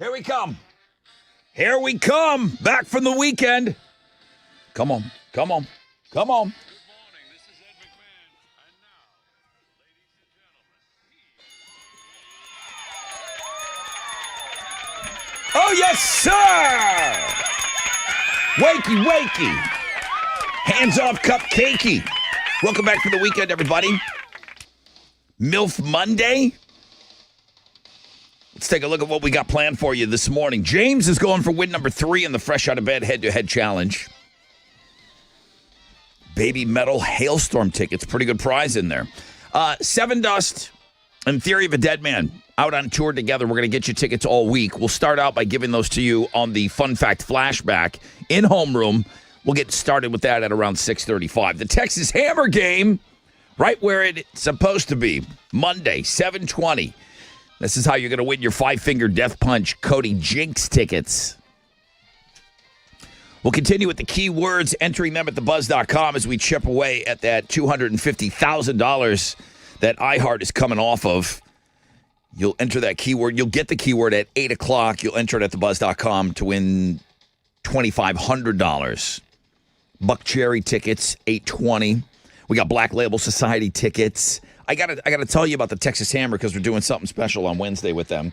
Here we come. Here we come. Back from the weekend. Come on. Come on. Come on. Good morning. This is Ed McMahon. And now, ladies and Oh, yes, gentlemen, sir. Wakey, wakey. Hands off, cupcakey. Welcome back for the weekend, everybody. MILF Monday. Let's take a look at what we got planned for you this morning. James is going for win number 3 in the Fresh Out of Bed head-to-head challenge. Baby Metal Hailstorm tickets. Pretty good prize in there. Seven Dust and Theory of a Dead Man out on tour together. We're going to get you tickets all week. We'll start out by giving those to you on the Fun Fact Flashback in homeroom. We'll get started with that at around 6:35. The Texas Hammer game, right where it's supposed to be. Monday, 7:20. This is how you're going to win your 5-Finger Death Punch Cody Jinx tickets. We'll continue with the keywords, entering them at thebuzz.com as we chip away at that $250,000 that iHeart is coming off of. You'll enter that keyword. You'll get the keyword at 8 o'clock. You'll enter it at thebuzz.com to win $2,500. Buck Cherry tickets, $820. We got Black Label Society tickets. I gotta tell you about the Texas Hammer because we're doing something special on Wednesday with them.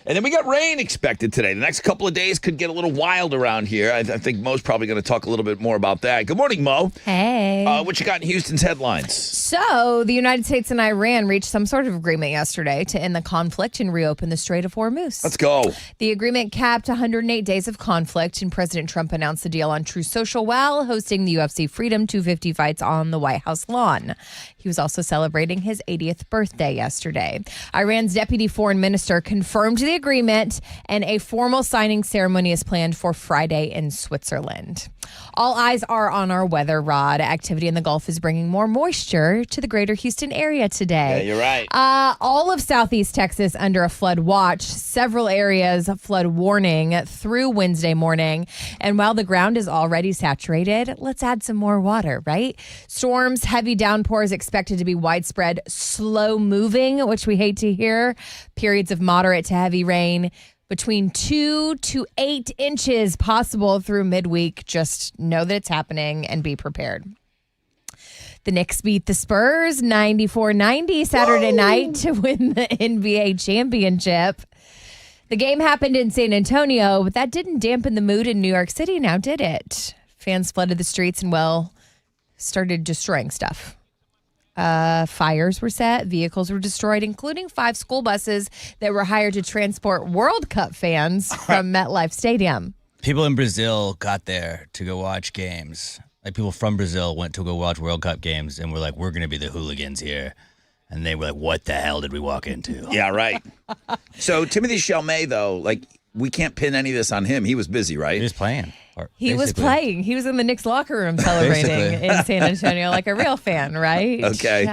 And then we got rain expected today. The next couple of days could get a little wild around here. I think Mo's probably going to talk a little bit more about that. Good morning, Mo. Hey. What you got in Houston's headlines? So, the United States and Iran reached some sort of agreement yesterday to end the conflict and reopen the Strait of Hormuz. Let's go. The agreement capped 108 days of conflict, and President Trump announced the deal on True Social while hosting the UFC Freedom 250 fights on the White House lawn. He was also celebrating his 80th birthday yesterday. Iran's deputy foreign minister confirmed the agreement, and a formal signing ceremony is planned for Friday in Switzerland. All eyes are on our weather, Rod. Activity in the Gulf is bringing more moisture to the greater Houston area today. Yeah, you're right. All of southeast Texas under a flood watch. Several areas flood warning through Wednesday morning. And while the ground is already saturated, let's add some more water, right? Storms, heavy downpours expected to be widespread, slow moving, which we hate to hear. Periods of moderate to heavy rain. Between 2 to 8 inches possible through midweek. Just know that it's happening and be prepared. The Knicks beat the Spurs 94-90 Saturday night to win the NBA championship. The game happened in San Antonio, but that didn't dampen the mood in New York City now, did it? Fans flooded the streets and, started destroying stuff. Fires were set, vehicles were destroyed, including 5 school buses that were hired to transport World Cup fans from MetLife Stadium. People in Brazil got there to go watch games. Like, people from Brazil went to go watch World Cup games and were like, we're going to be the hooligans here. And they were like, what the hell did we walk into? Yeah, right. So Timothy Chalamet, though, we can't pin any of this on him. He was busy, right? He was playing. He was playing. He was in the Knicks locker room celebrating in San Antonio like a real fan, right? Okay.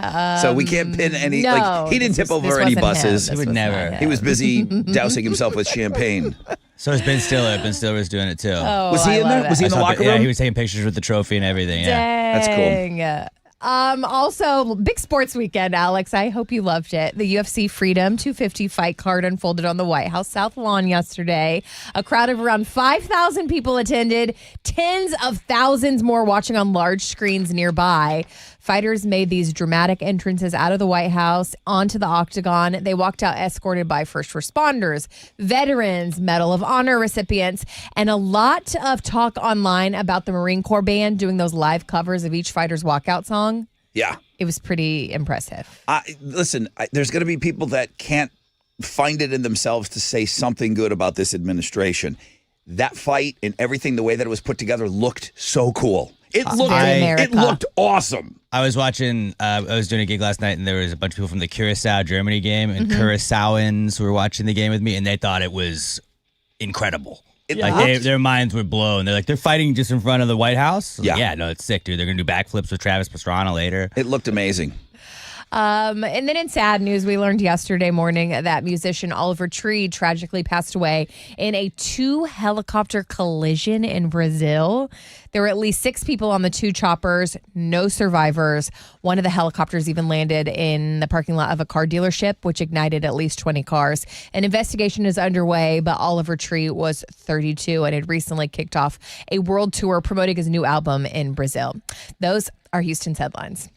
So we can't pin any. No, he didn't tip over any buses. He would never. He was busy dousing himself with champagne. So is Ben Stiller. Ben Stiller was doing it too. Oh, Was he in there? Was he in the locker room? Yeah, he was taking pictures with the trophy and everything. Yeah. That's cool. Dang. Also, big sports weekend, Alex. I hope you loved it. The UFC Freedom 250 fight card unfolded on the White House South Lawn yesterday. A crowd of around 5,000 people attended, tens of thousands more watching on large screens nearby. Fighters made these dramatic entrances out of the White House onto the octagon. They walked out escorted by first responders, veterans, Medal of Honor recipients, and a lot of talk online about the Marine Corps band doing those live covers of each fighter's walkout song. Yeah. It was pretty impressive. Listen, there's going to be people that can't find it in themselves to say something good about this administration. That fight and everything, the way that it was put together, looked so cool. It looked awesome. I was watching, I was doing a gig last night, and there was a bunch of people from the Curacao-Germany game, and Curaçaoans were watching the game with me, and they thought it was incredible. Their minds were blown. They're like, they're fighting just in front of the White House? Yeah. Yeah, no, it's sick, dude. They're going to do backflips with Travis Pastrana later. It looked amazing. And then in sad news, we learned yesterday morning that musician Oliver Tree tragically passed away in a 2-helicopter collision in Brazil. There were at least 6 people on the 2 choppers, no survivors. One of the helicopters even landed in the parking lot of a car dealership, which ignited at least 20 cars. An investigation is underway, but Oliver Tree was 32 and had recently kicked off a world tour promoting his new album in Brazil. Those are Houston's headlines.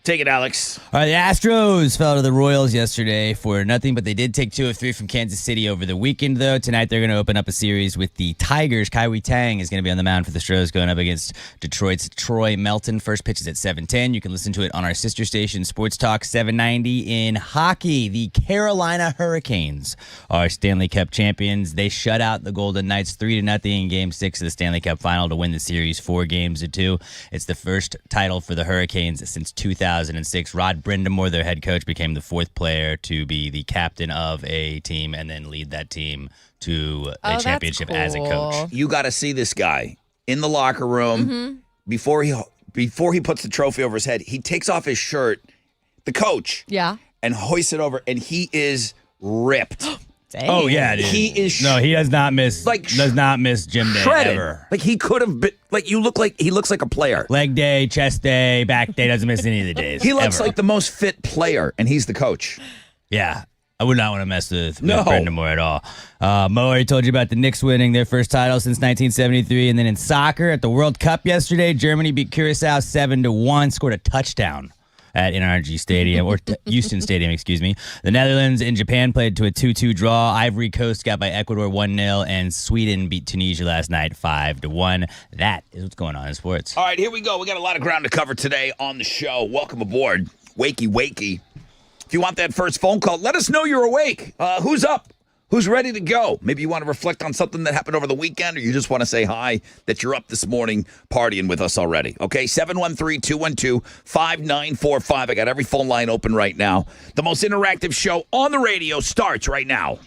Take it, Alex. All right, the Astros fell to the Royals yesterday for nothing, but they did take 2 of 3 from Kansas City over the weekend, though. Tonight, they're going to open up a series with the Tigers. Kaiwi Tang is going to be on the mound for the Stros going up against Detroit's Troy Melton. First pitch is at 7:10. You can listen to it on our sister station, Sports Talk 790. In hockey, the Carolina Hurricanes are Stanley Cup champions. They shut out the Golden Knights 3-0 in Game 6 of the Stanley Cup Final to win the series 4-2. It's the first title for the Hurricanes since 2006. Rod Brindamore, their head coach, became the 4th player to be the captain of a team and then lead that team to a championship as a coach. You got to see this guy in the locker room before he puts the trophy over his head. He takes off his shirt, the coach, and hoists it over, and he is ripped. Dang. Oh yeah, dude. He is he does not miss gym day shredded. ever. Like he could have been. Like he looks like a player. Leg day, chest day, back day, doesn't miss any of the days. He looks ever. like the most fit player, and he's the coach. Yeah. I would not want to mess with Brindamore at all. Mo already told you about the Knicks winning their first title since 1973. And then in soccer, at the World Cup yesterday, Germany beat Curacao 7-1, scored a touchdown at NRG Stadium, or Houston Stadium, excuse me. The Netherlands and Japan played to a 2-2 draw. Ivory Coast got by Ecuador 1-0, and Sweden beat Tunisia last night 5-1. That is what's going on in sports. All right, here we go. We got a lot of ground to cover today on the show. Welcome aboard, Wakey. If you want that first phone call, let us know you're awake. Who's up? Who's ready to go? Maybe you want to reflect on something that happened over the weekend, or you just want to say hi that you're up this morning partying with us already. Okay, 713-212-5945. I got every phone line open right now. The most interactive show on the radio starts right now.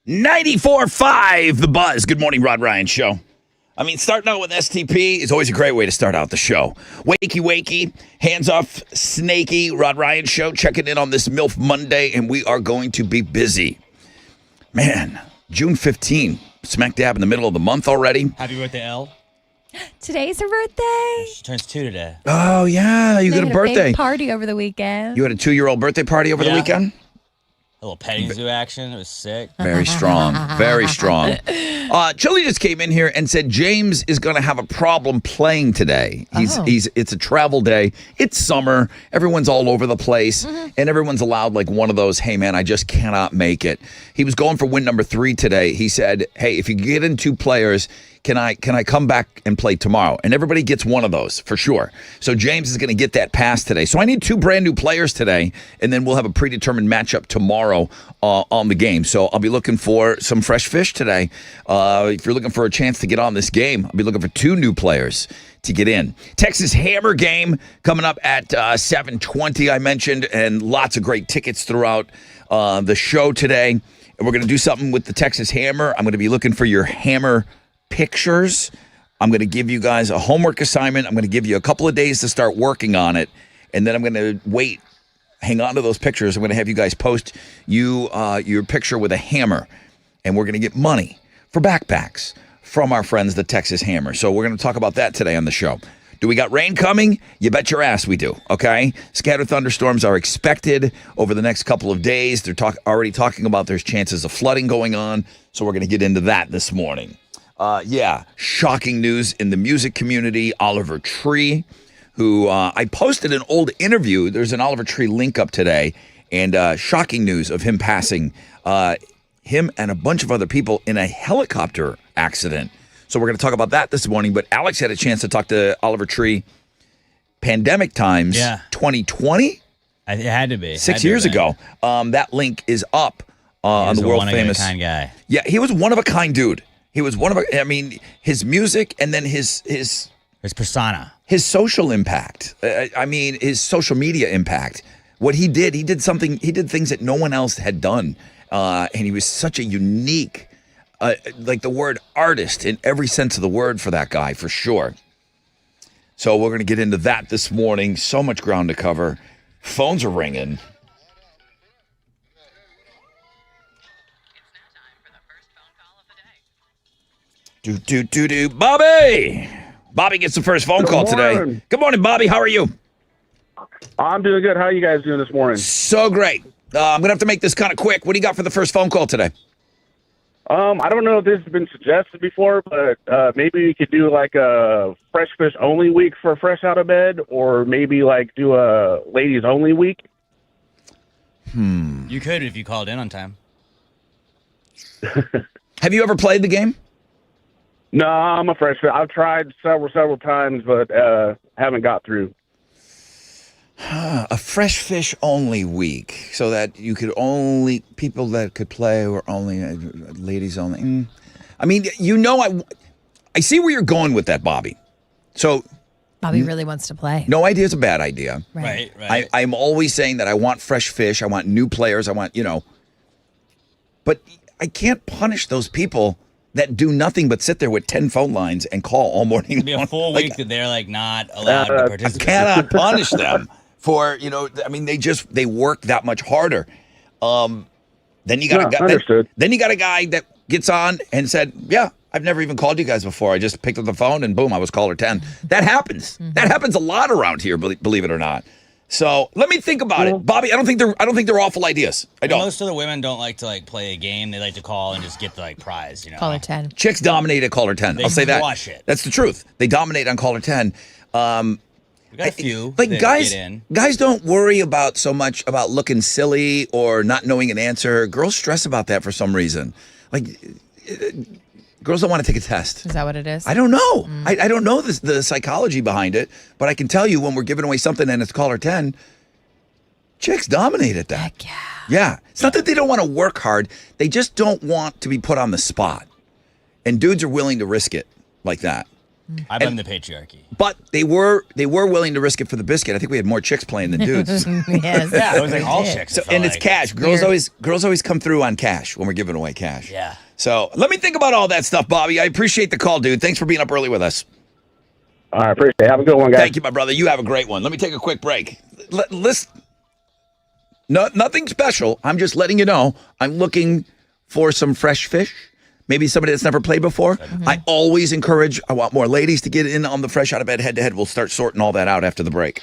94.5 The Buzz. Good morning, Rod Ryan Show. I mean, starting out with STP is always a great way to start out the show. Wakey, hands off, snaky, Rod Ryan Show. Checking in on this MILF Monday, and we are going to be busy. Man, June 15, smack dab in the middle of the month already. Happy birthday, Elle. Today's her birthday. She turns 2 today. Oh, yeah, you got a birthday. Big party over the weekend. You had a 2-year-old birthday party over the weekend? A little petting zoo action. It was sick. Very strong. Very strong. Chili just came in here and said James is going to have a problem playing today. It's a travel day. It's summer. Everyone's all over the place. And everyone's allowed like one of those, hey, man, I just cannot make it. He was going for win number 3 today. He said, hey, if you get in 2 players, can I come back and play tomorrow? And everybody gets one of those for sure. So James is going to get that pass today. So I need 2 brand new players today, and then we'll have a predetermined matchup tomorrow on the game. So I'll be looking for some fresh fish today. If you're looking for a chance to get on this game, I'll be looking for 2 new players to get in. Texas Hammer game coming up at 7:20, I mentioned, and lots of great tickets throughout the show today. And we're going to do something with the Texas Hammer. I'm going to be looking for your Hammer pictures. I'm going to give you guys a homework assignment. I'm going to give you a couple of days to start working on it, and then I'm going to wait. Hang on to those pictures. I'm going to have you guys post your picture with a hammer, and we're going to get money for backpacks from our friends, the Texas Hammer. So we're going to talk about that today on the show. Do we got rain coming? You bet your ass we do, okay? Scattered thunderstorms are expected over the next couple of days. They're already talking about there's chances of flooding going on, so we're going to get into that this morning. Shocking news in the music community. Oliver Tree, who I posted an old interview. There's an Oliver Tree link up today, and shocking news of him passing, him and a bunch of other people in a helicopter accident. So we're going to talk about that this morning. But Alex had a chance to talk to Oliver Tree pandemic times, 2020? It had to be. 6 years ago. That link is up on the world famous. Kind guy. Yeah, he was one of a kind dude. He was his music and then his persona. His social impact. His social media impact. What he did things that no one else had done. And he was such a unique, like the word artist in every sense of the word for that guy, for sure. So we're going to get into that this morning. So much ground to cover. Phones are ringing. Bobby! Bobby gets the first phone call today. Good morning, Bobby. How are you? I'm doing good. How are you guys doing this morning? So great. I'm going to have to make this kind of quick. What do you got for the first phone call today? I don't know if this has been suggested before, but maybe we could do like a fresh fish only week for Fresh Out of Bed, or maybe like do a ladies only week. You could if you called in on time. Have you ever played the game? No, I'm a fresh fish. I've tried several times, but haven't got through. A fresh fish only week, so that you could only people that could play were only ladies only. I mean, I see where you're going with that, Bobby. So Bobby really wants to play. No idea is a bad idea. Right. I'm always saying that I want fresh fish. I want new players. I want but I can't punish those people that do nothing but sit there with 10 phone lines and call all morning. It'd be a full week that they're like not allowed to participate. I cannot punish them for, they work that much harder. Then you got a guy that gets on and said, yeah, I've never even called you guys before. I just picked up the phone and boom, I was caller 10. That happens. That happens a lot around here, believe it or not. So let me think about it, Bobby. I don't think they're awful ideas. I don't. Most of the women don't like to play a game. They like to call and just get the prize. Caller 10. Chicks dominate at caller 10. I'll say that. Wash it. That's the truth. They dominate on caller 10. We got a few. Guys don't worry about so much about looking silly or not knowing an answer. Girls stress about that for some reason. Girls don't want to take a test. Is that what it is? I don't know. I don't know the psychology behind it, but I can tell you when we're giving away something and it's caller 10, chicks dominate at that. Heck yeah. Yeah. It's not that they don't want to work hard. They just don't want to be put on the spot. And dudes are willing to risk it like that. I blame the patriarchy. But they were willing to risk it for the biscuit. I think we had more chicks playing than dudes. Yes. Yeah, it was like all chicks. So, it felt and it's like. cash. Girls always come through on cash when we're giving away cash. Yeah. So let me think about all that stuff, Bobby. I appreciate the call, dude. Thanks for being up early with us. All right, appreciate it. Have a good one, guys. Thank you, my brother. You have a great one. Let me take a quick break. Nothing special. I'm just letting you know I'm looking for some fresh fish. Maybe somebody that's never played before. I always encourage, I want more ladies to get in on the fresh out of bed head-to-head. We'll start sorting all that out after the break.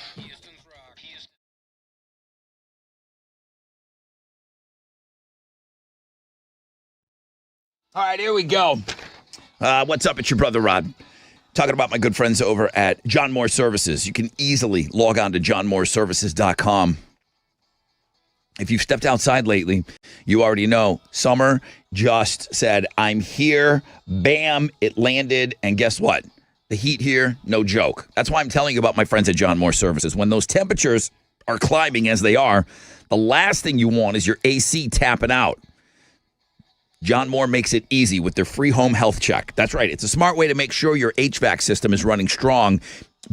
All right, here we go. What's up? It's your brother, Rod. Talking about my good friends over at John Moore Services. You can easily log on to johnmooreservices.com. If you've stepped outside lately, you already know summer just said, I'm here. Bam, it landed. And guess what? The heat here, no joke. That's why I'm telling you about my friends at John Moore Services. When those temperatures are climbing as they are, the last thing you want is your AC tapping out. John Moore makes it easy with their free home health check. That's right. It's a smart way to make sure your HVAC system is running strong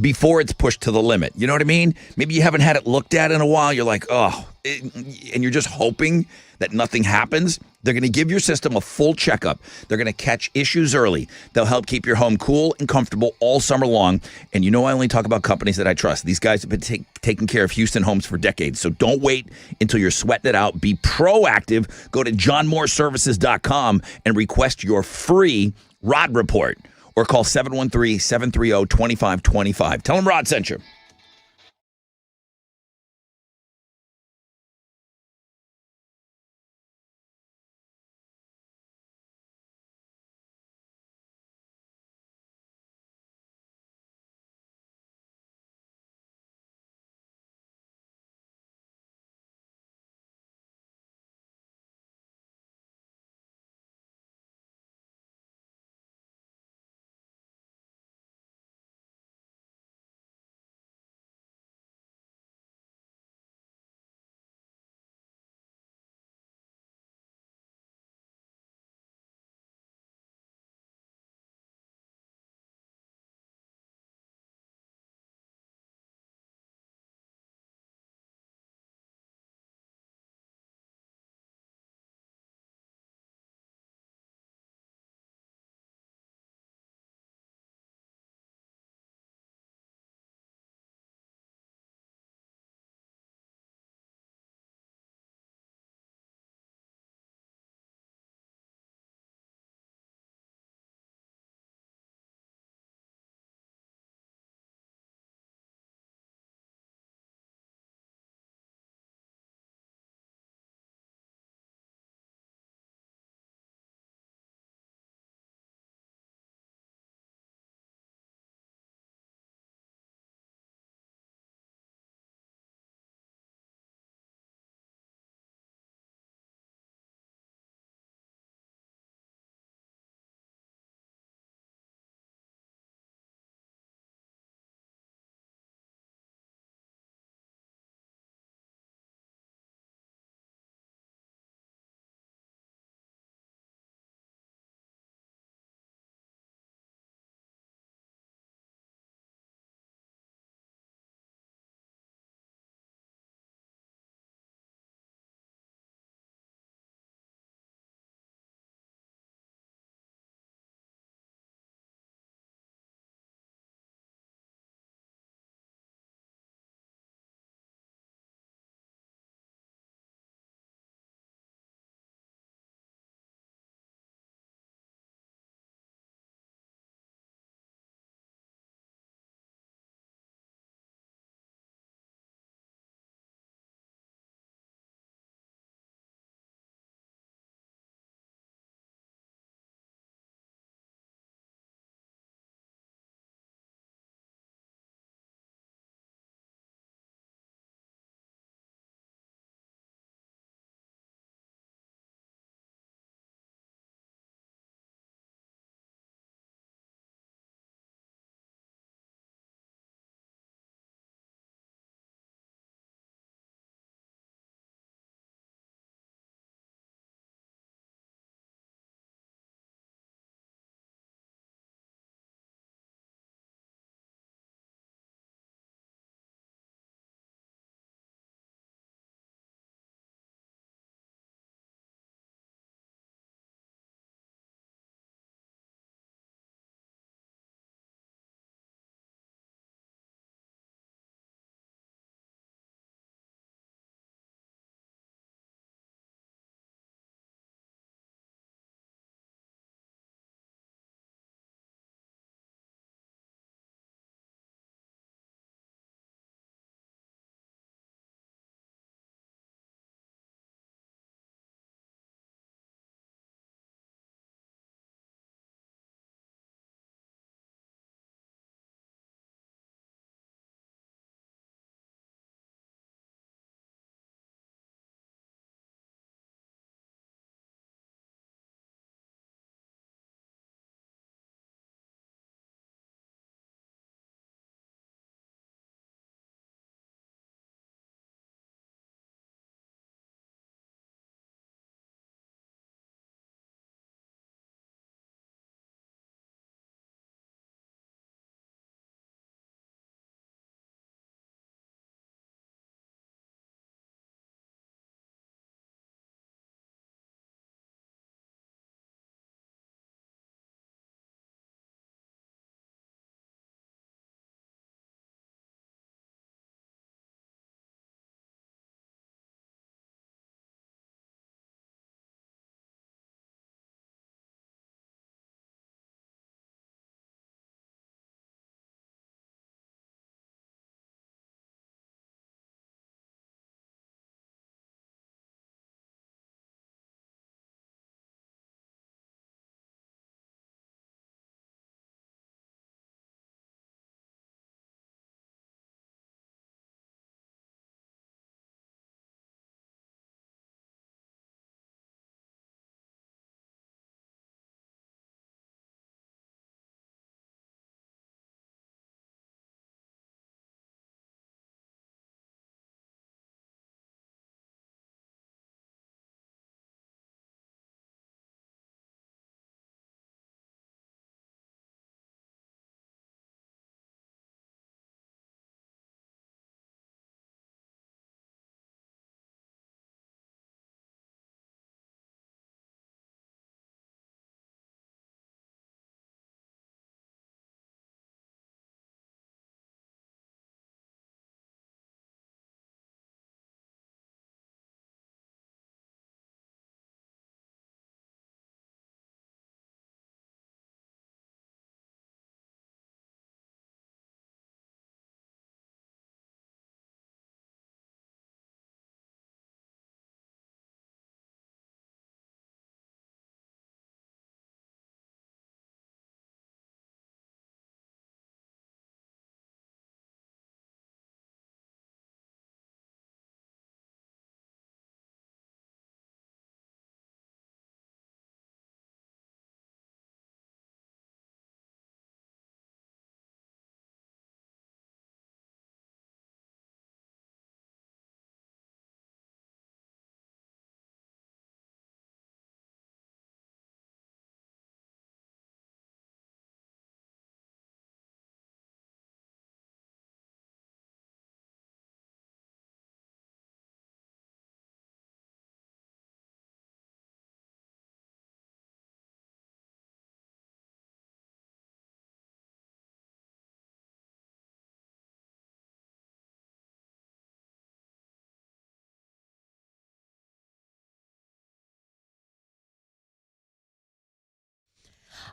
before it's pushed to the limit. You know what I mean? Maybe you haven't had it looked at in a while. You're like, and you're just hoping that nothing happens. They're going to give your system a full checkup. They're going to catch issues early. They'll help keep your home cool and comfortable all summer long. And you know I only talk about companies that I trust. These guys have been taking care of Houston homes for decades. So don't wait until you're sweating it out. Be proactive. Go to johnmooreservices.com and request your free Rod report. Or call 713-730-2525. Tell them Rod sent you.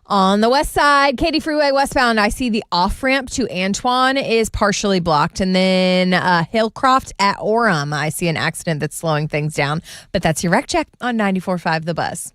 On the west side, Katy Freeway westbound, I see the off-ramp to Antoine is partially blocked. And then Hillcroft at Orem, I see an accident that's slowing things down. But that's your wreck check on 94.5 The Buzz.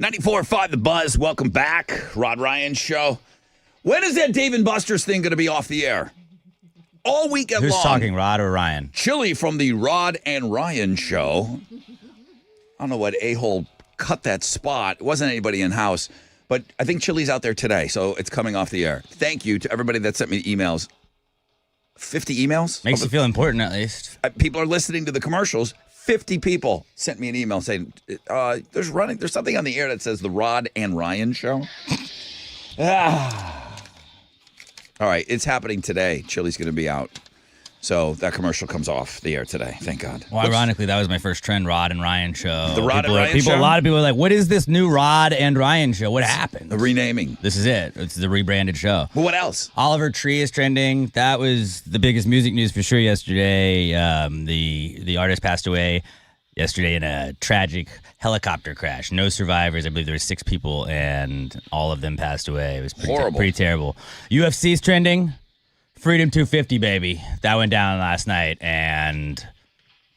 .94.5 The Buzz. Welcome back. Rod Ryan Show. When is that Dave and Buster's thing going to be off the air? All weekend long. Who's talking, Rod or Ryan? Chili from the Rod and Ryan Show. I don't know what a-hole cut that spot. It wasn't anybody in-house, but I think Chili's out there today, so it's coming off the air. Thank you to everybody that sent me emails. 50 emails? Makes you feel important, at least. People are listening to the commercials. 50 people sent me an email saying, there's something on the air that says the Rod and Ryan Show. All right, it's happening today. Chili's going to be out. So that commercial comes off the air today. Thank God. Well, ironically, that was my first trend, Rod and Ryan Show. The Rod and Ryan Show? A lot of people are like, what is this new Rod and Ryan Show? What happened? The renaming. This is it. It's the rebranded show. Well, what else? Oliver Tree is trending. That was the biggest music news for sure yesterday. The artist passed away yesterday in a tragic helicopter crash. No survivors. I believe there were 6 people, and all of them passed away. It was Horrible. Pretty terrible. UFC's trending. Freedom 250, baby. That went down last night, and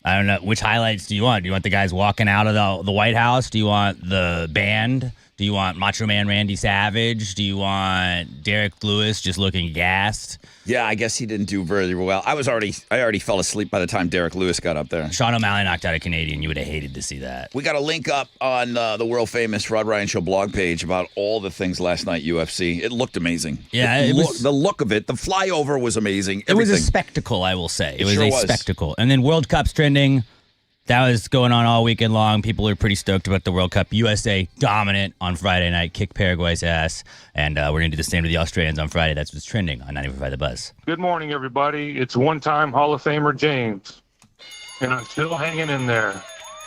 I don't know, which highlights do you want? Do you want the guys walking out of the White House? Do you want the band? Do you want Macho Man Randy Savage? Do you want Derek Lewis just looking gassed? Yeah, I guess he didn't do very well. I already fell asleep by the time Derek Lewis got up there. Sean O'Malley knocked out a Canadian. You would have hated to see that. We got a link up on the world famous Rod Ryan Show blog page about all the things last night UFC. It looked amazing. Yeah, the look of it, the flyover was amazing. It was a Everything. spectacle, I will say. It was sure a was. spectacle. And then World Cup's trending. That was going on all weekend long. People are pretty stoked about the World Cup. USA dominant on Friday night, kicked Paraguay's ass. And we're going to do the same to the Australians on Friday. That's what's trending on 95.5 The Buzz. Good morning, everybody. It's one-time Hall of Famer James, and I'm still hanging in there.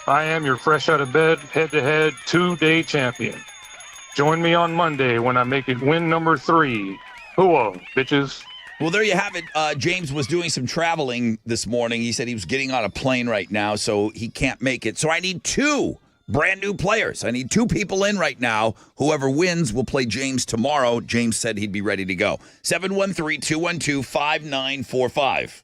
I am your fresh out of bed, head-to-head, 2-day champion. Join me on Monday when I make it win number 3. Hooah, bitches. Well, there you have it. James was doing some traveling this morning. He said he was getting on a plane right now, so he can't make it. So I need 2 brand new players. I need 2 people in right now. Whoever wins will play James tomorrow. James said he'd be ready to go. 713-212-5945.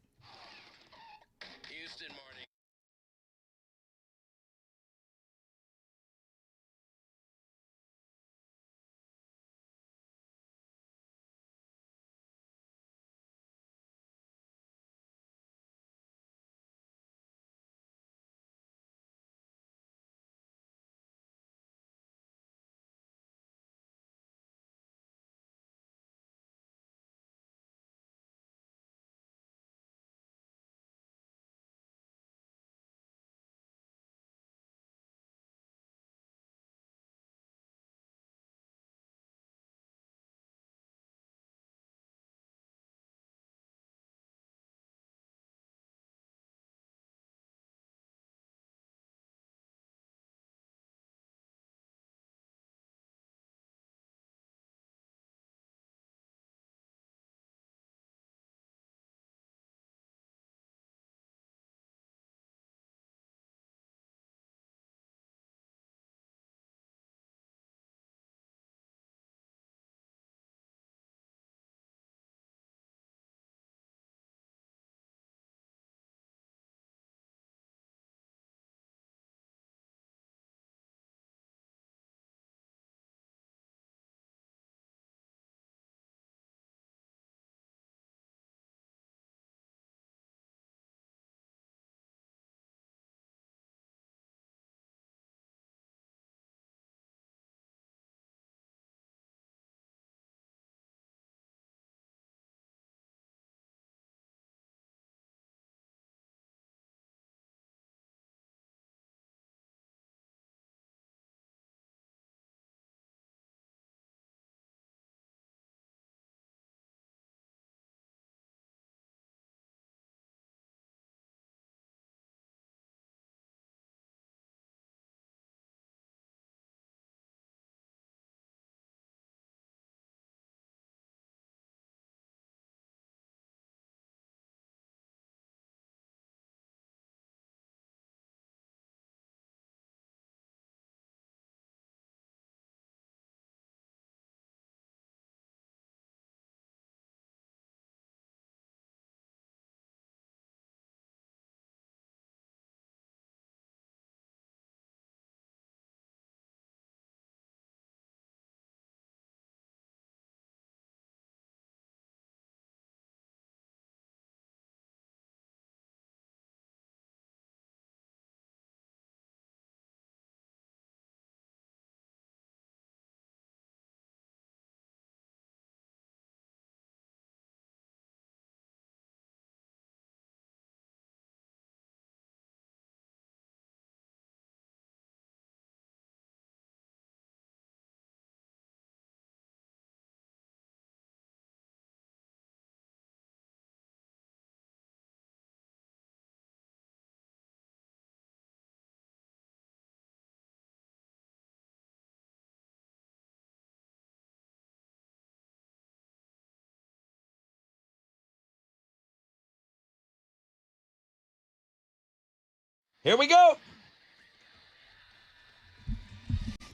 Here we go.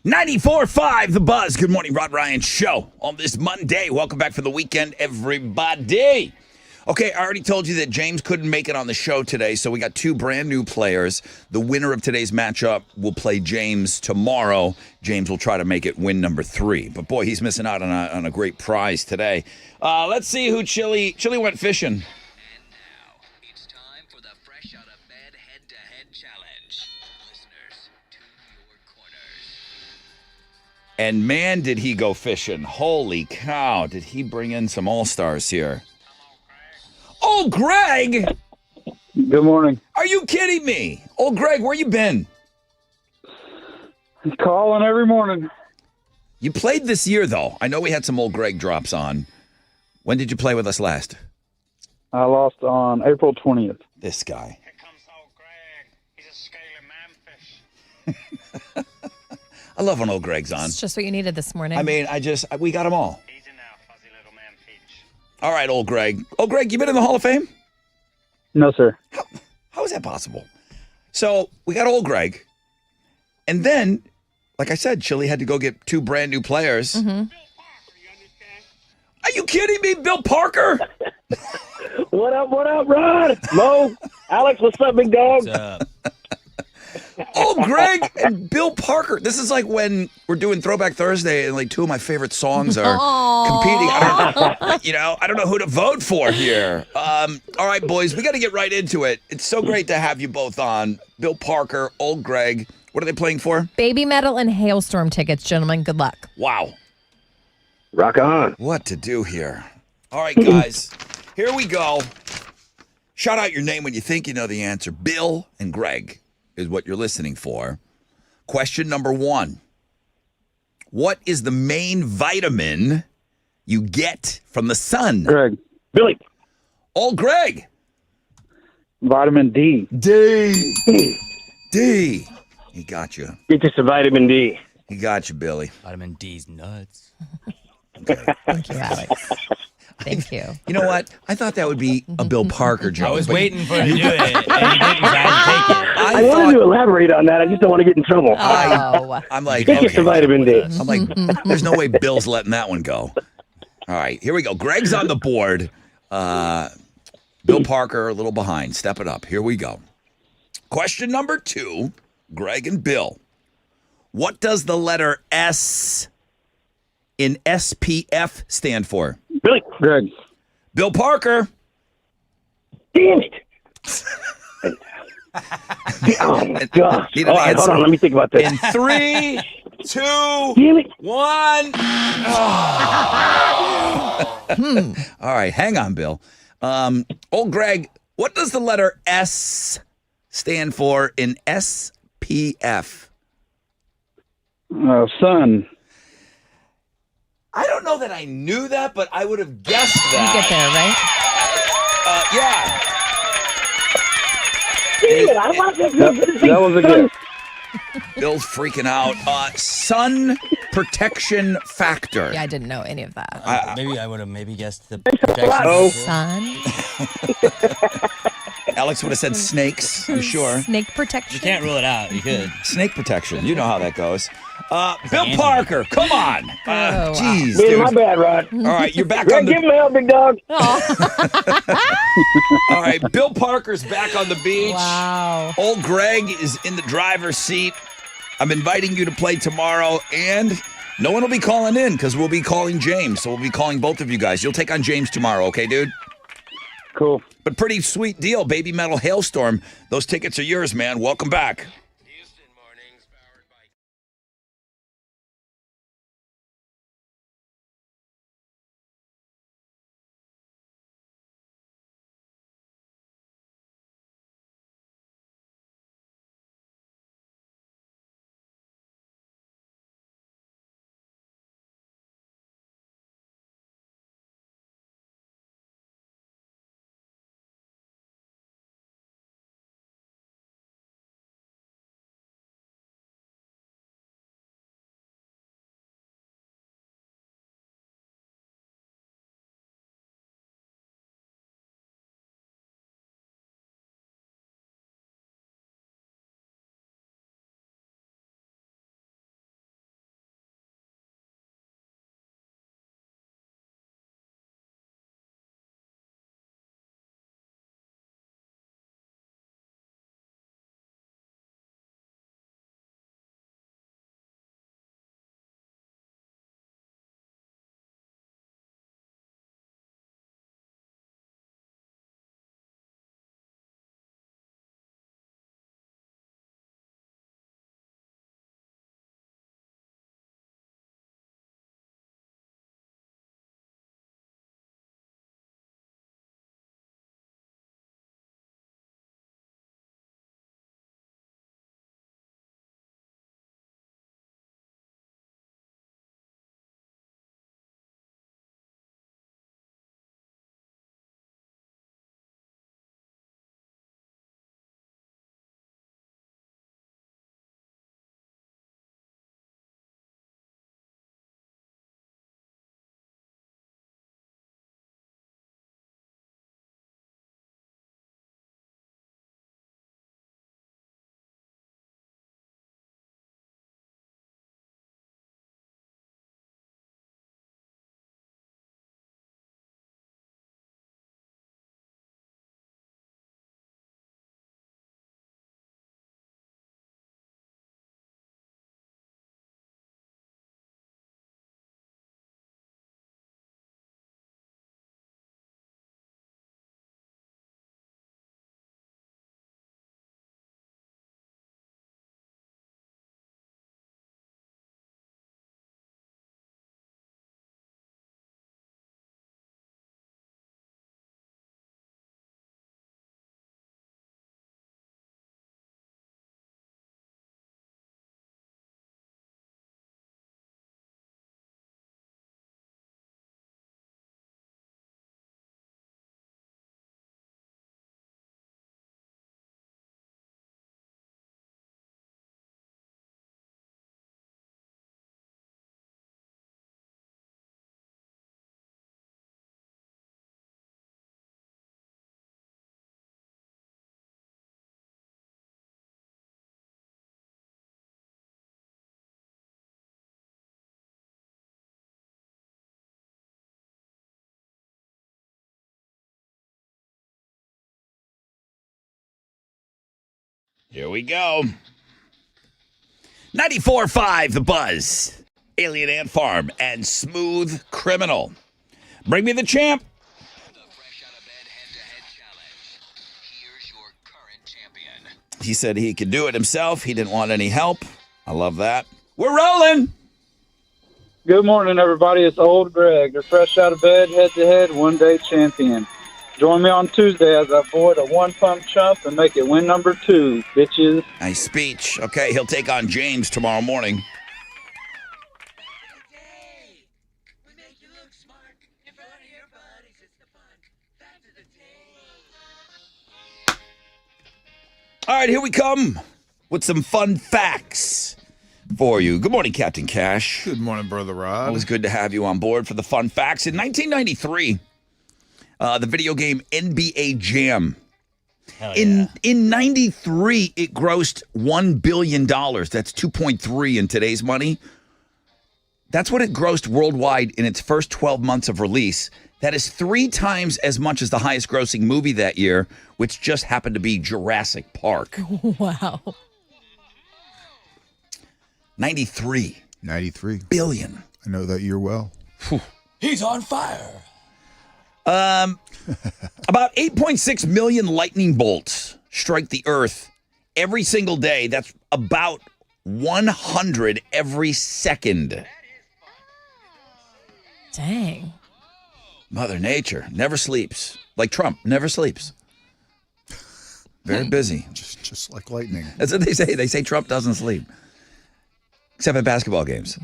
94.5 The Buzz. Good morning, Rod Ryan Show on this Monday. Welcome back for the weekend, everybody. Okay, I already told you that James couldn't make it on the show today, so we got two brand new players. The winner of today's matchup will play James tomorrow. James will try to make it win number 3. But boy, he's missing out on a great prize today. Let's see who Chili went fishing. And now, it's time for the Fresh Out of Bed Head-to-Head Challenge. Listeners, to your corners. And man, did he go fishing. Holy cow, did he bring in some all-stars here. Oh, Greg! Good morning. Are you kidding me? Oh, Greg, where you been? Calling every morning. You played this year, though. I know we had some old Greg drops on. When did you play with us last? I lost on April 20th. This guy. Here comes old Greg. He's a scaly manfish. I love when old Greg's on. It's just what you needed this morning. I mean, we got them all. Easy now, fuzzy little manfish. All right, old Greg. Old Greg, you been in the Hall of Fame? No, sir. How is that possible? So we got old Greg. And then, like I said, Chili had to go get two brand new players. Bill Parker, you understand? Are you kidding me, Bill Parker? What up, Rod? Mo? Alex, what's up, big dog? What's up? Oh, Greg and Bill Parker. This is like when we're doing Throwback Thursday and like two of my favorite songs are competing. I don't know who to vote for here. All right, boys, we got to get right into it. It's so great to have you both on. Bill Parker, old Greg. What are they playing for? Baby Metal and Hailstorm tickets, gentlemen. Good luck. Wow. Rock on. What to do here? All right, guys, here we go. Shout out your name when you think you know the answer. Bill and Greg is what you're listening for. Question number 1. What is the main vitamin you get from the sun? Greg. Billy. Old Greg. Vitamin D. D. D. He got you. Get you some vitamin D. He got you, Billy. Vitamin D's nuts. Thank you, Alex. Thank you. You know what? I thought that would be a Bill Parker joke. I was but waiting for him to do it, and he didn't try to take it. I wanted to elaborate on that. I just don't want to get in trouble. Oh. I'm like, Get you some vitamin D. I'm like, there's no way Bill's letting that one go. All right, here we go. Greg's on the board. Bill Parker, a little behind. Step it up. Here we go. Question number 2, Greg and Bill. What does the letter S in SPF stand for? Billy. Greg. Bill Parker. Damn it. Oh, my gosh. Need All an right, hold answer. on. Let me think about this. In 3, 2, Damn it. 1. All right, hang on, Bill. Old Greg, what does the letter S stand for in SPF? Sun. I don't know that I knew that, but I would have guessed You that. get there, right? Yeah. Damn it. I want to That was a guess. Bill's freaking out. Sun protection factor. Yeah, I didn't know any of that. Maybe I would have guessed the Oh. protection. Sun, Alex would have said snakes, I'm sure. snake protection. You can't rule it out. You could. Snake protection. You know how that goes. Bill Andy. Parker, come on. wow. Jeez, Man, dude. my bad, Rod. All right, you're back Greg, on give the. him hell, big dog. All right, Bill Parker's back on the beach. Wow. Old Greg is in the driver's seat. I'm inviting you to play tomorrow, and no one will be calling in because we'll be calling James. So we'll be calling both of you guys. You'll take on James tomorrow, okay, dude? Cool. But pretty sweet deal, Baby Metal Hailstorm. Those tickets are yours, man. Welcome back. Here we go. 94.5 The Buzz, Alien Ant Farm, and Smooth Criminal. Bring me the champ. The Fresh Out of Bed head-to-head challenge. Here's your current champion. He said he could do it himself. He didn't want any help. I love that. We're rolling. Good morning, everybody. It's Old Greg, your fresh out of bed, head-to-head, one-day champion. Join me on Tuesday as I avoid a one-pump chump and make it win number 2, bitches. Nice speech. Okay, he'll take on James tomorrow morning. All right, here we come with some fun facts for you. Good morning, Captain Cash. Good morning, Brother Rod. Always good to have you on board for the fun facts. In 1993, the video game NBA Jam. In 93, it grossed $1 billion. That's 2.3 in today's money. That's what it grossed worldwide in its first 12 months of release. That is 3 times as much as the highest grossing movie that year, which just happened to be Jurassic Park. Wow. 93 billion. I know that year well. He's on fire. About 8.6 million lightning bolts strike the earth every single day. That's about 100 every second. Dang. Mother Nature never sleeps. Like Trump, never sleeps. Very busy. Just like lightning. That's what they say. They say Trump doesn't sleep. Except at basketball games.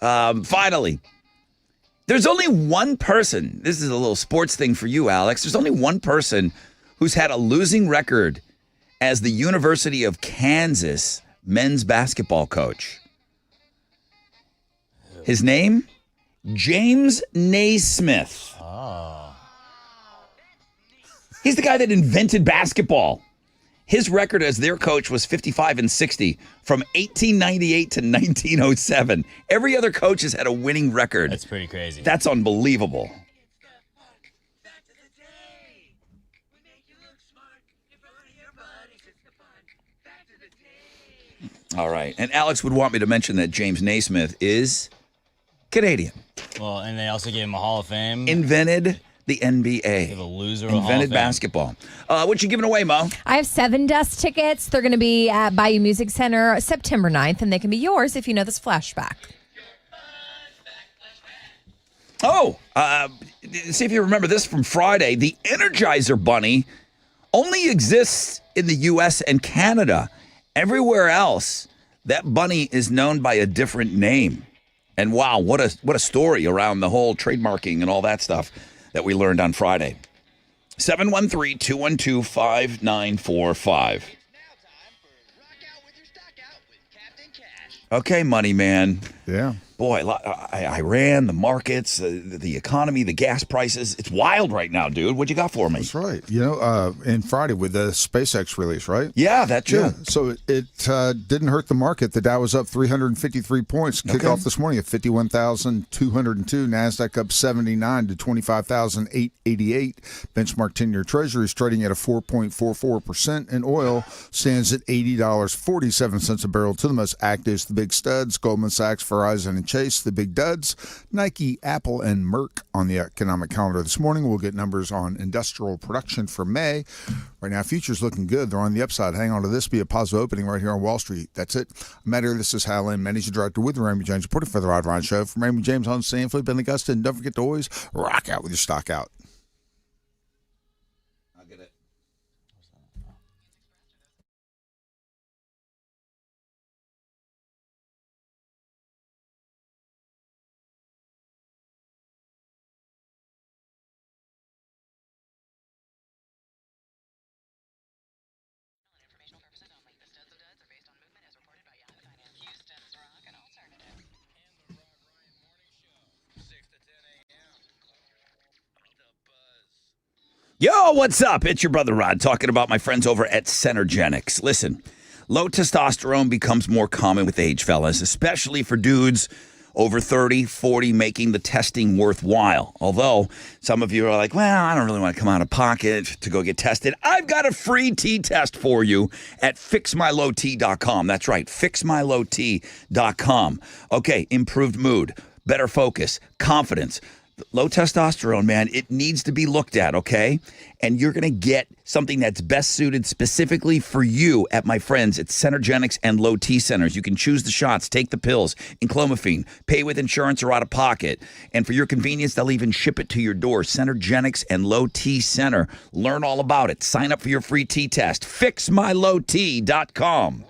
Finally, there's only one person. This is a little sports thing for you, Alex. There's only one person who's had a losing record as the University of Kansas men's basketball coach. His name? James Naismith. Oh. He's the guy that invented basketball. His record as their coach was 55-60 from 1898 to 1907. Every other coach has had a winning record. That's pretty crazy. That's unbelievable. All right. And Alex would want me to mention that James Naismith is Canadian. Well, and they also gave him a Hall of Fame. Invented the NBA. The loser of Hall of Invented Fame. basketball. What you giving away, Mo? I have 7 Dust tickets. They're going to be at Bayou Music Center September 9th, and they can be yours if you know this flashback. Oh, see if you remember this from Friday. The Energizer Bunny only exists in the U.S. and Canada. Everywhere else, that bunny is known by a different name. And wow, what a story around the whole trademarking and all that stuff that we learned on Friday. 713-212-5945. Okay, Money Man. Yeah. Boy, Iran, the markets, the economy, the gas prices. It's wild right now, dude. What you got for me? That's right. You know, in Friday with the SpaceX release, right? Yeah, that too. Yeah. So it didn't hurt the market. The Dow was up 353 points. Kicked off this morning at 51,202. NASDAQ up 79 to 25,888. Benchmark 10-year Treasury is trading at a 4.44%. And oil stands at $80.47 a barrel. To the most active, the big studs, Goldman Sachs, Verizon, and Chase, the big duds, Nike, Apple, and Merck on the economic calendar this morning. We'll get numbers on industrial production for May. Right now, futures looking good. They're on the upside. Hang on to this. Be a positive opening right here on Wall Street. That's it. I'm Matt here. This is Hal Lynn, Managing Director with the Raymond James, reporting for the Rod Ryan Show. From Raymond James on Sanford, Ben Augusta, and don't forget to always rock out with your stock out. I'll get it. Yo, what's up? It's your brother Rod talking about my friends over at Centergenics. Listen, low testosterone becomes more common with age, fellas, especially for dudes over 30, 40, making the testing worthwhile. Although some of you are like, well, I don't really want to come out of pocket to go get tested. I've got a free T-test for you at fixmylowt.com. That's right, fixmylowt.com. Okay, improved mood, better focus, confidence. Low testosterone, man, it needs to be looked at, okay? And you're going to get something that's best suited specifically for you at my friends at Centergenics and Low T Centers. You can choose the shots, take the pills, enclomiphene, pay with insurance or out of pocket. And for your convenience, they'll even ship it to your door. Centergenics and Low T Center. Learn all about it. Sign up for your free T-test. FixMyLowT.com.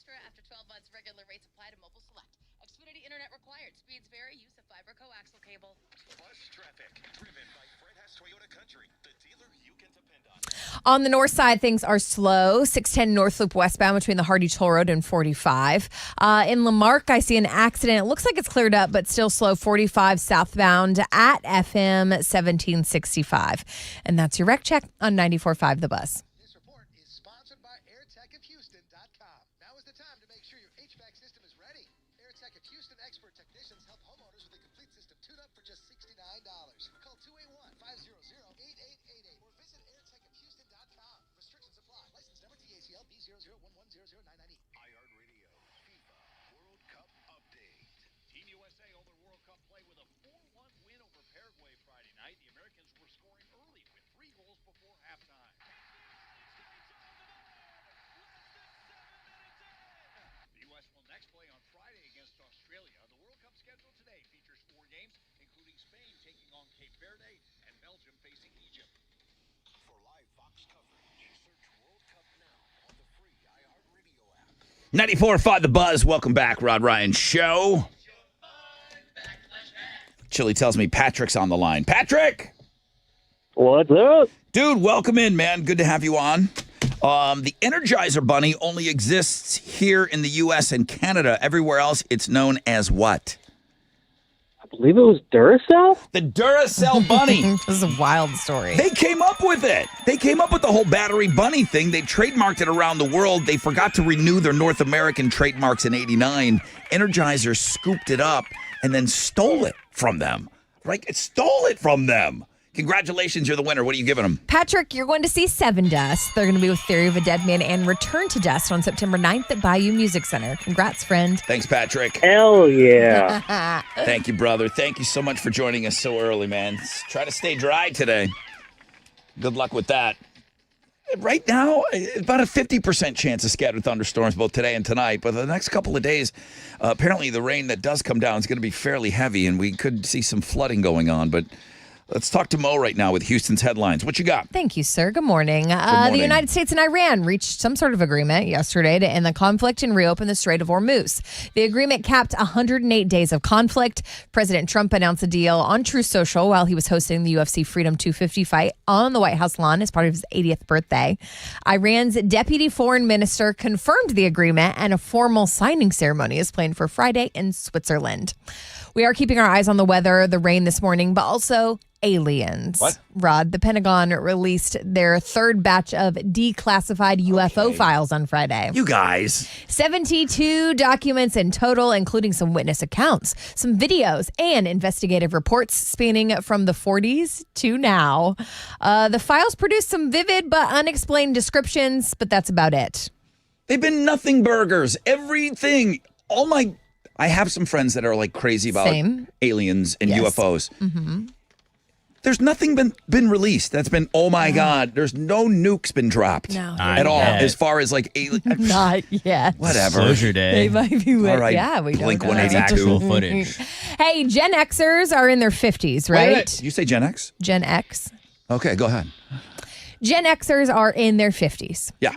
extra after 12 months. Regular rates apply to Mobile Select. Xfinity Internet required. Speeds vary. Use of fiber coaxial cable. Plus traffic, driven by Fred Haas Toyota Country, the dealer you can depend on. On the north side, things are slow. 610 North Loop westbound between the Hardy Toll Road and 45. In Lamarck, I see an accident. It looks like it's cleared up, but still slow. 45 southbound at FM 1765. And that's your rec check on 94.5 The Buzz. This report is sponsored by airtechofhouston.com. Now is the time to make sure your HVAC system is ready. Airtech of Houston expert technicians help homeowners with a complete system tune-up for just $69. Call 281-500-8888 or visit airtechofhouston.com. Restrictions apply. License number TACL B00110099E. iHeartRadio, FIFA World Cup update. Team USA opened World Cup play with a 4-1 win over Paraguay Friday night. The Americans were scoring early with 3 goals before halftime. The U.S. will next play on Friday against Australia. The World Cup schedule today features 4 games, including Spain taking on Cape Verde and Belgium facing Egypt. For live Fox coverage, search World Cup now on the free iHeartRadio app. 94.5 The Buzz. Welcome back, Rod Ryan Show. Chili tells me Patrick's on the line. Patrick! What's up? Dude, welcome in, man. Good to have you on. The Energizer Bunny only exists here in the U.S. and Canada. Everywhere else, it's known as what? I believe it was Duracell? The Duracell Bunny. This is a wild story. They came up with it. They came up with the whole battery bunny thing. They trademarked it around the world. They forgot to renew their North American trademarks in 89. Energizer scooped it up and then stole it from them. Right? It stole it from them. Congratulations, you're the winner. What are you giving them? Patrick, you're going to see Seven Dust. They're going to be with Theory of a Dead Man and Return to Dust on September 9th at Bayou Music Center. Congrats, friend. Thanks, Patrick. Hell yeah. Thank you, brother. Thank you so much for joining us so early, man. Try to stay dry today. Good luck with that. Right now, about a 50% chance of scattered thunderstorms both today and tonight. But the next couple of days, apparently the rain that does come down is going to be fairly heavy, and we could see some flooding going on. But let's talk to Mo right now with Houston's headlines. What you got? Thank you, sir. Good morning. Good morning. The United States and Iran reached some sort of agreement yesterday to end the conflict and reopen the Strait of Hormuz. The agreement capped 108 days of conflict. President Trump announced the deal on Truth Social while he was hosting the UFC Freedom 250 fight on the White House lawn as part of his 80th birthday. Iran's deputy foreign minister confirmed the agreement, and a formal signing ceremony is planned for Friday in Switzerland. We are keeping our eyes on the weather, the rain this morning, but also aliens. What? Rod, the Pentagon released their third batch of declassified UFO files on Friday. You guys. 72 documents in total, including some witness accounts, some videos, and investigative reports spanning from the 40s to now. The files produced some vivid but unexplained descriptions, but that's about it. They've been nothing burgers. Everything. I have some friends that are like crazy about aliens and UFOs. Mm-hmm. There's nothing been released that's been, oh my God, there's no nukes been dropped at all as far as like alien. Not yet. Whatever. Disclosure day. They might be with, All right, yeah, we Blink don't know. 182. Actual footage. Hey, Gen Xers are in their 50s, right? Wait. Did you say Gen X? Gen X. Okay, go ahead. Gen Xers are in their 50s. Yeah.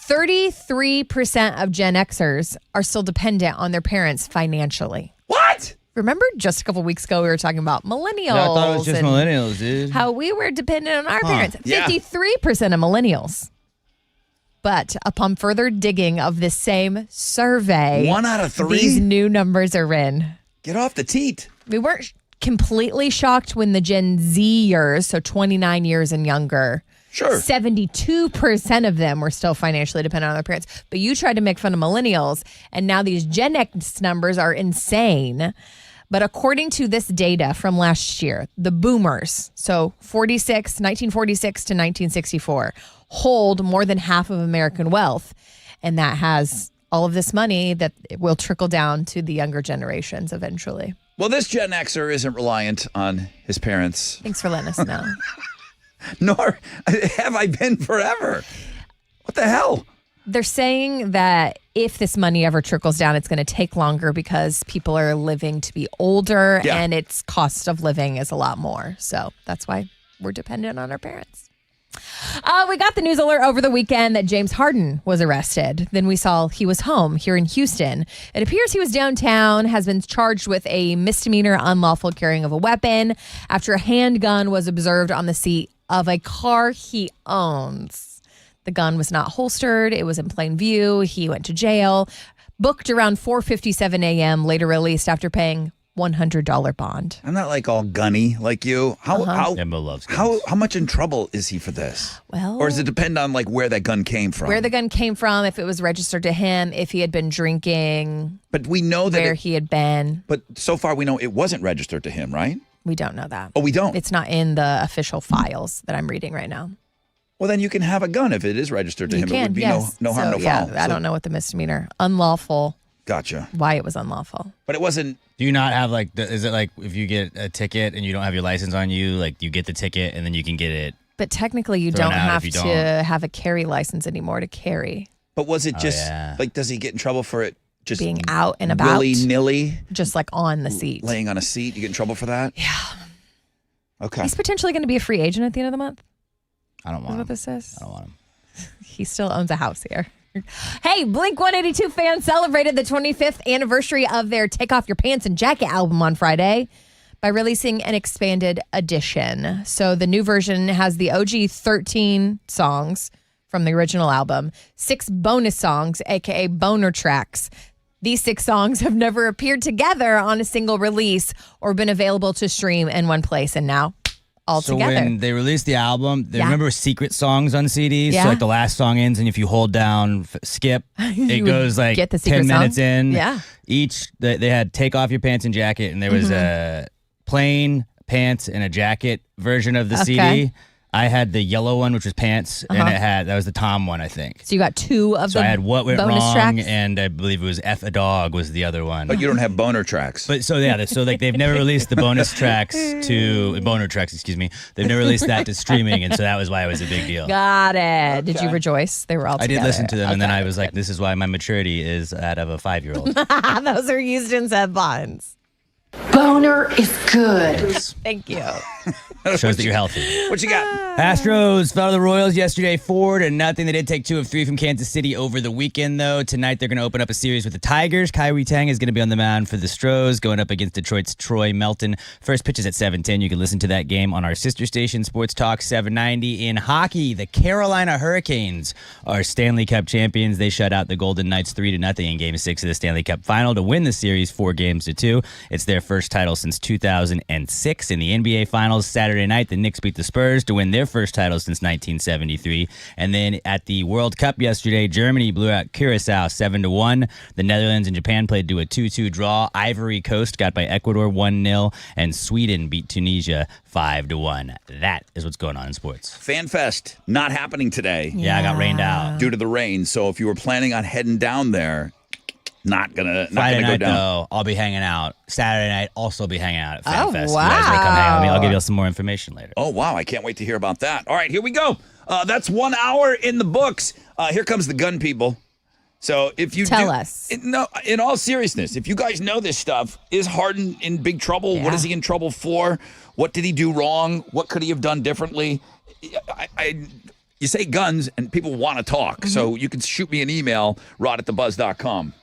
33% of Gen Xers are still dependent on their parents financially. What? Remember just a couple weeks ago we were talking about millennials. Yeah, I thought it was just and millennials, dude. how we were dependent on our parents. Yeah. 53% of millennials. But upon further digging of this same survey, 1 out of 3? these new numbers are in. Get off the teat. We weren't completely shocked when the Gen Z-ers, so 29 years and younger, Sure. 72% of them were still financially dependent on their parents. But you tried to make fun of millennials, and now these Gen X numbers are insane. But according to this data from last year, the boomers, so 1946 to 1964, hold more than half of American wealth. And that has all of this money that will trickle down to the younger generations eventually. Well, this Gen Xer isn't reliant on his parents. Thanks for letting us know. Nor have I been forever. What the hell? They're saying that if this money ever trickles down, it's going to take longer because people are living to be older and its cost of living is a lot more. So that's why we're dependent on our parents. We got the news alert over the weekend that James Harden was arrested. Then we saw he was home here in Houston. It appears he was downtown, has been charged with a misdemeanor unlawful carrying of a weapon after a handgun was observed on the seat of a car he owns. The gun was not holstered. It was in plain view. He went to jail, booked around 4:57 a.m., later released after paying $100 bond. I'm not like all gunny like you. Emma loves guns. How much in trouble is he for this? Well, or does it depend on like where that gun came from? Where the gun came from, if it was registered to him, if he had been drinking. But we know that where he had been. But so far we know it wasn't registered to him, right? We don't know that. Oh, we don't. It's not in the official files that I'm reading right now. Well, then you can have a gun if it is registered to him. Can, it would be yes. no harm, no foul. I don't know what the misdemeanor unlawful. Gotcha. Why it was unlawful. But it wasn't. Do you not have is it like if you get a ticket and you don't have your license on you, like you get the ticket and then you can get it? But technically you don't have to have a carry license anymore to carry. But was it just like, does he get in trouble for it just being out and about? Willy-nilly? Just like on the seat. Laying on a seat? You get in trouble for that? Yeah. Okay. He's potentially going to be a free agent at the end of the month. I don't want him. What this is? I don't want him. He still owns a house here. Hey, Blink-182 fans celebrated the 25th anniversary of their Take Off Your Pants and Jacket album on Friday by releasing an expanded edition. So the new version has the OG 13 songs from the original album, 6 bonus songs, aka boner tracks. These 6 songs have never appeared together on a single release or been available to stream in one place, and now all so together. when they released the album, they remember secret songs on CDs. Yeah. So like the last song ends, and if you hold down skip, it goes like get the 10 secret minutes song? in. Yeah. Each they had Take Off Your Pants and Jacket, and there was a plain pants and a jacket version of the CD. I had the yellow one, which was pants, and that was the Tom one, I think. So you got 2 of So the I had What Went bonus Wrong, tracks? and I believe it was F a Dog was the other one. But you don't have boner tracks. But so like they've never released the bonus tracks to boner tracks, excuse me. They've never released that to streaming, and so that was why it was a big deal. Got it. Did you rejoice? They were all I together. did listen to them, and then I was like, this is why my maturity is that of a 5-year-old. Those are Houston's headlines. Boner is good. Thank you. Shows that you're healthy. What you got? Astros fell to the Royals yesterday 4-0. They did take 2 of 3 from Kansas City over the weekend, though. Tonight, they're going to open up a series with the Tigers. Kyrie Tang is going to be on the mound for the Stros, going up against Detroit's Troy Melton. First pitch is at 7:10. You can listen to that game on our sister station, Sports Talk 790. In hockey, the Carolina Hurricanes are Stanley Cup champions. They shut out the Golden Knights 3-0 in Game 6 of the Stanley Cup Final to win the series 4-2. It's their first title since 2006. In the NBA Finals Saturday night, the Knicks beat the Spurs to win their first title since 1973. And then at the World Cup yesterday, Germany blew out Curacao 7-1. The Netherlands and Japan played to a 2-2 draw. Ivory Coast got by Ecuador 1-0, and Sweden beat Tunisia 5-1. That is what's going on in sports. FanFest not happening today. Yeah, I got rained out due to the rain. So if you were planning on heading down there, not gonna Friday go night, down. though, I'll be hanging out. Saturday night, also be hanging out at Oh, FanFest. You guys may come hang out with me. I'll give wow. you some more information later. Oh, wow. I can't wait to hear about that. All right, here we go. That's 1 hour in the books. Here comes the gun people. So if you Tell us. In all seriousness, if you guys know this stuff, is Harden in big trouble? Yeah. What is he in trouble for? What did he do wrong? What could he have done differently? You say guns, and people want to talk. So you can shoot me an email, rod@thebuzz.com.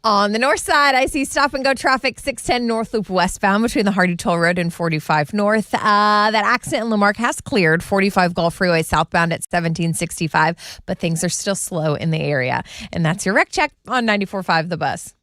On the north side, I see stop and go traffic 610 North Loop westbound between the Hardy Toll Road and 45 North. That accident in Lamarck has cleared 45 Gulf Freeway southbound at 1765, but things are still slow in the area. And that's your wreck check on 94.5 The Buzz.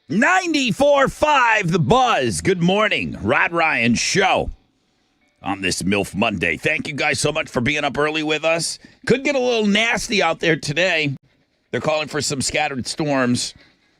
.94.5 The Buzz. Good morning. Rod Ryan Show on this MILF Monday. Thank you guys so much for being up early with us. Could get a little nasty out there today. They're calling for some scattered storms,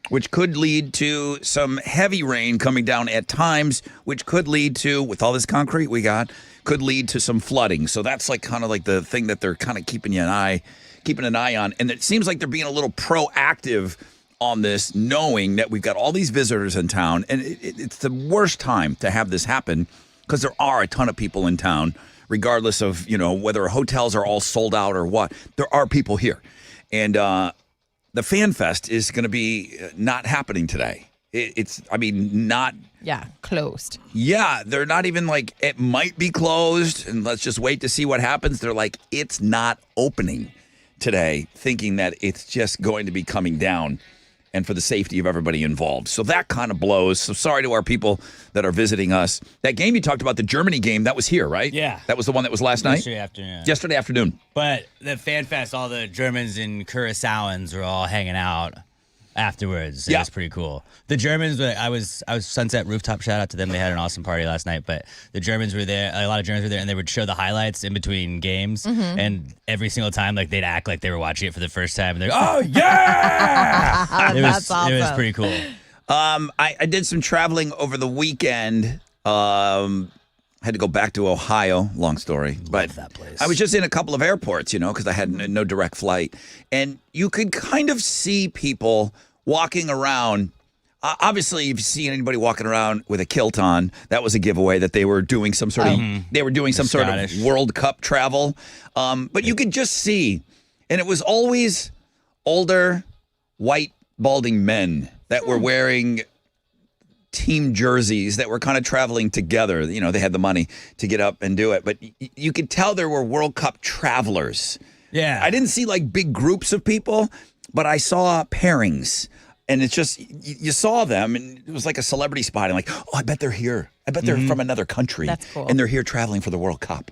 which could lead to some heavy rain coming down at times, which could lead to, with all this concrete we got, could lead to some flooding. So that's like kind of like the thing that they're kind of keeping an eye on. And it seems like they're being a little proactive on this, knowing that we've got all these visitors in town, and it's the worst time to have this happen because there are a ton of people in town, regardless of, whether hotels are all sold out or what. There are people here. And the Fan Fest is going to be not happening today. Not. Yeah, closed. Yeah, they're not even like, it might be closed, and let's just wait to see what happens. They're like, it's not opening today, thinking that it's just going to be coming down, and for the safety of everybody involved. So that kind of blows. So sorry to our people that are visiting us. That game you talked about, the Germany game, that was here, right? Yeah. That was the one that was last night? Yesterday afternoon. But But the Fan Fest, all the Germans and Curaçaoans were all hanging out afterwards. It was pretty cool. The Germans, I was Sunset Rooftop, shout out to them. They had an awesome party last night, but the Germans were there. A lot of Germans were there, and they would show the highlights in between games. And every single time, like, they'd act like they were watching it for the first time. And they're, oh, yeah! That's awesome. It was pretty cool. I did some traveling over the weekend. Had to go back to Ohio. Long story. But that place. I was just in a couple of airports, because I had no direct flight. And you could kind of see people walking around. Obviously, if you've seen anybody walking around with a kilt on, that was a giveaway that they were doing some sort of World Cup travel. But you could just see, and it was always older, white, balding men that were wearing team jerseys that were kind of traveling together. They had the money to get up and do it, but you could tell there were World Cup travelers. Yeah. I didn't see like big groups of people, but I saw pairings, and it's just, you saw them, and it was like a celebrity spotting, like, oh, I bet they're here. I bet they're from another country. That's cool. And they're here traveling for the World Cup.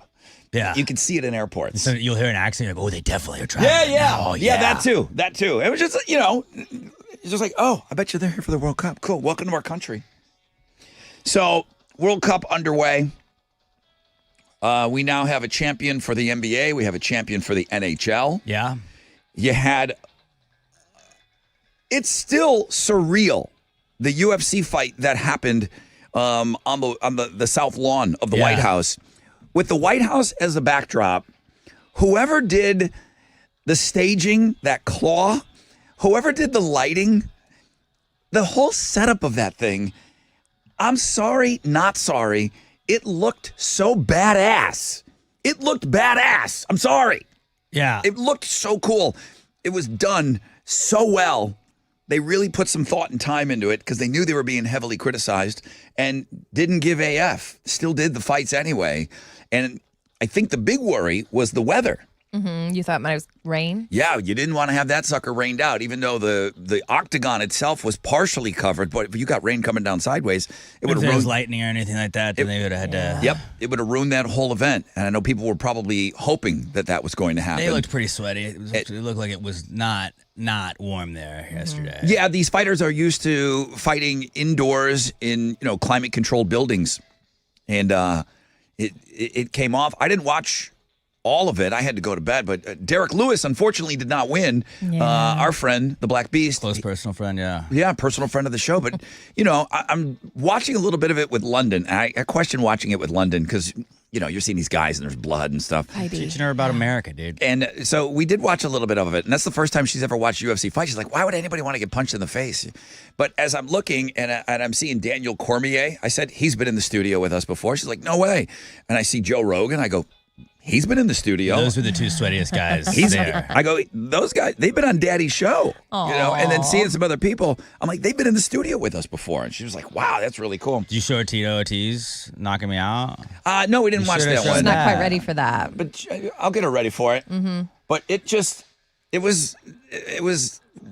Yeah. You can see it in airports. So you'll hear an accent, like, oh, they definitely are traveling. Yeah. Oh, Yeah, that too. It was just, it's just like, oh, I bet you they're here for the World Cup. Cool. Welcome to our country. So, World Cup underway. We now have a champion for the NBA. We have a champion for the NHL. Yeah. It's still surreal, the UFC fight that happened on the south lawn of the White House. With the White House as a backdrop, whoever did the staging, that claw, whoever did the lighting, the whole setup of that thing, I'm sorry, not sorry, it looked so badass. It looked badass. I'm sorry. Yeah. It looked so cool. It was done so well. They really put some thought and time into it because they knew they were being heavily criticized and didn't give AF. Still did the fights anyway. And I think the big worry was the weather. Mm-hmm. You thought it was rain? Yeah, you didn't want to have that sucker rained out, even though the octagon itself was partially covered. But if you got rain coming down sideways, it would have ruined. If there was ruined lightning or anything like that, then they would have had to. Yep, it would have ruined that whole event. And I know people were probably hoping that was going to happen. They looked pretty sweaty. It looked like it was not warm there yesterday. Yeah, these fighters are used to fighting indoors in climate controlled buildings, and it came off. I didn't watch all of it. I had to go to bed, but Derek Lewis unfortunately did not win. Our friend, the Black Beast, close personal friend, personal friend of the show. But I'm watching a little bit of it with London. I question watching it with London because you're seeing these guys and there's blood and stuff. Teaching her about America, dude. And so we did watch a little bit of it, and that's the first time she's ever watched UFC fight. She's like, why would anybody want to get punched in the face? But as I'm looking and I'm seeing Daniel Cormier, I said, he's been in the studio with us before. She's like, no way. And I see Joe Rogan. I go, he's been in the studio. Those were the two sweatiest guys there. I go, those guys, they've been on Daddy's show. And then seeing some other people, I'm like, they've been in the studio with us before. And she was like, wow, that's really cool. Did you show her Tito Ortiz knocking me out? No, we didn't watch that one. She's not quite ready for that. But I'll get her ready for it. Mm-hmm. But it was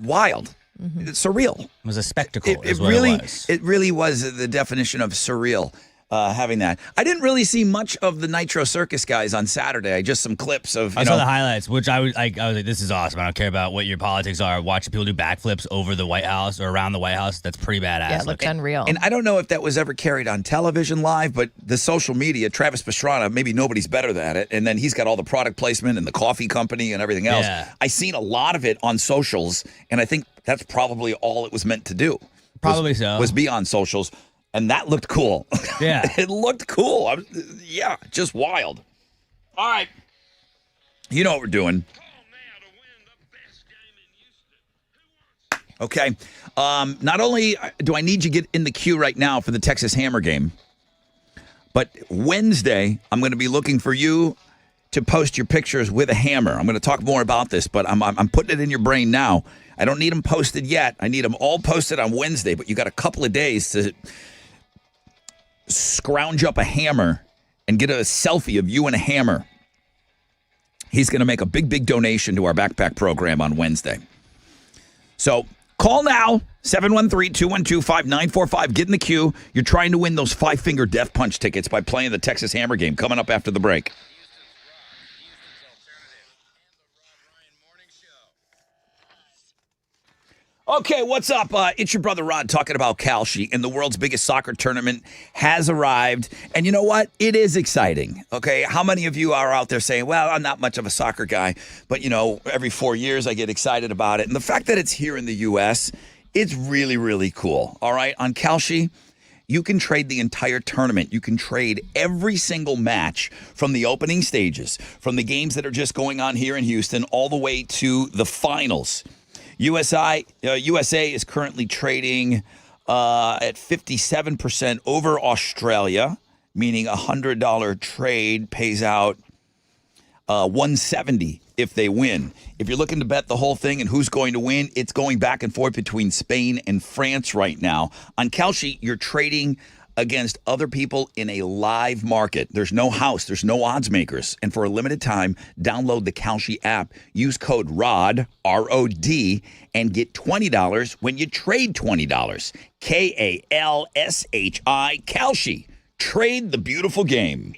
wild. Mm-hmm. It's surreal. It was a spectacle. It really was the definition of surreal. Having that, I didn't really see much of the Nitro Circus guys on Saturday. Just some clips of. I saw the highlights, which I was like, "This is awesome." I don't care about what your politics are. Watching people do backflips over the White House or around the White House, that's pretty badass. Yeah, it looked unreal. And I don't know if that was ever carried on television live, but the social media, Travis Pastrana, maybe nobody's better at it. And then he's got all the product placement and the coffee company and everything else. Yeah. I seen a lot of it on socials, and I think that's probably all it was meant to do. Probably so. Was be on socials. And that looked cool. Yeah. It looked cool. Just wild. All right. You know what we're doing. Okay. Not only do I need you to get in the queue right now for the Texas Hammer game, but Wednesday, I'm going to be looking for you to post your pictures with a hammer. I'm going to talk more about this, but I'm putting it in your brain now. I don't need them posted yet. I need them all posted on Wednesday, but you got a couple of days to scrounge up a hammer and get a selfie of you and a hammer. He's going to make a big donation to our backpack program on Wednesday. So call now, 713-212-5945. Get in the queue. You're trying to win those 5-finger death punch tickets by playing the Texas Hammer game coming up after the break. Okay, what's up? It's your brother Rod talking about Kalshi, and the world's biggest soccer tournament has arrived. And you know what? It is exciting. Okay, how many of you are out there saying, well, I'm not much of a soccer guy, but, you know, every 4 years I get excited about it. And the fact that it's here in the U.S., it's really, really cool. All right, on Kalshi, you can trade the entire tournament. You can trade every single match from the opening stages, from the games that are just going on here in Houston, all the way to the finals. USA is currently trading at 57% over Australia, meaning a $100 trade pays out $170 if they win. If you're looking to bet the whole thing and who's going to win, it's going back and forth between Spain and France right now. On Kalshi, you're trading against other people in a live market. There's no house. There's no odds makers. And for a limited time, download the Kalshi app. Use code ROD, R-O-D, and get $20 when you trade $20. K-A-L-S-H-I, Kalshi. Trade the beautiful game.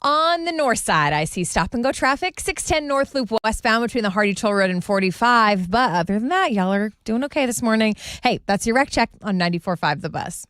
On the north side, I see stop and go traffic, 610 North Loop westbound between the Hardy Toll Road and 45. But other than that, y'all are doing okay this morning. Hey, that's your wreck check on 94.5 The Buzz.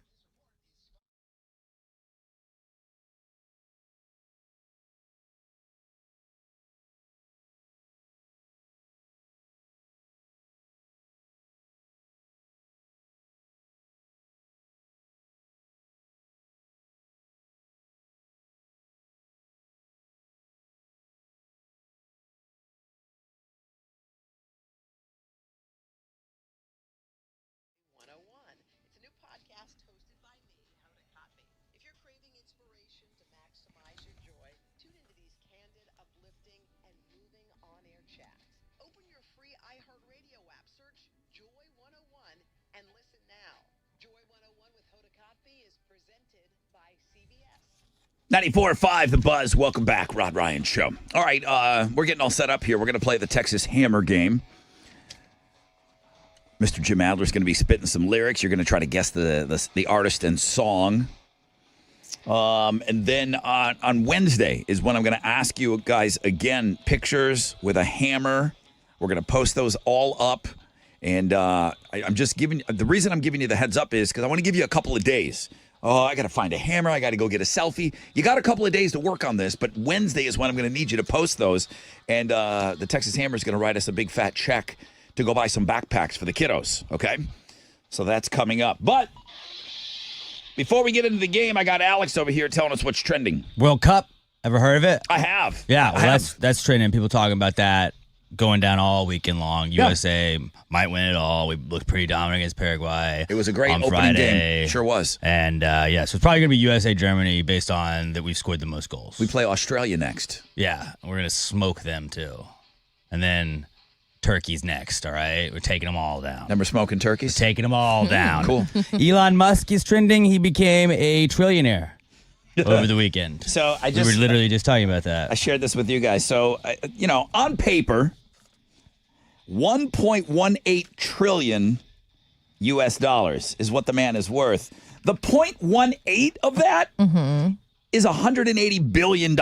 It's a new podcast hosted by me, Hoda Kotb. If you're craving inspiration to maximize your joy, tune into these candid, uplifting, and moving on-air chats. Open your free iHeartRadio app, search Joy 101, and listen now. Joy 101 with Hoda Kotb is presented by CBS. 94.5 The Buzz. Welcome back, Rod Ryan Show. All right, we're getting all set up here. We're going to play the Texas Hammer game. Mr. Jim Adler's going to be spitting some lyrics. You're going to try to guess the artist and song. And then on Wednesday is when I'm going to ask you guys again pictures with a hammer. We're going to post those all up. And I'm just giving the reason I'm giving you the heads up is because I want to give you a couple of days. Oh, I got to find a hammer. I got to go get a selfie. You got a couple of days to work on this, but Wednesday is when I'm going to need you to post those. And the Texas Hammer is going to write us a big fat check to go buy some backpacks for the kiddos, okay? So that's coming up. But before we get into the game, I got Alex over here telling us what's trending. World Cup. Ever heard of it? I have. Yeah, well, that's trending. People talking about that going down all weekend long. USA might win it all. We looked pretty dominant against Paraguay. It was a great opening Friday. game. Sure was. And, so it's probably going to be USA-Germany based on that we've scored the most goals. We play Australia next. Yeah, we're going to smoke them, too. And then Turkey's next, all right? We're taking them all down. Remember smoking turkeys? We're taking them all down. Cool. Elon Musk is trending. He became a trillionaire over the weekend. So we were literally just talking about that. I shared this with you guys. So, on paper, 1.18 trillion US dollars is what the man is worth. The 0.18 of that is $180 billion.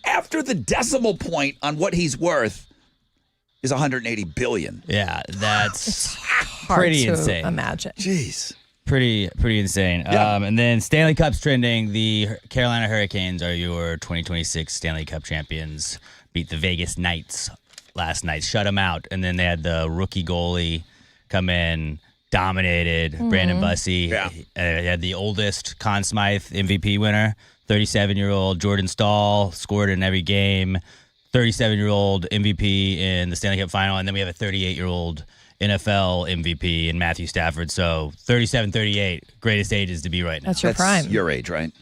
After the decimal point on what he's worth is 180 billion. Yeah, that's Hard pretty to insane. imagine. Jeez. Pretty insane. Yeah. And then Stanley Cup's trending. The Carolina Hurricanes are your 2026 Stanley Cup champions. Beat the Vegas Knights last night. Shut them out. And then they had the rookie goalie come in, dominated Brandon Bussey. Yeah. They had the oldest Conn Smythe MVP winner, 37-year-old Jordan Stahl, scored in every game. 37-year-old MVP in the Stanley Cup final. And then we have a 38-year-old NFL MVP in Matthew Stafford. So 37, 38, greatest ages to be right now. That's your prime. Your age, right?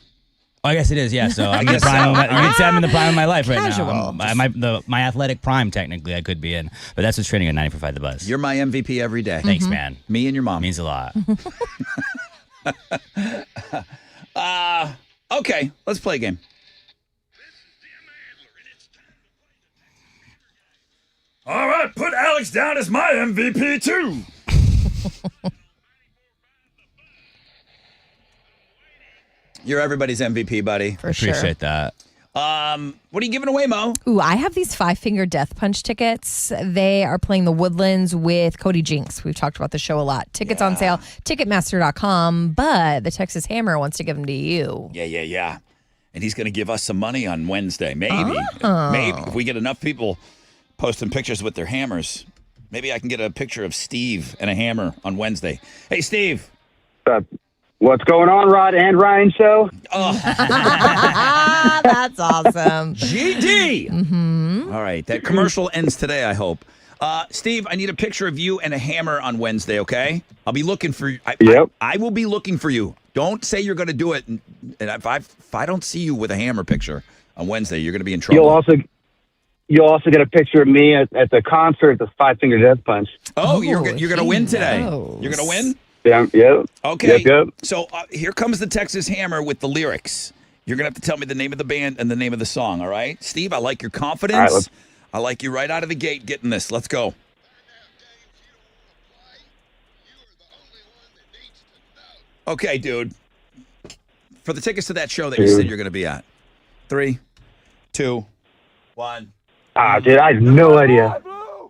Oh, I guess it is, yeah. So I'm in the prime of you can say I'm in the prime of my life right Casual. now. My athletic prime, technically, I could be in. But that's what's trending at 94.5 The Buzz. You're my MVP every day. Thanks, man. Me and your mom. Means a lot. Okay, let's play a game. All right, put Alex down as my MVP too. You're everybody's MVP, buddy. For sure. Appreciate that. What are you giving away, Mo? Ooh, I have these 5 Finger Death Punch tickets. They are playing the Woodlands with Cody Jinks. We've talked about the show a lot. Tickets on sale, Ticketmaster.com, but the Texas Hammer wants to give them to you. Yeah. And he's going to give us some money on Wednesday. Maybe. Maybe. If we get enough people posting pictures with their hammers, maybe I can get a picture of Steve and a hammer on Wednesday. Hey, Steve. What's going on, Rod and Ryan show? That's awesome. GD. All right. That commercial ends today, I hope. Steve, I need a picture of you and a hammer on Wednesday, okay? I'll be looking for you. I will be looking for you. Don't say you're going to do it. And if I don't see you with a hammer picture on Wednesday, you're going to be in trouble. You'll also get a picture of me at the concert, the 5 Finger Death Punch. Oh, you're going to win today. You're going to win? Yeah, yep. Okay. Yep. So here comes the Texas Hammer with the lyrics. You're going to have to tell me the name of the band and the name of the song, all right? Steve, I like your confidence. All right, I like you right out of the gate getting this. Let's go. Okay, dude. For the tickets to that show that you said you're going to be at, 3, 2, 1. Ah, dude, I have no idea.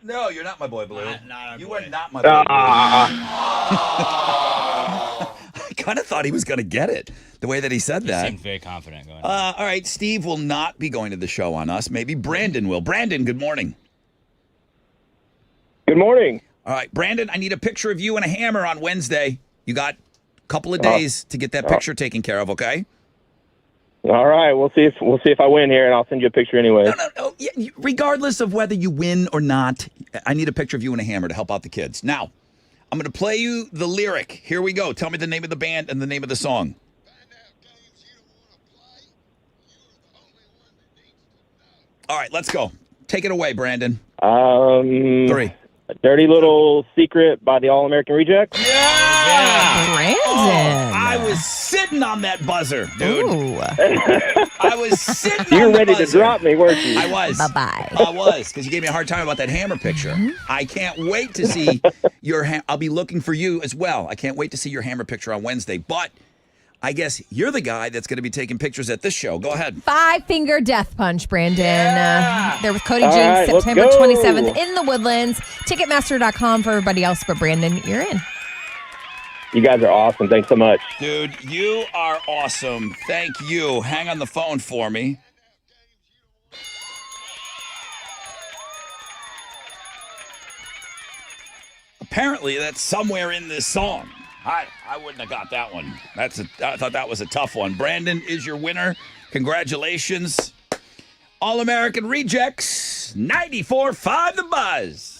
No, you're not my boy, Blue. You are not my boy, Blue. I kind of thought he was going to get it, the way that he said that. He seemed very confident going. All right, Steve will not be going to the show on us. Maybe Brandon will. Brandon, good morning. Good morning. All right, Brandon, I need a picture of you and a hammer on Wednesday. You got a couple of days to get that picture taken care of, okay? All right, we'll see if I win here, and I'll send you a picture anyway. No. Yeah, regardless of whether you win or not, I need a picture of you and a hammer to help out the kids. Now, I'm going to play you the lyric. Here we go. Tell me the name of the band and the name of the song. All right, let's go. Take it away, Brandon. 3. A Dirty Little Secret by the All-American Rejects. Brandon. I was sitting on that buzzer, dude. I was sitting You on were the ready buzzer. to drop me, weren't you? I was. Bye-bye. I was, because you gave me a hard time about that hammer picture. I can't wait to see your I'll be looking for you as well. I can't wait to see your hammer picture on Wednesday. But I guess you're the guy that's going to be taking pictures at this show. Go ahead. 5-finger death punch, Brandon. There with Cody All James, right, let's September go. 27th in the Woodlands. Ticketmaster.com for everybody else, but Brandon, you're in. You guys are awesome. Thanks so much. Dude, you are awesome. Thank you. Hang on the phone for me. Apparently, that's somewhere in this song. I wouldn't have got that one. I thought that was a tough one. Brandon is your winner. Congratulations. All-American Rejects, 94.5 The Buzz.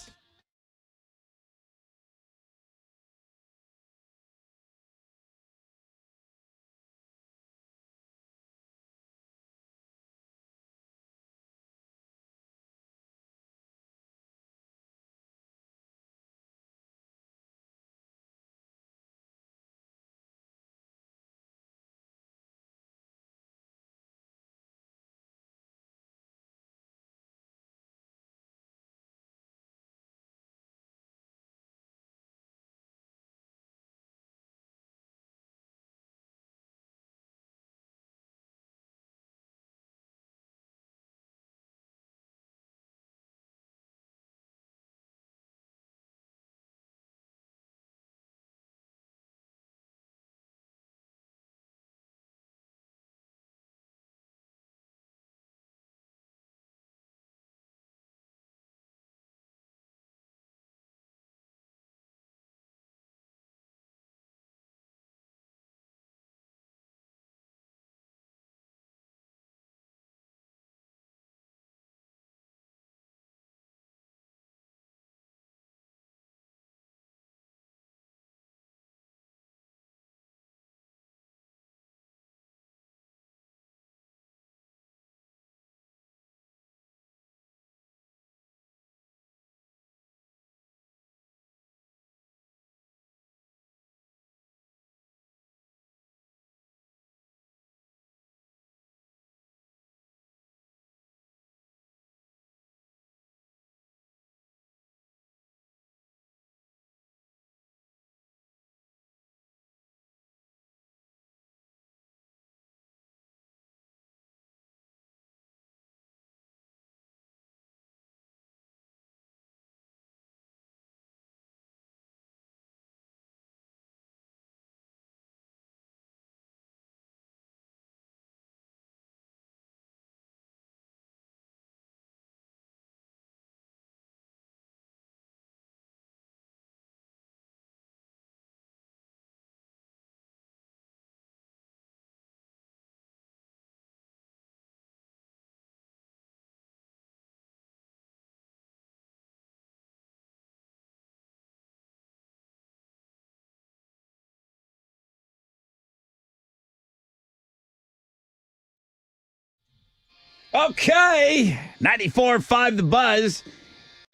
Okay, 94.5 The Buzz.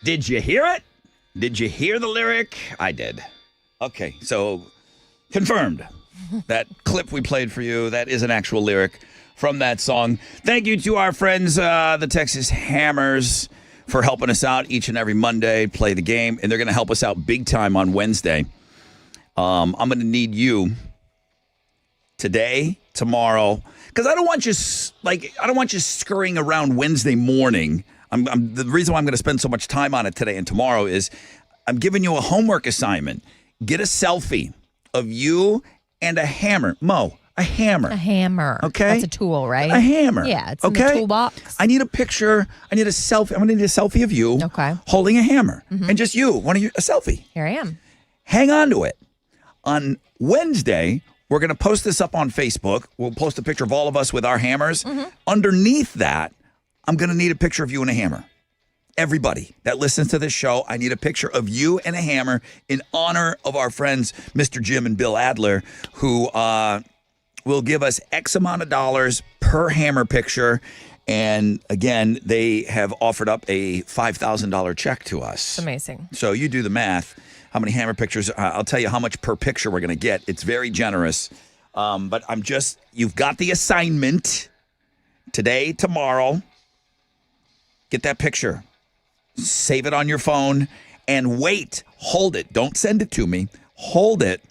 Did you hear it? Did you hear the lyric? I did. Okay, so confirmed. That clip we played for you, that is an actual lyric from that song. Thank you to our friends, the Texas Hammers, for helping us out each and every Monday, play the game, and they're going to help us out big time on Wednesday. I'm going to need you today tomorrow because I don't want you scurrying around Wednesday morning. The reason why I'm going to spend so much time on it today and tomorrow is I'm giving you a homework assignment. Get a selfie of you and a hammer. Mo, a hammer. A hammer. Okay. That's a tool, right? A hammer. Yeah, it's in the toolbox. I need a picture. I need a selfie. I'm going to need a selfie of you holding a hammer. And just you. A selfie. Here I am. Hang on to it. On Wednesday, we're going to post this up on Facebook. We'll post a picture of all of us with our hammers. Underneath that, I'm going to need a picture of you and a hammer. Everybody that listens to this show, I need a picture of you and a hammer in honor of our friends, Mr. Jim and Bill Adler, who will give us X amount of dollars per hammer picture. And again, they have offered up a $5,000 check to us. It's amazing. So you do the math. How many hammer pictures? I'll tell you how much per picture we're going to get. It's very generous. But you've got the assignment today, tomorrow. Get that picture. Save it on your phone and wait. Hold it. Don't send it to me. Hold it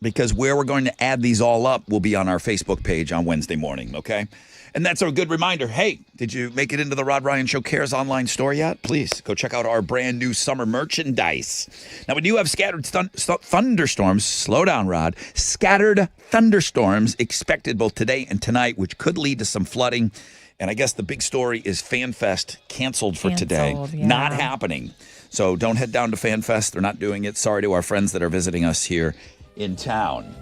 because where we're going to add these all up will be on our Facebook page on Wednesday morning, okay? And that's a good reminder. Hey, did you make it into the Rod Ryan Show Cares online store yet? Please go check out our brand new summer merchandise. Now, we do have scattered thunderstorms. Slow down, Rod. Scattered thunderstorms expected both today and tonight, which could lead to some flooding. And I guess the big story is FanFest canceled for today. Yeah. Not happening. So don't head down to FanFest. They're not doing it. Sorry to our friends that are visiting us here in town.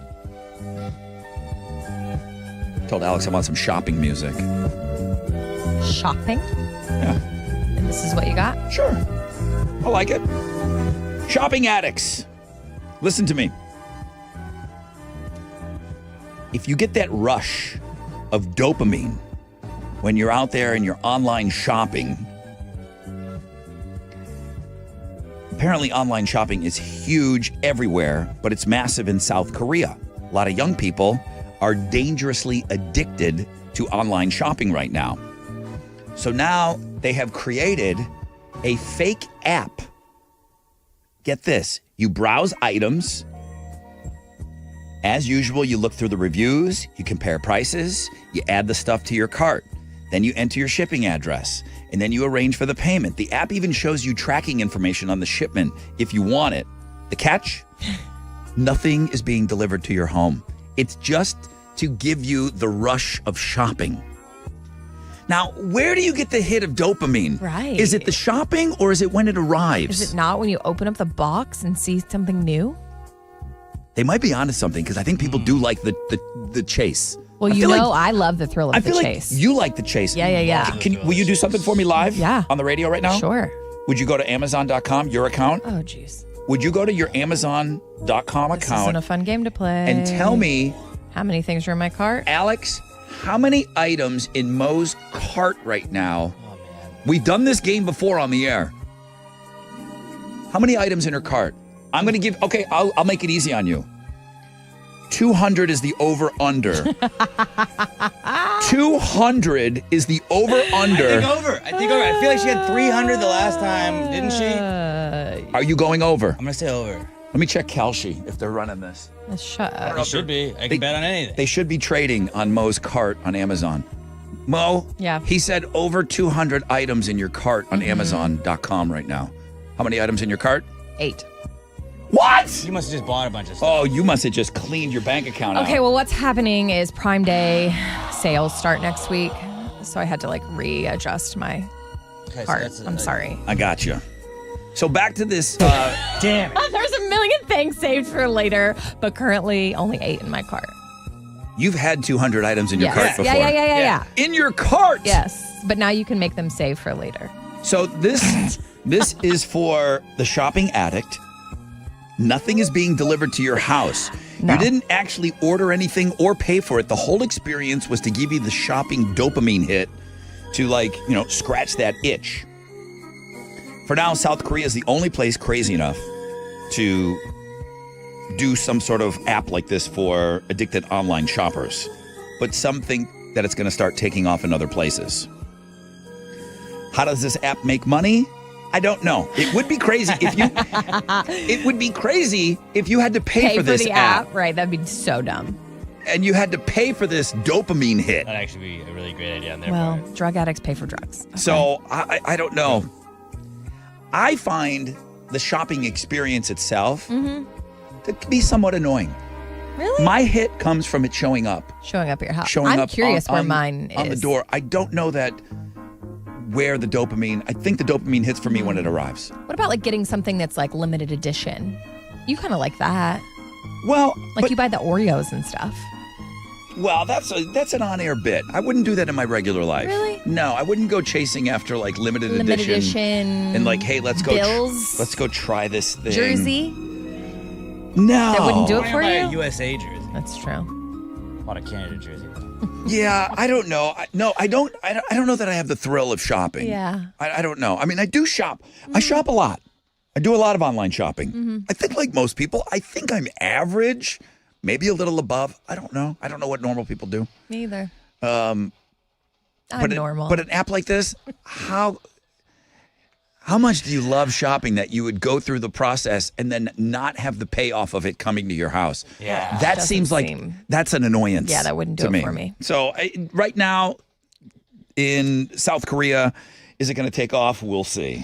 Told Alex I want some shopping music. Shopping? Yeah. And this is what you got? Sure. I like it. Shopping addicts. Listen to me. If you get that rush of dopamine when you're out there and you're online shopping, apparently online shopping is huge everywhere, but it's massive in South Korea. A lot of young people are dangerously addicted to online shopping right now. So now they have created a fake app. Get this, you browse items. As usual, you look through the reviews, you compare prices, you add the stuff to your cart. Then you enter your shipping address, and then you arrange for the payment. The app even shows you tracking information on the shipment if you want it. The catch? Nothing is being delivered to your home. It's just to give you the rush of shopping. Now, where do you get the hit of dopamine? Right. Is it the shopping or is it when it arrives? Is it not when you open up the box and see something new? They might be onto something because I think people do like the chase. Well, I love the thrill of the chase. Like you like the chase. Yeah. Will you do something for me live? Yeah. On the radio right now? Sure. Would you go to Amazon.com, your account? Oh, jeez. Would you go to your Amazon.com account? This isn't a fun game to play. And tell me. How many things are in my cart? Alex, how many items in Mo's cart right now? Oh, man. We've done this game before on the air. How many items in her cart? I'm going to give, okay, I'll make it easy on you. 200 is the over-under. 200 is the over-under. I think over. I feel like she had 300 the last time, didn't she? Are you going over? I'm going to say over. Let me check Kalshi if they're running this. Shut up. It should be. I can bet on anything. They should be trading on Mo's cart on Amazon. Mo, yeah. He said over 200 items in your cart on Amazon.com right now. How many items in your cart? 8. What? You must have just bought a bunch of stuff. Oh, you must have just cleaned your bank account out. Okay, well, what's happening is Prime Day sales start next week. So I had to readjust my cart. I'm sorry. I got you. So back to this. Damn it. There's a million things saved for later, but currently only 8 in my cart. You've had 200 items in your cart before. Yeah. In your cart? Yes, but now you can make them save for later. So this is for the shopping addict. Nothing is being delivered to your house. No. You didn't actually order anything or pay for it. The whole experience was to give you the shopping dopamine hit to scratch that itch. For now, South Korea is the only place crazy enough to do some sort of app like this for addicted online shoppers. But some think that it's going to start taking off in other places. How does this app make money? I don't know. It would be crazy if you. It would be crazy if you had to pay for this the app. Right? That'd be so dumb. and you had to pay for this dopamine hit. That'd actually be a really great idea on their Well, part. drug addicts pay for drugs. Okay. So I don't know. I find the shopping experience itself to be somewhat annoying. Really? My hit comes from it showing up. Showing up at your house. Showing I'm up curious on, where on- mine is. on the door. I don't know that where the dopamine. I think the dopamine hits for me when it arrives. What about like getting something that's like limited edition? You kind of like that. Well, like you buy the Oreos and stuff. Well, that's an on-air bit. I wouldn't do that in my regular life. Really? No, I wouldn't go chasing after like limited edition and like, hey, let's go. Bills. Let's go try this thing. Jersey. No, That wouldn't do it for Buy a you. USA jersey. That's true. A lot of Canada jersey. Yeah, I don't know. I don't know that I have the thrill of shopping. Yeah. I don't know. I mean, I do shop. I shop a lot. I do a lot of online shopping. I think like most people, I think I'm average, maybe a little above. I don't know. I don't know what normal people do. Me either. I'm normal. But an app like this, how much do you love shopping that you would go through the process and then not have the payoff of it coming to your house? Yeah. That Doesn't seems like seem- that's an annoyance. Yeah, that wouldn't do to it for me. So right now in South Korea, is it going to take off? We'll see.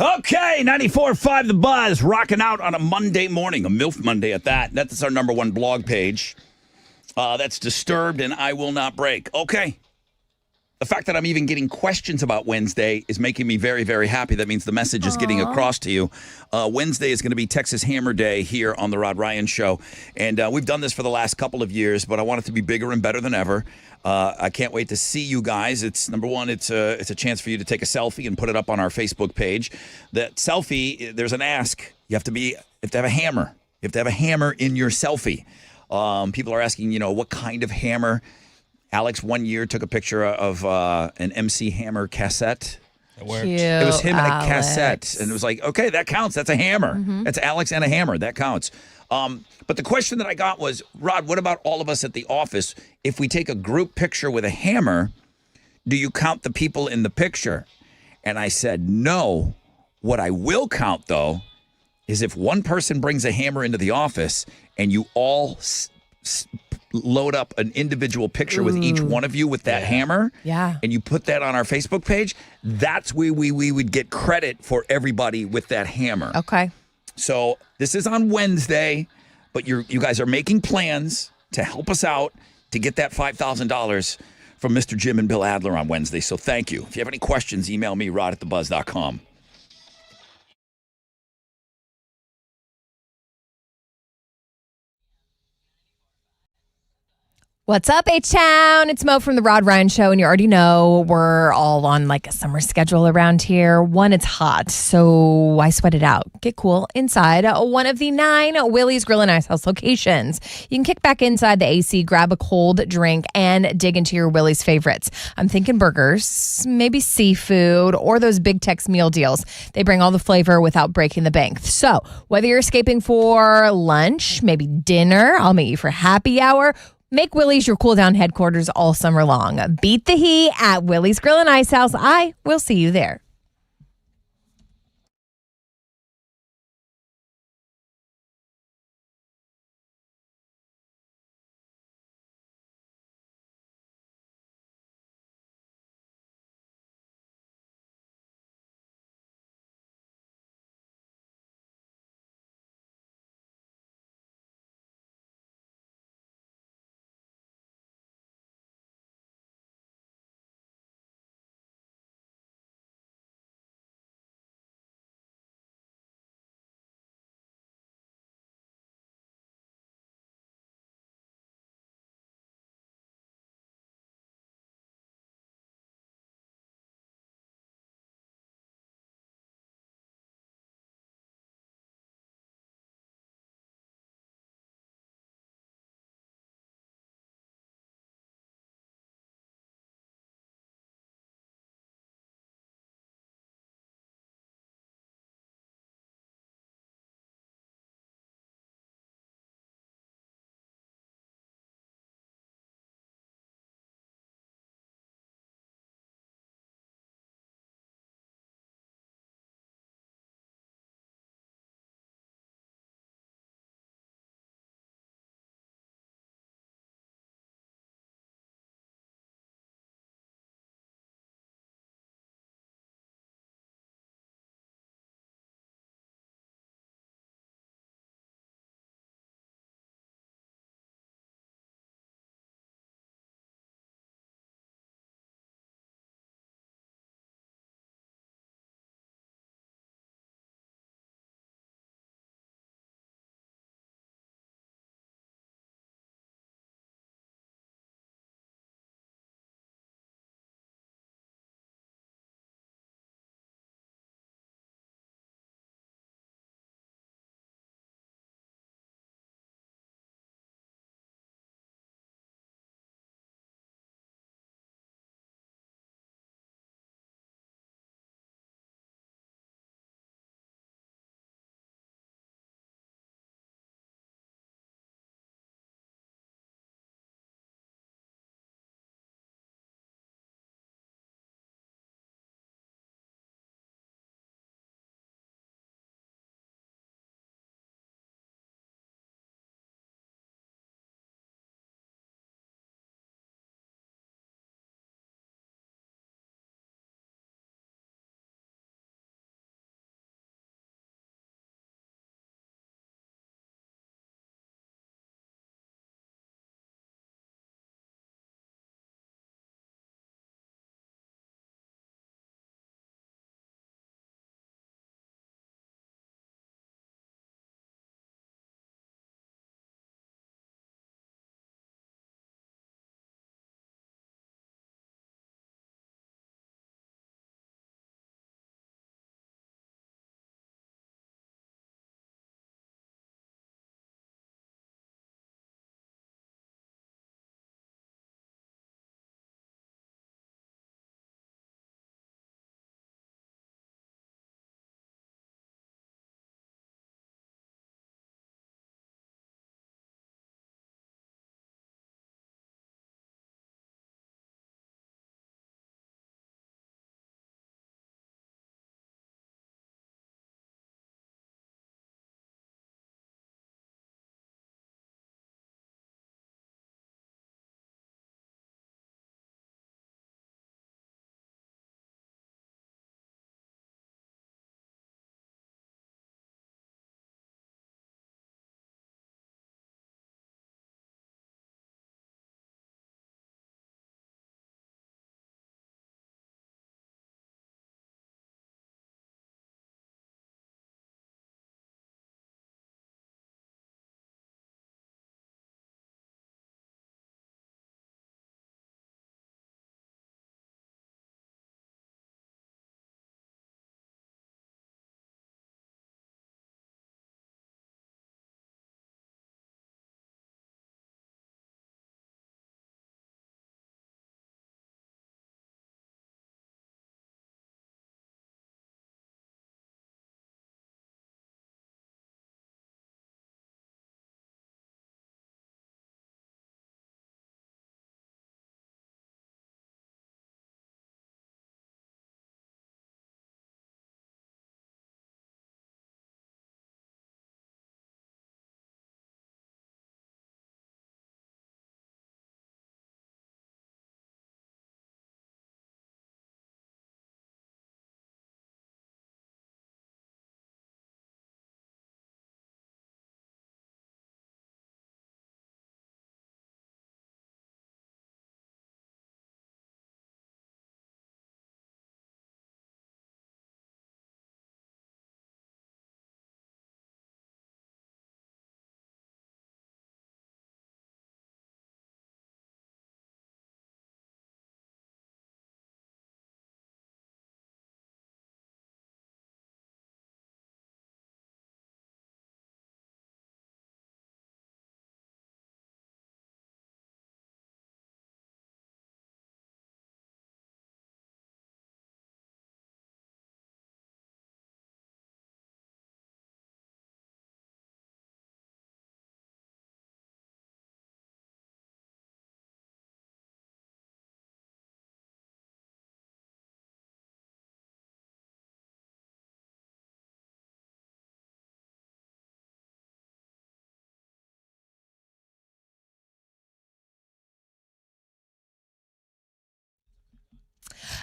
Okay, 94.5 The Buzz, rocking out on a Monday morning, a MILF Monday at that. That's our number one blog page. That's Disturbed and I Will Not Break. Okay. The fact that I'm even getting questions about Wednesday is making me very, very happy. That means the message is getting across to you. Wednesday is going to be Texas Hammer Day here on the Rod Ryan Show. And we've done this for the last couple of years, but I want it to be bigger and better than ever. I can't wait to see you guys. It's number one, it's a chance for you to take a selfie and put it up on our Facebook page. That selfie, there's an ask. You have to have a hammer. You have to have a hammer in your selfie. People are asking, what kind of hammer. Alex one year took a picture of an MC Hammer cassette. It worked. Cute, It was him in a Alex. cassette. And it was like, okay, that counts. That's a hammer. That's Alex and a hammer. That counts. But the question that I got was, Rod, what about all of us at the office? If we take a group picture with a hammer, do you count the people in the picture? And I said, no. What I will count, though, is if one person brings a hammer into the office and you all load up an individual picture with each one of you with that hammer, and you put that on our Facebook page, that's where we would get credit for everybody with that hammer. Okay. So this is on Wednesday, but you guys are making plans to help us out to get that $5,000 from Mr. Jim and Bill Adler on Wednesday. So thank you. If you have any questions, email me, rod@thebuzz.com. What's up, H-Town? It's Mo from the Rod Ryan Show, and you already know we're all on like a summer schedule around here. One, it's hot, so I sweat it out. Get cool inside one of the 9 Willie's Grill and Ice House locations. You can kick back inside the AC, grab a cold drink, and dig into your Willie's favorites. I'm thinking burgers, maybe seafood, or those Big Tex meal deals. They bring all the flavor without breaking the bank. So whether you're escaping for lunch, maybe dinner, I'll meet you for happy hour. Make Willie's your cool down headquarters all summer long. Beat the heat at Willie's Grill and Ice House. I will see you there.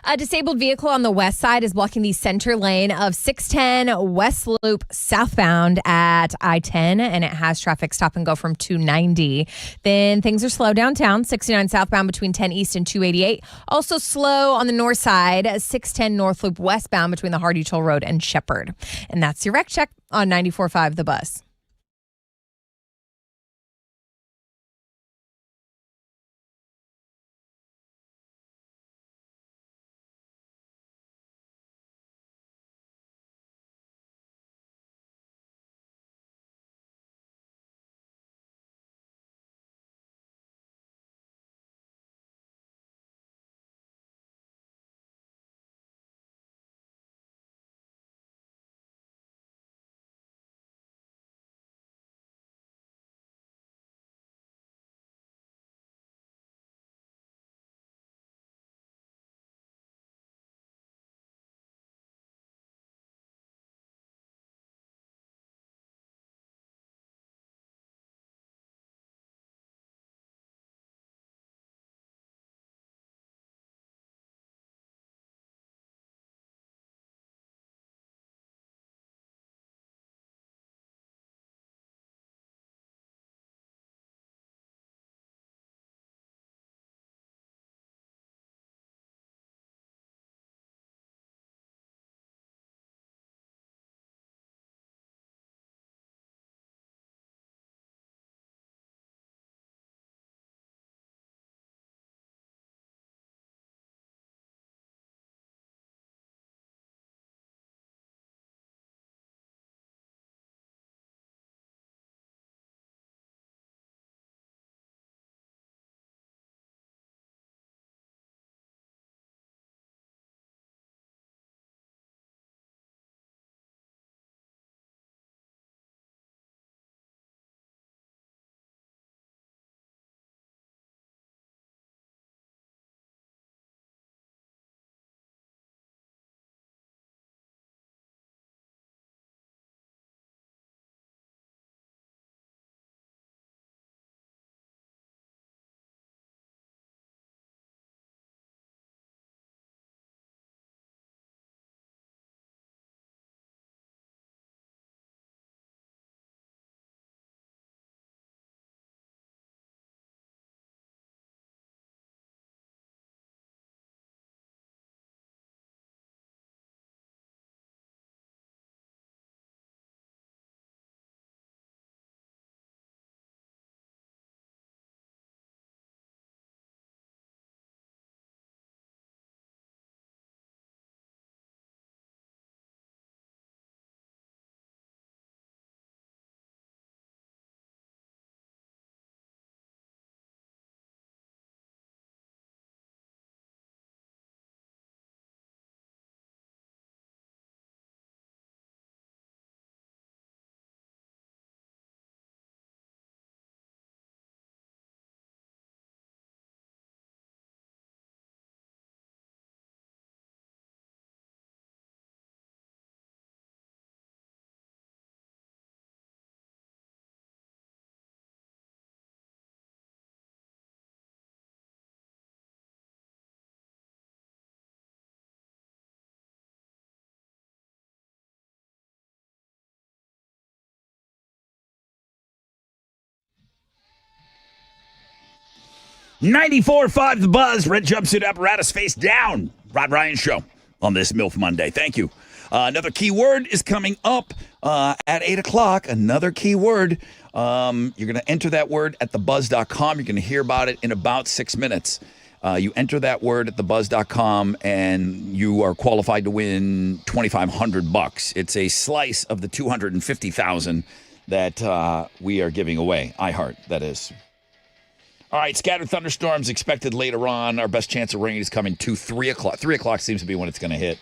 A disabled vehicle on the west side is blocking the center lane of 610 West Loop southbound at I-10, and it has traffic stop and go from 290. Then things are slow downtown, 69 southbound between 10 East and 288. Also slow on the north side, 610 North Loop westbound between the Hardy Toll Road and Shepherd. And that's your wreck check on 94.5 The Buzz. .94.5 The Buzz. Red jumpsuit apparatus face down. Rod Ryan Show on this MILF Monday. Thank you. Another keyword is coming up at 8 o'clock. Another keyword. You're going to enter that word at thebuzz.com. You're going to hear about it in about 6 minutes. You enter that word at thebuzz.com and you are qualified to win $2,500. It's a slice of the $250,000 that we are giving away. iHeart, that is. All right, scattered thunderstorms expected later on. Our best chance of rain is coming to 3 o'clock. 3 o'clock seems to be when it's going to hit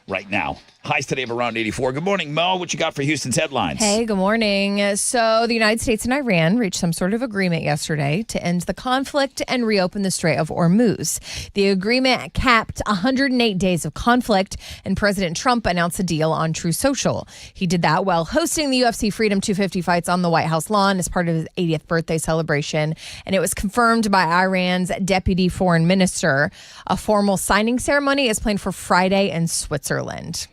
right now. Highs today of around 84. Good morning, Mo. What you got for Houston's headlines? Hey, good morning. So the United States and Iran reached some sort of agreement yesterday to end the conflict and reopen the Strait of Hormuz. The agreement capped 108 days of conflict, and President Trump announced a deal on True Social. He did that while hosting the UFC Freedom 250 fights on the White House lawn as part of his 80th birthday celebration, and it was confirmed by Iran's deputy foreign minister. A formal signing ceremony is planned for Friday in Switzerland.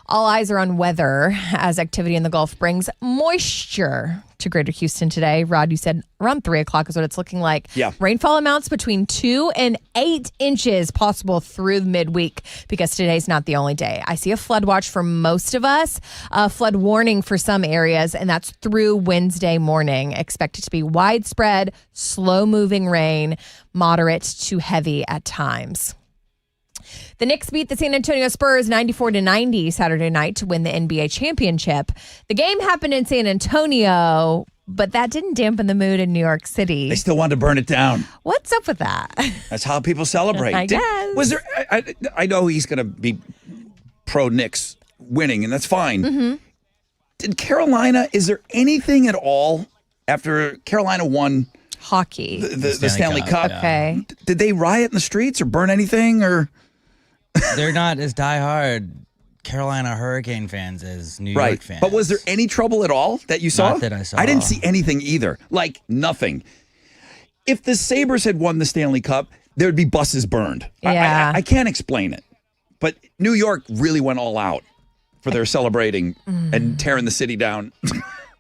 All eyes are on weather as activity in the Gulf brings moisture to Greater Houston today. Rod, you said around 3 o'clock is what it's looking like. Yeah. Rainfall amounts between 2 and 8 inches possible through midweek because today's not the only day. I see a flood watch for most of us, a flood warning for some areas, and that's through Wednesday morning. Expected to be widespread, slow-moving rain, moderate to heavy at times. The Knicks beat the San Antonio Spurs 94-90 Saturday night to win the NBA championship. The game happened in San Antonio, but that didn't dampen the mood in New York City. They still wanted to burn it down. What's up with that? That's how people celebrate. I guess. Was there? I know he's going to be pro Knicks winning, and that's fine. Mm-hmm. Did Carolina? Is there anything at all after Carolina won hockey, the Stanley Cup? Okay. Did they riot in the streets or burn anything or? They're not as diehard Carolina Hurricane fans as New York fans. But was there any trouble at all that you saw? Not that I saw. I didn't see anything either. Like nothing. If the Sabres had won the Stanley Cup, there would be buses burned. Yeah. I can't explain it. But New York really went all out for their celebrating and tearing the city down.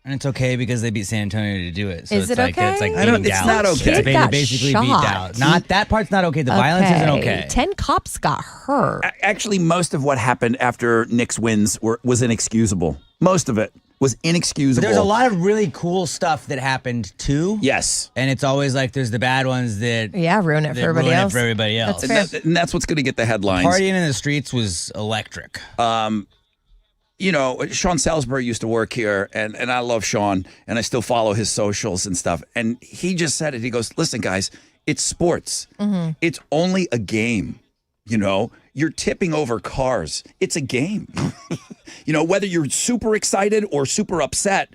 And it's okay because they beat San Antonio to do it. So Is it's it like okay? it's like I don't- beating it's Dallas. not okay. It's They got basically beat shot. Dallas. Not that part's not okay. The violence isn't okay. 10 cops got hurt. Actually, most of what happened after Knicks wins was inexcusable. Most of it was inexcusable. There's a lot of really cool stuff that happened too. Yes. And it's always like there's the bad ones that ruin it for everybody else. else. And that's what's going to get the headlines. Partying in the streets was electric. You know, Sean Salisbury used to work here, and I love Sean, and I still follow his socials and stuff. And he just said it. He goes, listen, guys, it's sports. Mm-hmm. It's only a game. You know, you're tipping over cars. It's a game. You know, whether you're super excited or super upset,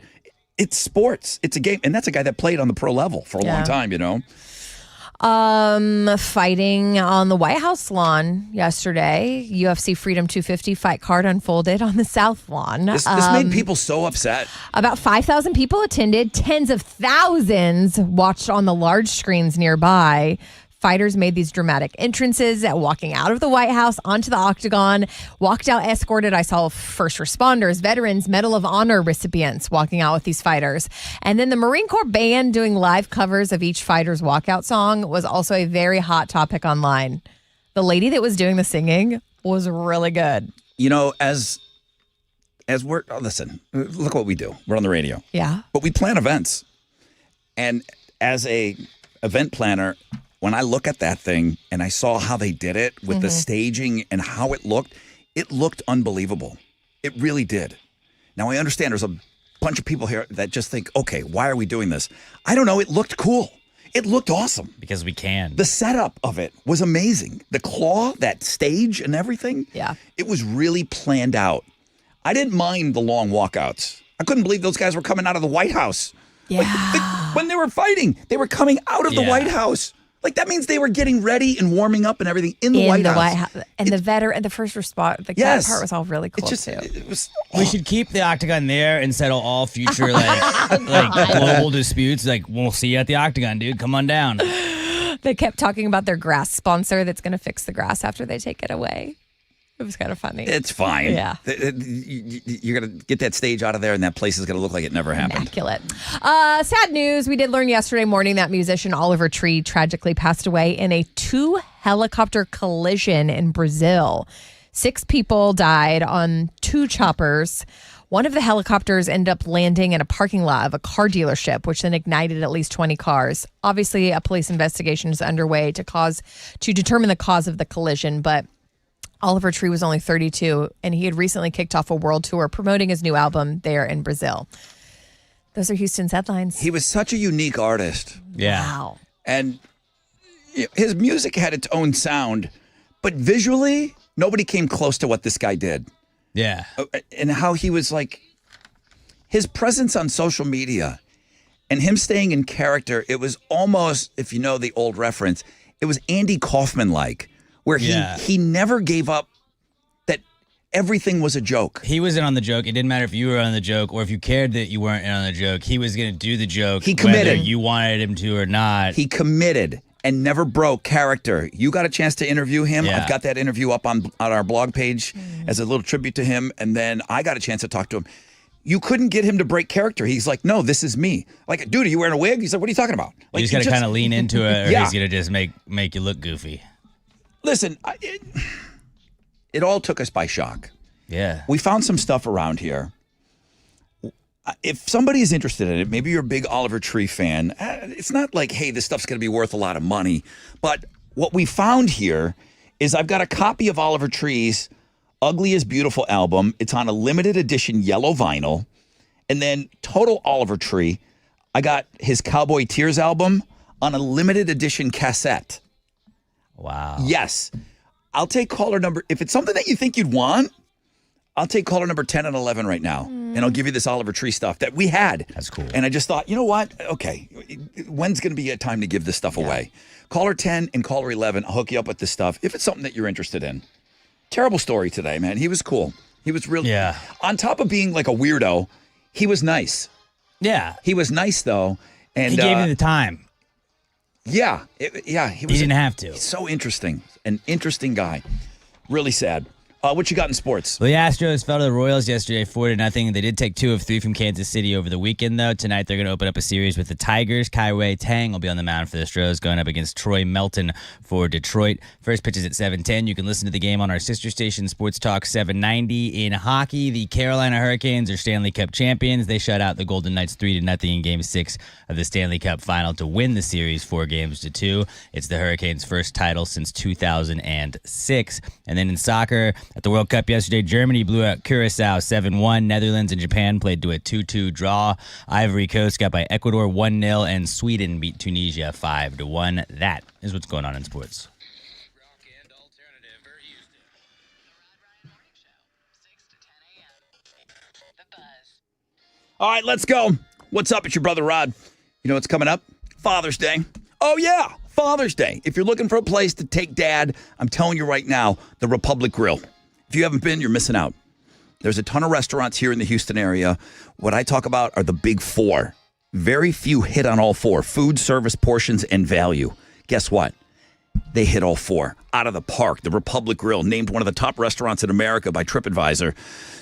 it's sports. It's a game. And that's a guy that played on the pro level for a long time, you know. Fighting on the White House lawn yesterday. UFC Freedom 250 fight card unfolded on the South lawn. This made people so upset. About 5,000 people attended. Tens of thousands watched on the large screens nearby. Fighters made these dramatic entrances, walking out of the White House onto the octagon, walked out escorted. I saw first responders, veterans, Medal of Honor recipients walking out with these fighters. And then the Marine Corps band doing live covers of each fighter's walkout song was also a very hot topic online. The lady that was doing the singing was really good. You know, as we're, listen, look what we do. We're on the radio. Yeah. But we plan events. And as a event planner, when I look at that thing and I saw how they did it with the staging and how it looked unbelievable. It really did. Now, I understand there's a bunch of people here that just think, okay, why are we doing this? I don't know. It looked cool. It looked awesome. Because we can. The setup of it was amazing. The claw, that stage and everything. Yeah. It was really planned out. I didn't mind the long walkouts. I couldn't believe those guys were coming out of the White House. Yeah. When they were fighting, they were coming out of the White House. Like, that means they were getting ready and warming up and everything in the White House. And the veteran, the first response, that part was all really cool too. We should keep the octagon there and settle all future like global disputes. Like, we'll see you at the octagon, dude. Come on down. They kept talking about their grass sponsor that's going to fix the grass after they take it away. It was kind of funny. It's fine. Yeah. You're going to get that stage out of there, and that place is going to look like it never happened. Immaculate. Sad news. We did learn yesterday morning that musician Oliver Tree tragically passed away in a 2-helicopter collision in Brazil. 6 people died on 2 choppers. One of the helicopters ended up landing in a parking lot of a car dealership, which then ignited at least 20 cars. Obviously, a police investigation is underway to determine the cause of the collision, but Oliver Tree was only 32, and he had recently kicked off a world tour promoting his new album there in Brazil. Those are Houston's headlines. He was such a unique artist. Yeah. Wow. And his music had its own sound, but visually, nobody came close to what this guy did. Yeah. And how he was like, his presence on social media and him staying in character, it was almost, if you know the old reference, it was Andy Kaufman-like, where he never gave up that everything was a joke. He was in on the joke. It didn't matter if you were on the joke or if you cared that you weren't in on the joke. He was going to do the joke He committed. whether you wanted him to or not. He committed and never broke character. You got a chance to interview him. Yeah. I've got that interview up on our blog page as a little tribute to him. And then I got a chance to talk to him. You couldn't get him to break character. He's like, no, this is me. Like, dude, are you wearing a wig? He's like, what are you talking about? Like, You just got to kind of lean into it or Yeah. he's going to just make you look goofy. Listen, it all took us by shock. Yeah. We found some stuff around here. If somebody is interested in it, maybe you're a big Oliver Tree fan. It's not like, hey, this stuff's going to be worth a lot of money. But what we found here is I've got a copy of Oliver Tree's Ugly is Beautiful album. It's on a limited edition yellow vinyl. And then Total Oliver Tree, I got his Cowboy Tears album on a limited edition cassette. Wow. Yes. I'll take caller number, if it's something that you think you'd want, I'll take caller number 10 and 11 right now, and I'll give you this Oliver Tree stuff that we had. That's cool. And I just thought, you know what? Okay, when's going to be a time to give this stuff away? Caller 10 and caller 11, I'll hook you up with this stuff if it's something that you're interested in. Terrible story today, man. He was cool. He was really, on top of being like a weirdo, he was nice. Yeah. He was nice, though. And he gave you the time. Yeah. He didn't have to. He's so interesting. An interesting guy. Really sad. What you got in sports? Well, the Astros fell to the Royals yesterday 4-0. They did take 2 of 3 from Kansas City over the weekend, though. Tonight, they're going to open up a series with the Tigers. Kai Tang will be on the mound for the Astros, going up against Troy Melton for Detroit. First pitch is at 7:10. You can listen to the game on our sister station, Sports Talk 790. In hockey, the Carolina Hurricanes are Stanley Cup champions. They shut out the Golden Knights 3-0 in Game 6 of the Stanley Cup final to win the series 4-2. It's the Hurricanes' first title since 2006. And then in soccer, at the World Cup yesterday, Germany blew out Curacao 7-1. Netherlands and Japan played to a 2-2 draw. Ivory Coast got by Ecuador 1-0, and Sweden beat Tunisia 5-1. That is what's going on in sports. All right, let's go. What's up? It's your brother Rod. You know what's coming up? Father's Day. Oh, yeah, Father's Day. If you're looking for a place to take dad, I'm telling you right now, the Republic Grill. If you haven't been, you're missing out. There's a ton of restaurants here in the Houston area. What I talk about are the big 4. Very few hit on all 4. Food, service, portions, and value. Guess what? They hit all 4 out of the park. The Republic Grill, named one of the top restaurants in America by TripAdvisor.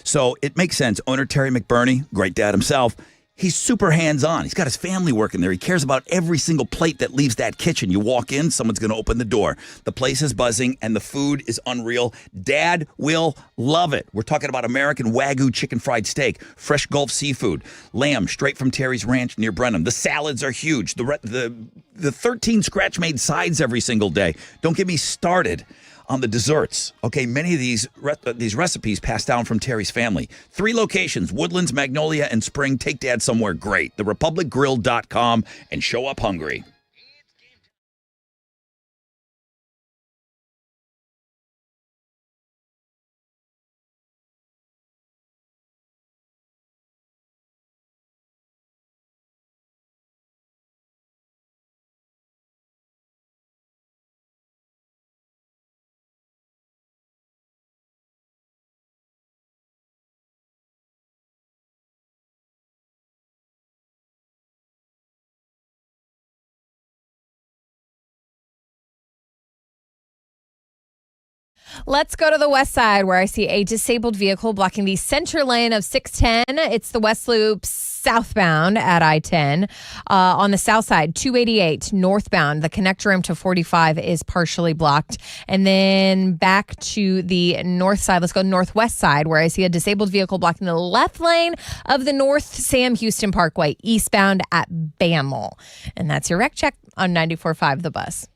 So it makes sense. Owner Terry McBurney, great dad himself, he's super hands-on. He's got his family working there. He cares about every single plate that leaves that kitchen. You walk in, someone's going to open the door. The place is buzzing, and the food is unreal. Dad will love it. We're talking about American Wagyu chicken fried steak, fresh Gulf seafood, lamb straight from Terry's Ranch near Brenham. The salads are huge. The 13 scratch-made sides every single day. Don't get me started on the desserts. Okay, many of these recipes passed down from Terry's family. 3 locations, Woodlands, Magnolia, and Spring. Take dad somewhere great. TheRepublicGrill.com, and show up hungry. Let's go to the west side where I see a disabled vehicle blocking the center lane of 610. It's the West Loop southbound at I-10. On the south side, 288 northbound. The connector room to 45 is partially blocked. And then back to the north side. Let's go northwest side where I see a disabled vehicle blocking the left lane of the North Sam Houston Parkway eastbound at Bammel. And that's your wreck check on 94.5 The Bus.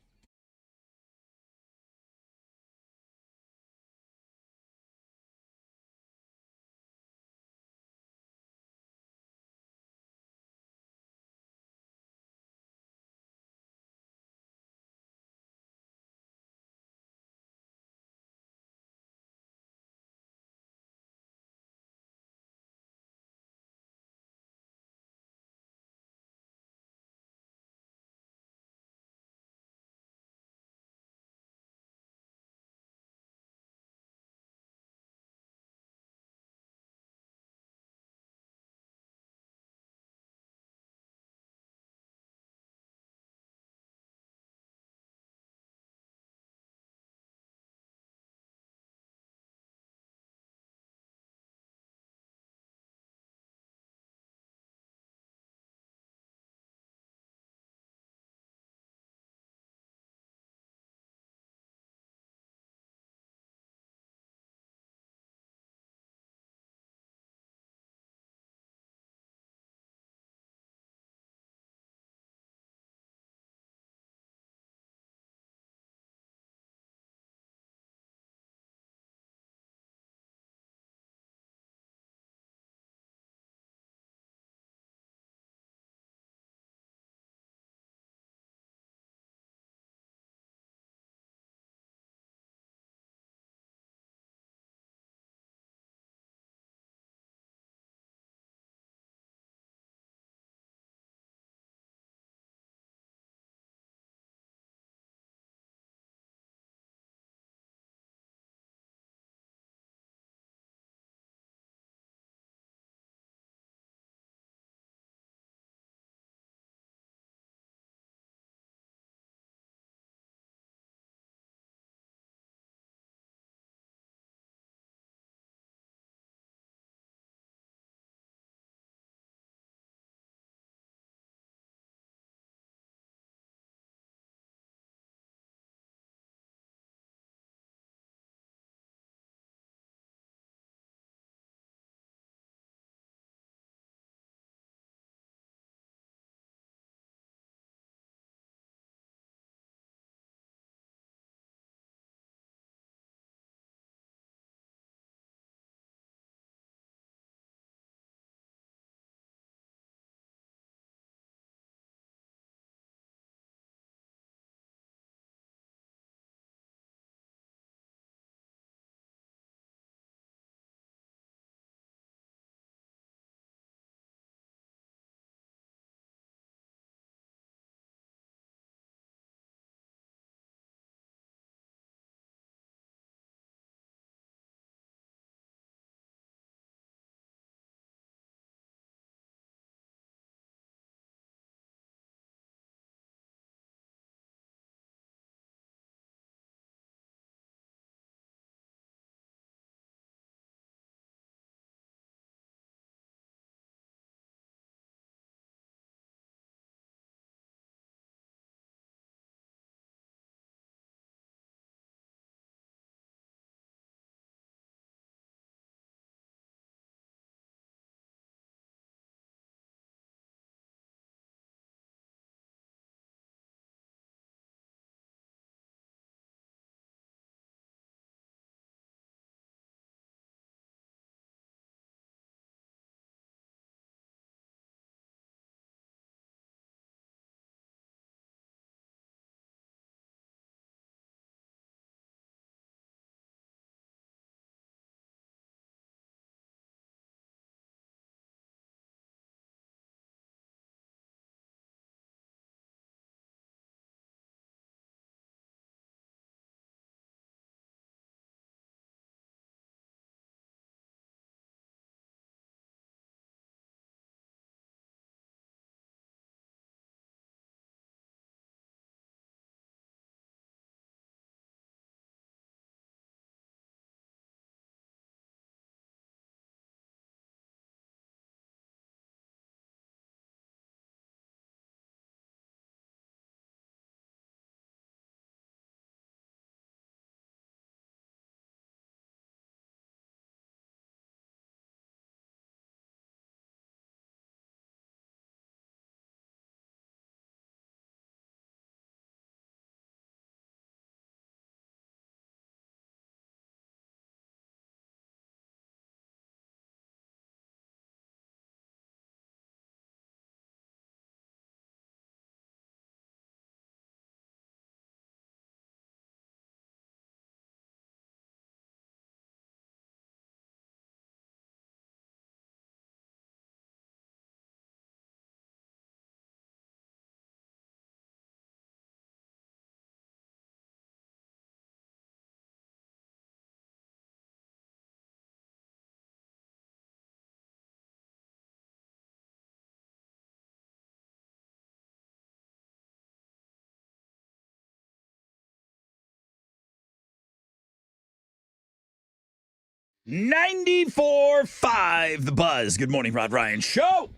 94.5 The Buzz. Good morning, Rod Ryan Show.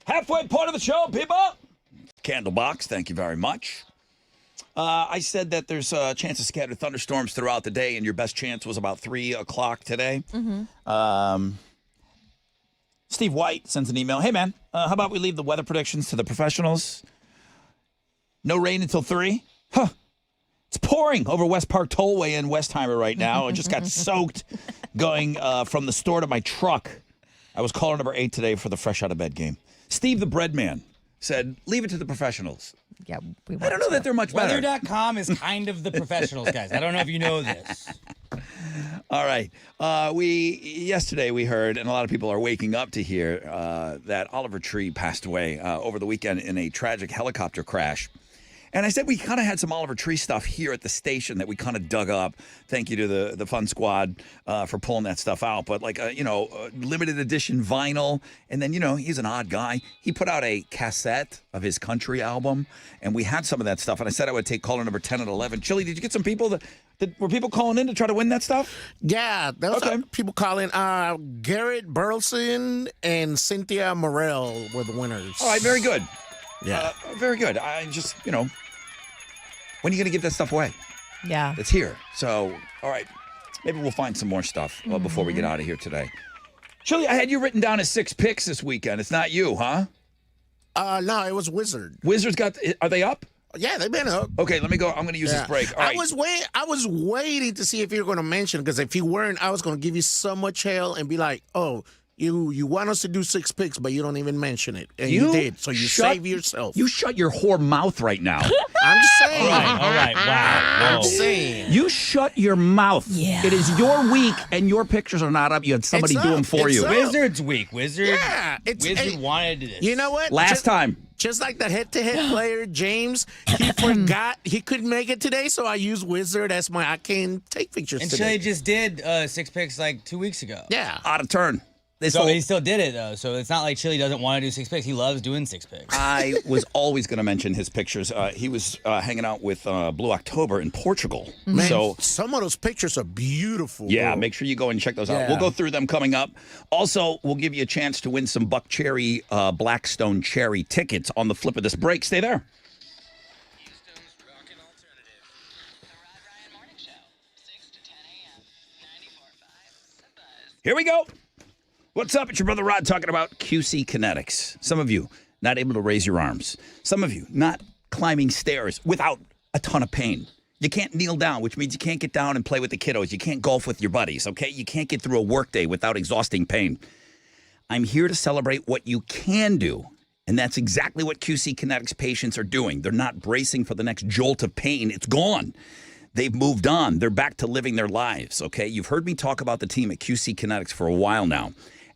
Halfway point of the show, people. Candlebox, thank you very much. I said that there's a chance of scattered thunderstorms throughout the day, and your best chance was about 3 o'clock today. Steve White sends an email. Hey, man, how about we leave the weather predictions to the professionals? No rain until 3? Huh. It's pouring over West Park Tollway in Westheimer right now. I just got soaked going from the store to my truck. I was caller number 8 today for the Fresh Out of Bed game. Steve the Bread Man said, leave it to the professionals. Yeah, I don't know that they're much better. Weather.com is kind of the professionals, guys. I don't know if you know this. All right. Yesterday we heard, and a lot of people are waking up to hear, that Oliver Tree passed away over the weekend in a tragic helicopter crash. And I said we kind of had some Oliver Tree stuff here at the station that we kind of dug up. Thank you to the Fun Squad for pulling that stuff out. But limited edition vinyl. And then, he's an odd guy. He put out a cassette of his country album. And we had some of that stuff. And I said I would take caller number 10 and 11. Chili, did you get some people were people calling in to try to win that stuff? Yeah, there was people calling. Garrett Burleson and Cynthia Morel were the winners. All right, very good. Yeah. Very good. I just, when are you going to give that stuff away? Yeah. It's here. So, all right. Maybe we'll find some more stuff before we get out of here today. Chili, I had you written down as 6 picks this weekend. It's not you, huh? No, it was Wizard. Wizards are they up? Yeah, they've been up. Okay, let me go. I'm going to use this break. All right. I was waiting to see if you were going to mention, because if you weren't, I was going to give you so much hell and be like, oh, you want us to do 6 picks, but you don't even mention it. And you did, so you save yourself. You shut your whore mouth right now. I'm just saying. All right. Wow. I'm just saying. You shut your mouth. Yeah. It is your week, and your pictures are not up. You had somebody do them for you. Wizard's week. Wizard wanted this. You know what? Last time. Just like the head-to-head player, James, he forgot he couldn't make it today, so I used Wizard as I can take pictures and today. Chili just did 6 picks like 2 weeks ago. Yeah. Out of turn. He still did it, though, so it's not like Chili doesn't want to do 6 picks. He loves doing 6 picks. I was always going to mention his pictures. He was hanging out with Blue October in Portugal. Man, so some of those pictures are beautiful. Yeah, bro. make sure you go and check those out. Yeah. We'll go through them coming up. Also, we'll give you a chance to win some Buck Cherry Blackstone Cherry tickets on the flip of this break. Stay there. Houston's rockin' alternative. The Rod Ryan Morning Show, 6 to 10 a.m. 94.5 The Buzz. Here we go. What's up? It's your brother Rod talking about QC Kinetics. Some of you not able to raise your arms. Some of you not climbing stairs without a ton of pain. You can't kneel down, which means you can't get down and play with the kiddos. You can't golf with your buddies, okay? You can't get through a workday without exhausting pain. I'm here to celebrate what you can do, and that's exactly what QC Kinetics patients are doing. They're not bracing for the next jolt of pain. It's gone. They've moved on. They're back to living their lives, okay? You've heard me talk about the team at QC Kinetics for a while now.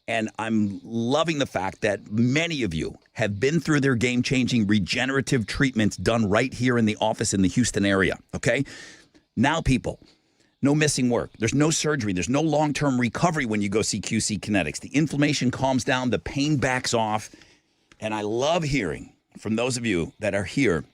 And I'm loving the fact that many of you have been through their game-changing regenerative treatments done right here in the office in the Houston area, okay? Now, people, no missing work. There's no surgery. There's no long-term recovery when you go see QC Kinetics. The inflammation calms down. The pain backs off. And I love hearing from those of you that are here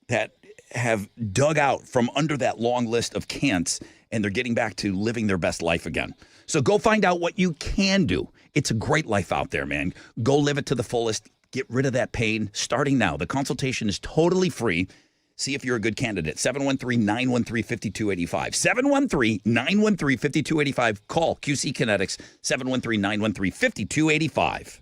that have dug out from under that long list of can'ts, and they're getting back to living their best life again. So go find out what you can do. It's a great life out there, man. Go live it to the fullest. Get rid of that pain starting now. The consultation is totally free. See if you're a good candidate. 713-913-5285. 713-913-5285. Call QC Kinetics. 713-913-5285.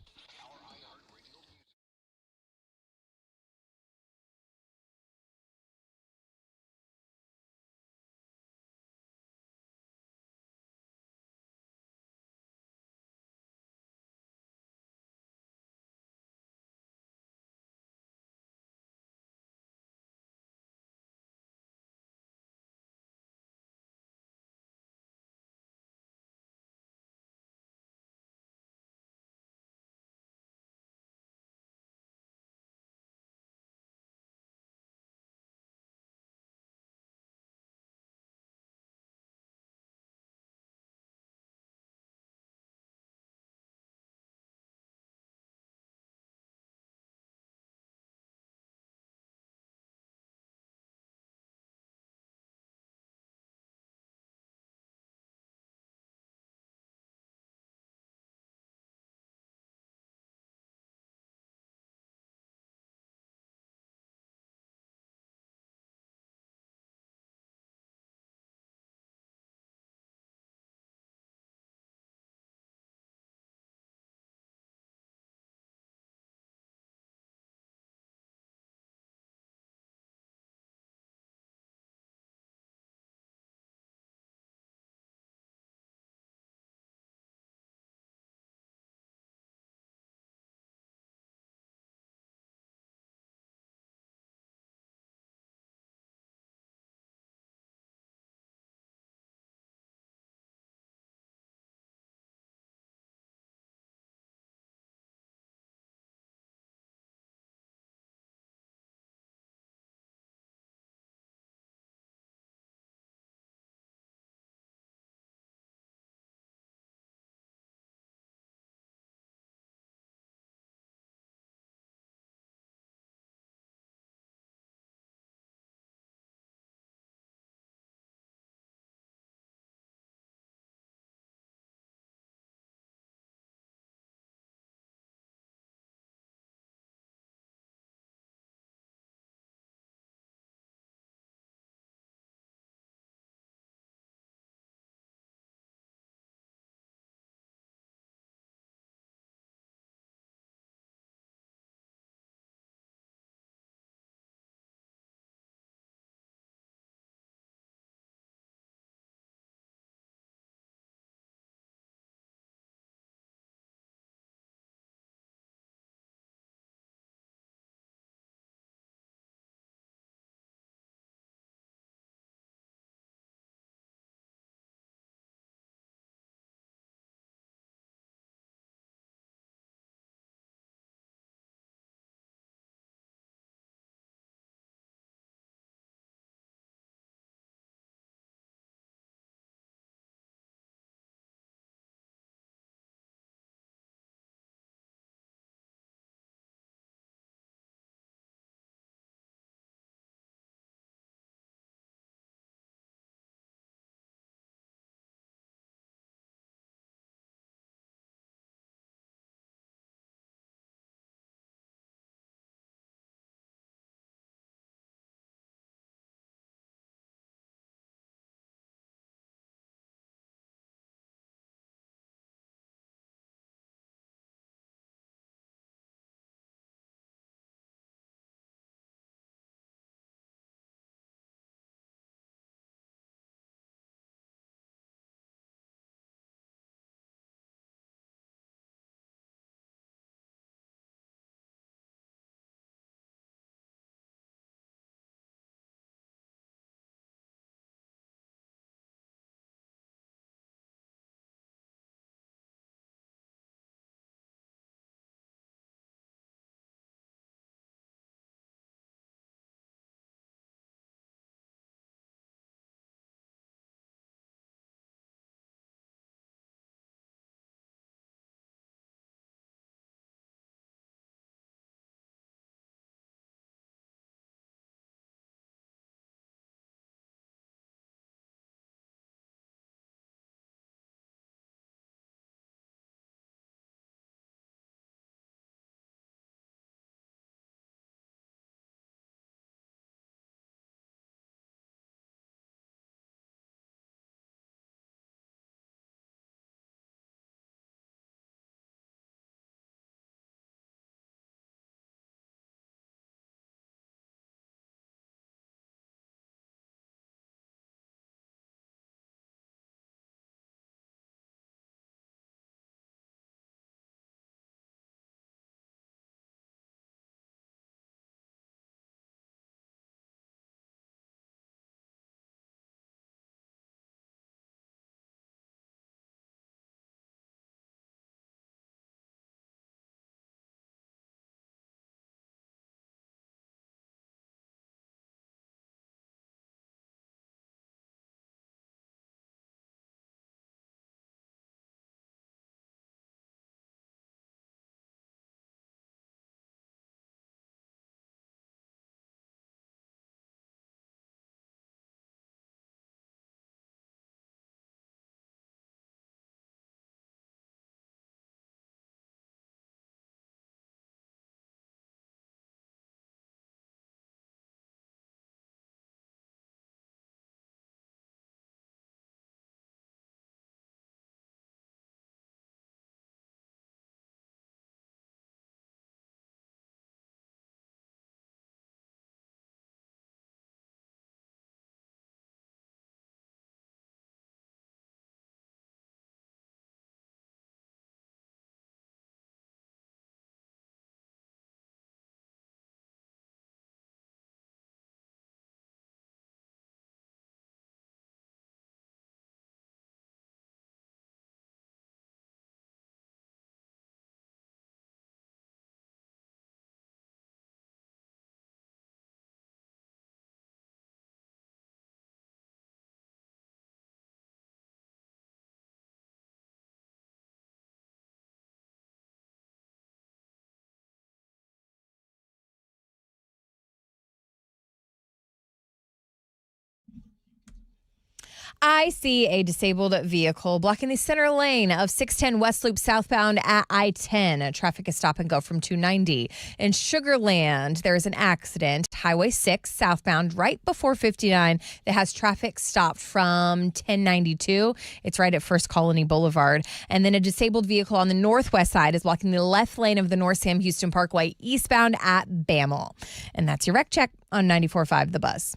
I see a disabled vehicle blocking the center lane of 610 West Loop southbound at I-10. Traffic is stop and go from 290. In Sugar Land, there is an accident. Highway 6 southbound right before 59 that has traffic stopped from 1092. It's right at First Colony Boulevard. And then a disabled vehicle on the northwest side is blocking the left lane of the North Sam Houston Parkway eastbound at Bammel. And that's your wreck check on 94.5 The Buzz.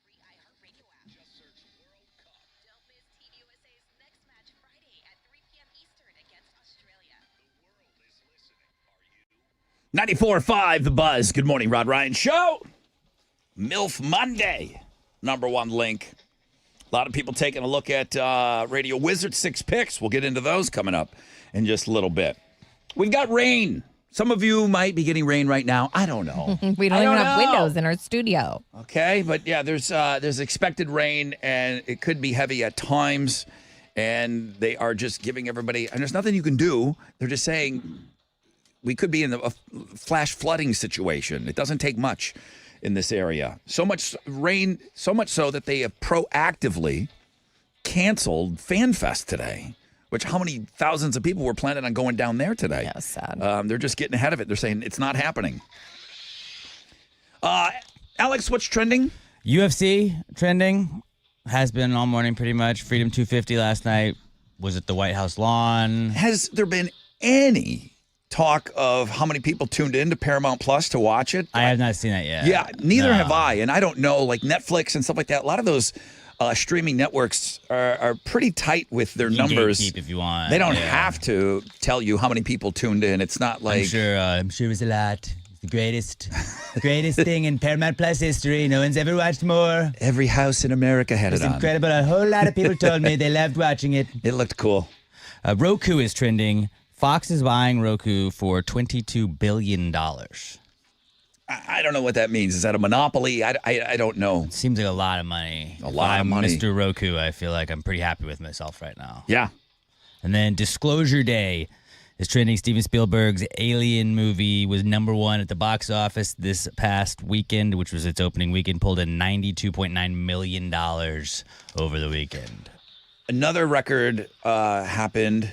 Free iHeartRadio app. Just search World Cup. Don't miss Team USA's next match Friday at 3 p.m. Eastern against Australia. The world is listening. Are you? 94.5 The Buzz. Good morning, Rod Ryan Show. MILF Monday. Number one link. A lot of people taking a look at Radio Wizard 6 picks. We'll get into those coming up in just a little bit. We've got rain. Some of you might be getting rain right now. I don't know. We don't even have windows in our studio. Okay, but yeah, there's expected rain, and it could be heavy at times. And they are just giving everybody, and there's nothing you can do. They're just saying we could be in a flash flooding situation. It doesn't take much in this area. So much rain, so much so that they have proactively canceled FanFest today. Which, how many thousands of people were planning on going down there today? Yeah, sad. They're just getting ahead of it. They're saying it's not happening. Alex, what's trending? UFC trending has been all morning pretty much. Freedom 250 last night was at the White House lawn. Has there been any talk of how many people tuned in to Paramount Plus to watch it? I have not seen that yet. Yeah, neither No. have I. And I don't know, like Netflix and stuff like that. A lot of those streaming networks are pretty tight with their You can numbers. gatekeep if you want. They don't Yeah. have to tell you how many people tuned in. It's not like I'm sure it was a lot. It's the greatest thing in Paramount Plus history. No one's ever watched more. every house in America had It's it on. incredible. A whole lot of people told me they loved watching it. It looked cool. Roku is trending. Fox is buying Roku for $22 billion. I don't know what that means. Is that a monopoly? I don't know. Seems like a lot of money. A lot of I'm money. Mr. Roku, I feel like I'm pretty happy with myself right now. Yeah. And then Disclosure Day is trending. Steven Spielberg's Alien movie was #1 at the box office this past weekend, which was its opening weekend, pulled in $92.9 million over the weekend. Another record happened.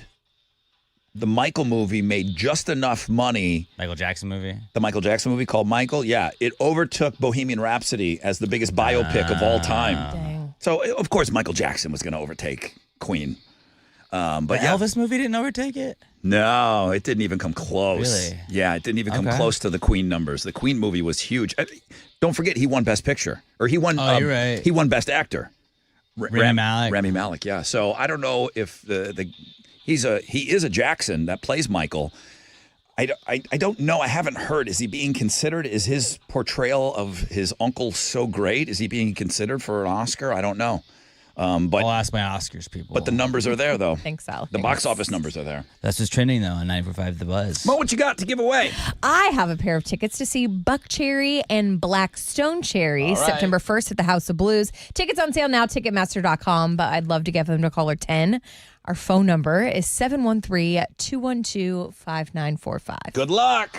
The Michael movie made just enough money. Michael Jackson movie? The Michael Jackson movie called Michael? Yeah. It overtook Bohemian Rhapsody as the biggest biopic of all time. Dang. So, of course, Michael Jackson was going to overtake Queen. But The yeah. Elvis movie didn't overtake it? No, it didn't even come close. Really? Yeah, it didn't even come Okay. close to the Queen numbers. The Queen movie was huge. Don't forget, he won Best Picture. Or he won, Oh, you're right. He won Best Actor. Rami Malek. Rami Malek, yeah. So I don't know if he is a Jackson that plays Michael. I don't know. I haven't heard. Is he being considered? Is his portrayal of his uncle so great? Is he being considered for an Oscar? I don't know. But I'll ask my Oscars people. But the numbers are there, though. Think so. The box office numbers are there. That's what's trending, though, on 94.5 The Buzz. Mo, what you got to give away? I have a pair of tickets to see Buck Cherry and Blackstone Cherry All right. September 1st at the House of Blues. Tickets on sale now, Ticketmaster.com, but I'd love to get them to caller 10. Our phone number is 713-212-5945. Good luck.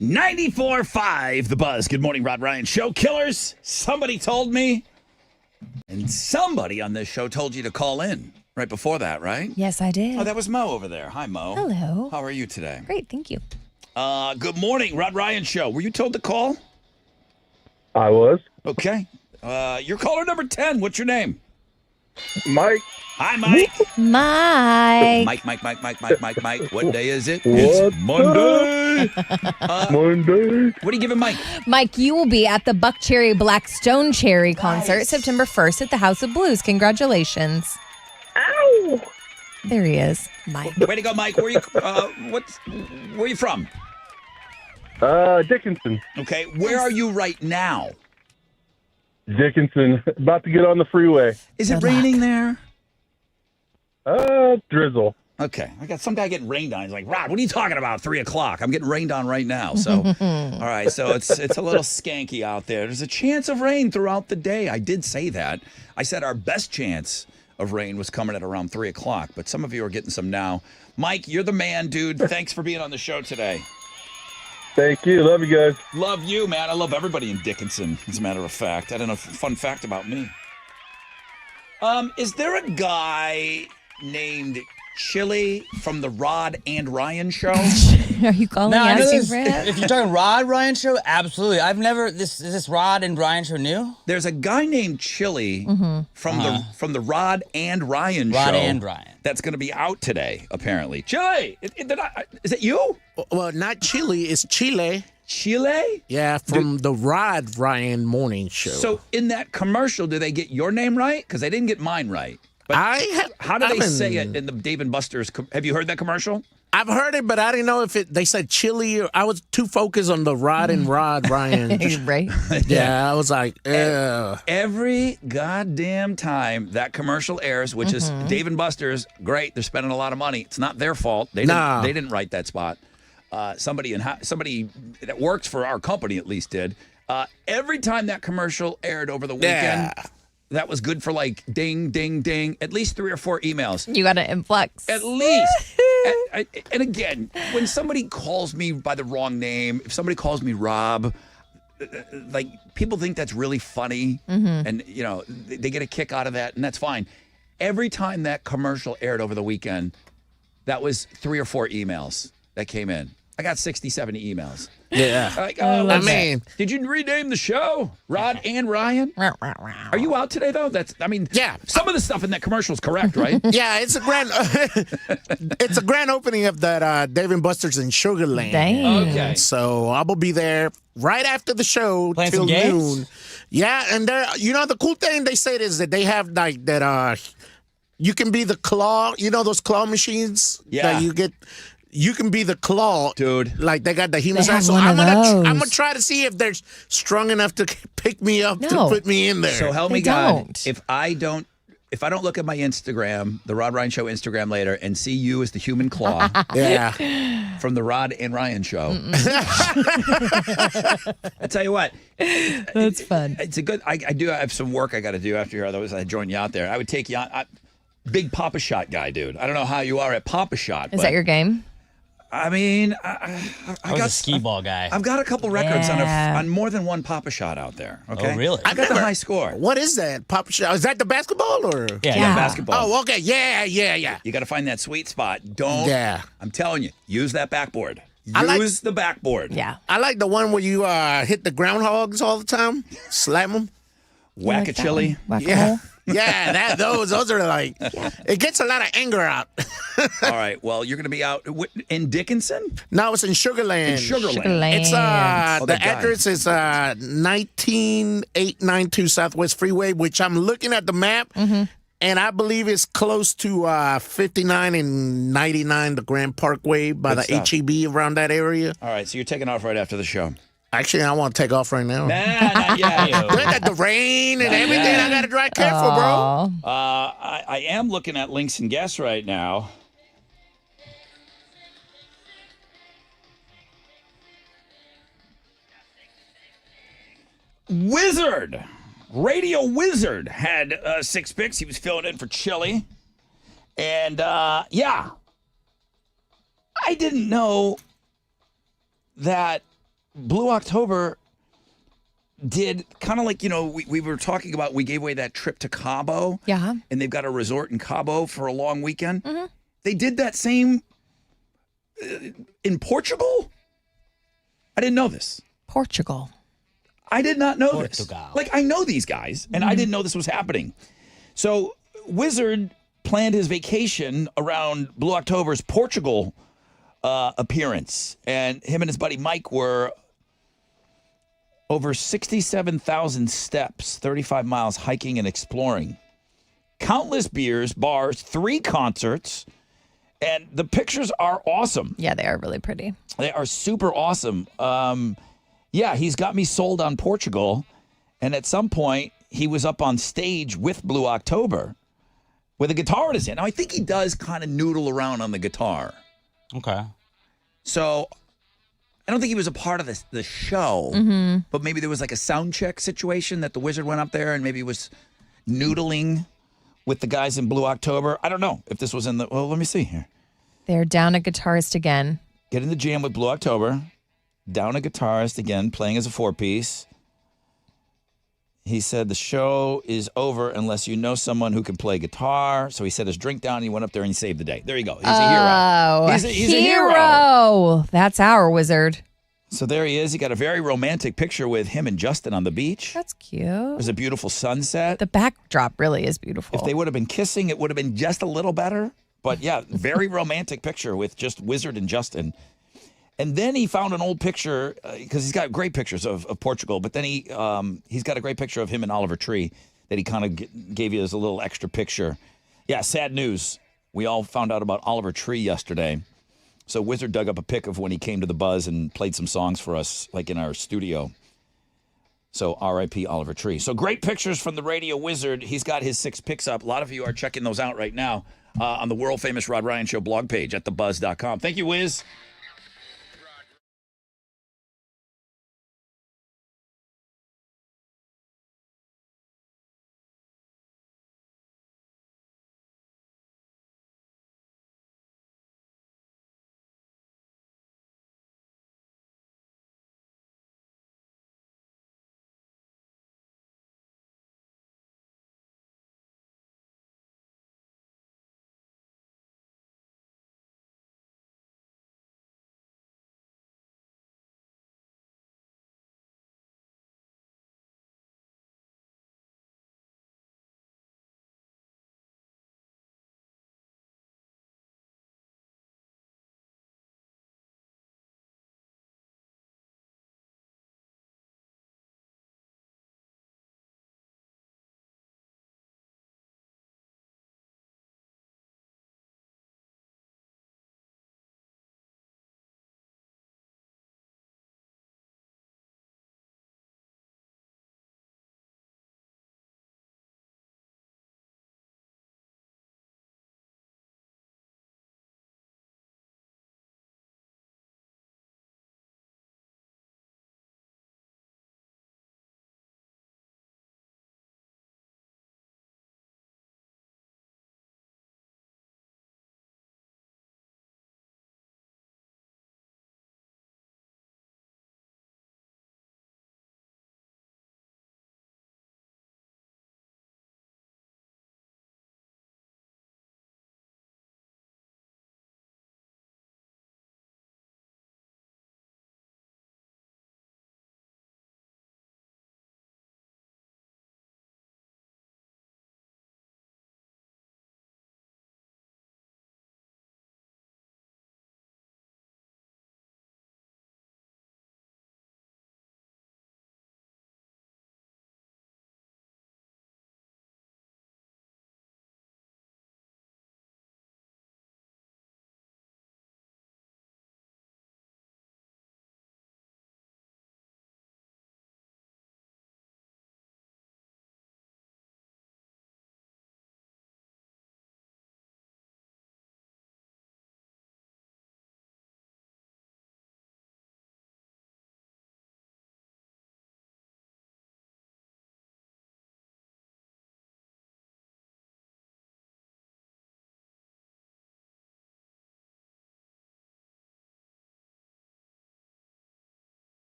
94.5 The Buzz. Good morning, Rod Ryan Show. Killers, somebody told me, and somebody on this show told you to call in right before that, right? Yes, I did. Oh, that was Mo over there. Hi, Mo. Hello. How are you today? Great, thank you. Good morning, Rod Ryan Show. Were you told to call? I was. Okay. You're caller number 10. What's your name? Mike. Hi, Mike. Mike. Mike. What day is it? What's It's Monday. Monday. What are you giving Mike? Mike, you will be at the Buck Cherry Blackstone Cherry concert September 1st at the House of Blues. Congratulations. Ow. There he is, Mike. Way to go, Mike. Where you? Where are you from? Dickinson. Okay. Where are you right now? Dickinson. About to get on the freeway. Is it raining there? Drizzle. Okay. I got some guy getting rained on. He's like, Rod, what are you talking about? 3 o'clock. I'm getting rained on right now. So, all right. So it's a little skanky out there. There's a chance of rain throughout the day. I did say that. I said our best chance of rain was coming at around 3 o'clock, but some of you are getting some now. Mike, you're the man, dude. Thanks for being on the show today. Thank you. Love you guys. Love you, man. I love everybody in Dickinson, as a matter of fact. I don't know. Fun fact about me. Is there a guy named Chili from the Rod and Ryan Show? Are you calling No, I know asking this, for him? if you're talking Rod Ryan Show, absolutely. I've never. Is this Rod and Ryan Show new? There's a guy named Chili from the Rod and Ryan Show. Rod and Ryan. That's going to be out today, apparently. Chili, is it you? Well, not Chile. It's Chile. Chile? Yeah, from the Rod Ryan Morning Show. So in that commercial, do they get your name right? Because they didn't get mine right. But how do they say it in the Dave and Buster's? Have you heard that commercial? I've heard it, but I didn't know if they said chili or I was too focused on the Rod and Rod Ryan. Right? Yeah, I was like, ugh. Every goddamn time that commercial airs, which is Dave and Buster's, great. They're spending a lot of money. It's not their fault. They didn't write that spot. Somebody that works for our company at least did. Every time that commercial aired over the weekend. Yeah. That was good for like ding, ding, ding. At least 3 or 4 emails. You got an influx. At least. And again, when somebody calls me by the wrong name, if somebody calls me Rob, like people think that's really funny. And, you know, they get a kick out of that, and that's fine. Every time that commercial aired over the weekend, that was 3 or 4 emails that came in. I got 60, 70 emails. Yeah. Like, I mean, did you rename the show Rod and Ryan? Are you out today though? Yeah. Some of the stuff in that commercial is correct, right? Yeah, it's a grand opening of that Dave and Buster's in Sugar Land. Dang. Okay. So I will be there right after the show Playing till some games? noon. Yeah, and the cool thing they said is that they have like that you can be the claw, those claw machines that you get. You can be the claw, dude. Like they got the human They have side. So one I'm of gonna those. try to see if they're strong enough to pick me up to put me in there. So help me They God, don't. if I don't look at my Instagram, the Rod Ryan Show Instagram later, and see you as the human claw, from the Rod and Ryan Show, I tell you what, That's fun. it's a good. I do have some work I got to do after here. Otherwise, I join you out there. I would take you on. Big Papa Shot guy, dude. I don't know how you are at Papa Shot. Is that your game? I mean, I was a skee ball guy. I've got a couple records on more than one Papa Shot out there. Okay, Oh, really? I got the high score. What is that? Papa Shot? Is that the basketball or? Yeah, basketball. Oh, okay. Yeah. You got to find that sweet spot. Don't. Yeah. I'm telling you, use that backboard. I Use the backboard. Yeah. I like the one where you hit the groundhogs all the time, slam them. Whack a chili. Yeah. Yeah, those are like, it gets a lot of anger out. All right. Well, you're going to be out in Dickinson? No, it's in Sugar Land. In Sugar Land. It's the address is 19892 Southwest Freeway, which I'm looking at the map, and I believe it's close to 59 and 99, the Grand Parkway by Good the stuff. HEB around that area. All right. So you're taking off right after the show. Actually, I want to take off right now. Not yet. Look at the rain and everything. I got to drive careful, bro. I am looking at links and guests right now. Wizard, Radio Wizard had 6 picks. He was filling in for Chili. And I didn't know that Blue October did kind of like, we were talking about, we gave away that trip to Cabo. Yeah. And they've got a resort in Cabo for a long weekend. Mm-hmm. They did that same in Portugal? I didn't know this. Portugal. I did not know this. Like, I know these guys, and I didn't know this was happening. So, Wizard planned his vacation around Blue October's Portugal appearance, and him and his buddy Mike were over 67,000 steps, 35 miles hiking and exploring, countless beers, bars, 3 concerts, and the pictures are awesome. Yeah, they are really pretty. They are super awesome. Yeah, he's got me sold on Portugal. And at some point, he was up on stage with Blue October with a guitar in his hand. Now, I think he does kind of noodle around on the guitar. Okay. So I don't think he was a part of the show, but maybe there was like a sound check situation that the Wizard went up there and maybe was noodling with the guys in Blue October. I don't know if this was in the, well, let me see here. They're down a guitarist again. Get in the jam with Blue October. Down a guitarist again, playing as a 4-piece. He said the show is over unless you know someone who can play guitar. So he set his drink down and he went up there and he saved the day. There you go. He's a hero. He's a hero. That's our Wizard. So there he is. He got a very romantic picture with him and Justin on the beach. That's cute. There's a beautiful sunset. The backdrop really is beautiful. If they would have been kissing, it would have been just a little better. But yeah, very romantic picture with just Wizard and Justin. And then he found an old picture, because he's got great pictures of Portugal, but then he's got a great picture of him and Oliver Tree that he kind of gave you as a little extra picture. Yeah, sad news. We all found out about Oliver Tree yesterday. So Wizard dug up a pic of when he came to the Buzz and played some songs for us, like in our studio. So R.I.P. Oliver Tree. So great pictures from the Radio Wizard. He's got his 6 picks up. A lot of you are checking those out right now on the world-famous Rod Ryan Show blog page at thebuzz.com. Thank you, Wiz.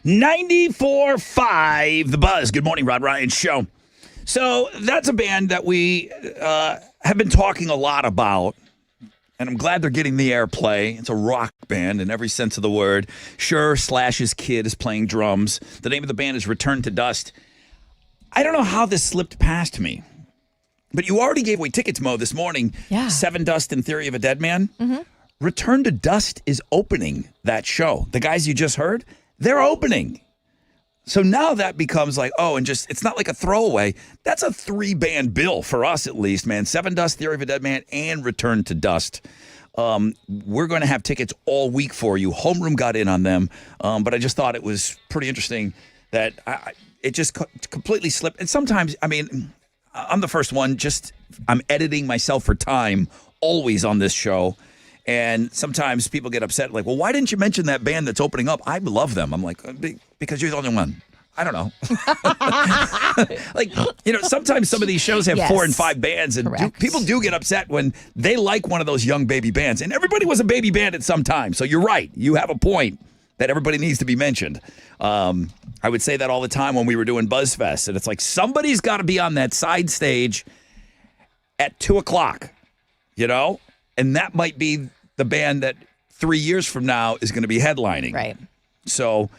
94.5 The Buzz. Good morning, Rod Ryan Show. So that's a band that we have been talking a lot about, and I'm glad they're getting the airplay. It's a rock band in every sense of the word. Sure, Slash's kid is playing drums. The name of the band is Return to Dust. I don't know how this slipped past me, but you already gave away tickets, Mo, this morning. Yeah. Seven Dust and Theory of a Dead Man. Mm-hmm. Return to Dust is opening that show. The guys you just heard, they're opening. So now that becomes like, oh, and just, it's not like a throwaway. That's a 3-band bill for us, at least, man. Seven Dust, Theory of a Dead Man, and Return to Dust. We're going to have tickets all week for you. Homeroom got in on them, but I just thought it was pretty interesting that it just completely slipped. And sometimes, I mean, I'm the first one, I'm editing myself for time always on this show. And sometimes people get upset, like, well, why didn't you mention that band that's opening up? I love them. I'm like, because you're the only one. I don't know. Like, sometimes some of these shows have 4 and 5 bands, and people do get upset when they like one of those young baby bands. And everybody was a baby band at some time. So you're right. You have a point that everybody needs to be mentioned. I would say that all the time when we were doing BuzzFest. And it's like, somebody's got to be on that side stage at 2 o'clock, And that might be the band that 3 years from now is going to be headlining. Right. So,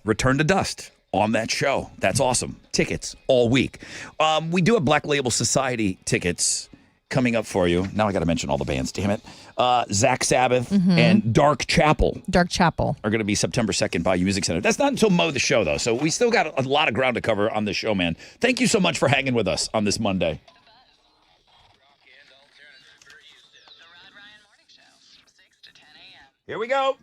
Return to Dust on that show. That's awesome. Tickets all week. We do have Black Label Society tickets coming up for you. Now I got to mention all the bands, damn it. Zach Sabbath and Dark Chapel. Dark Chapel. Are going to be September 2nd by Music Center. That's not until Mo the show, though. So we still got a lot of ground to cover on this show, man. Thank you so much for hanging with us on this Monday. Here we go.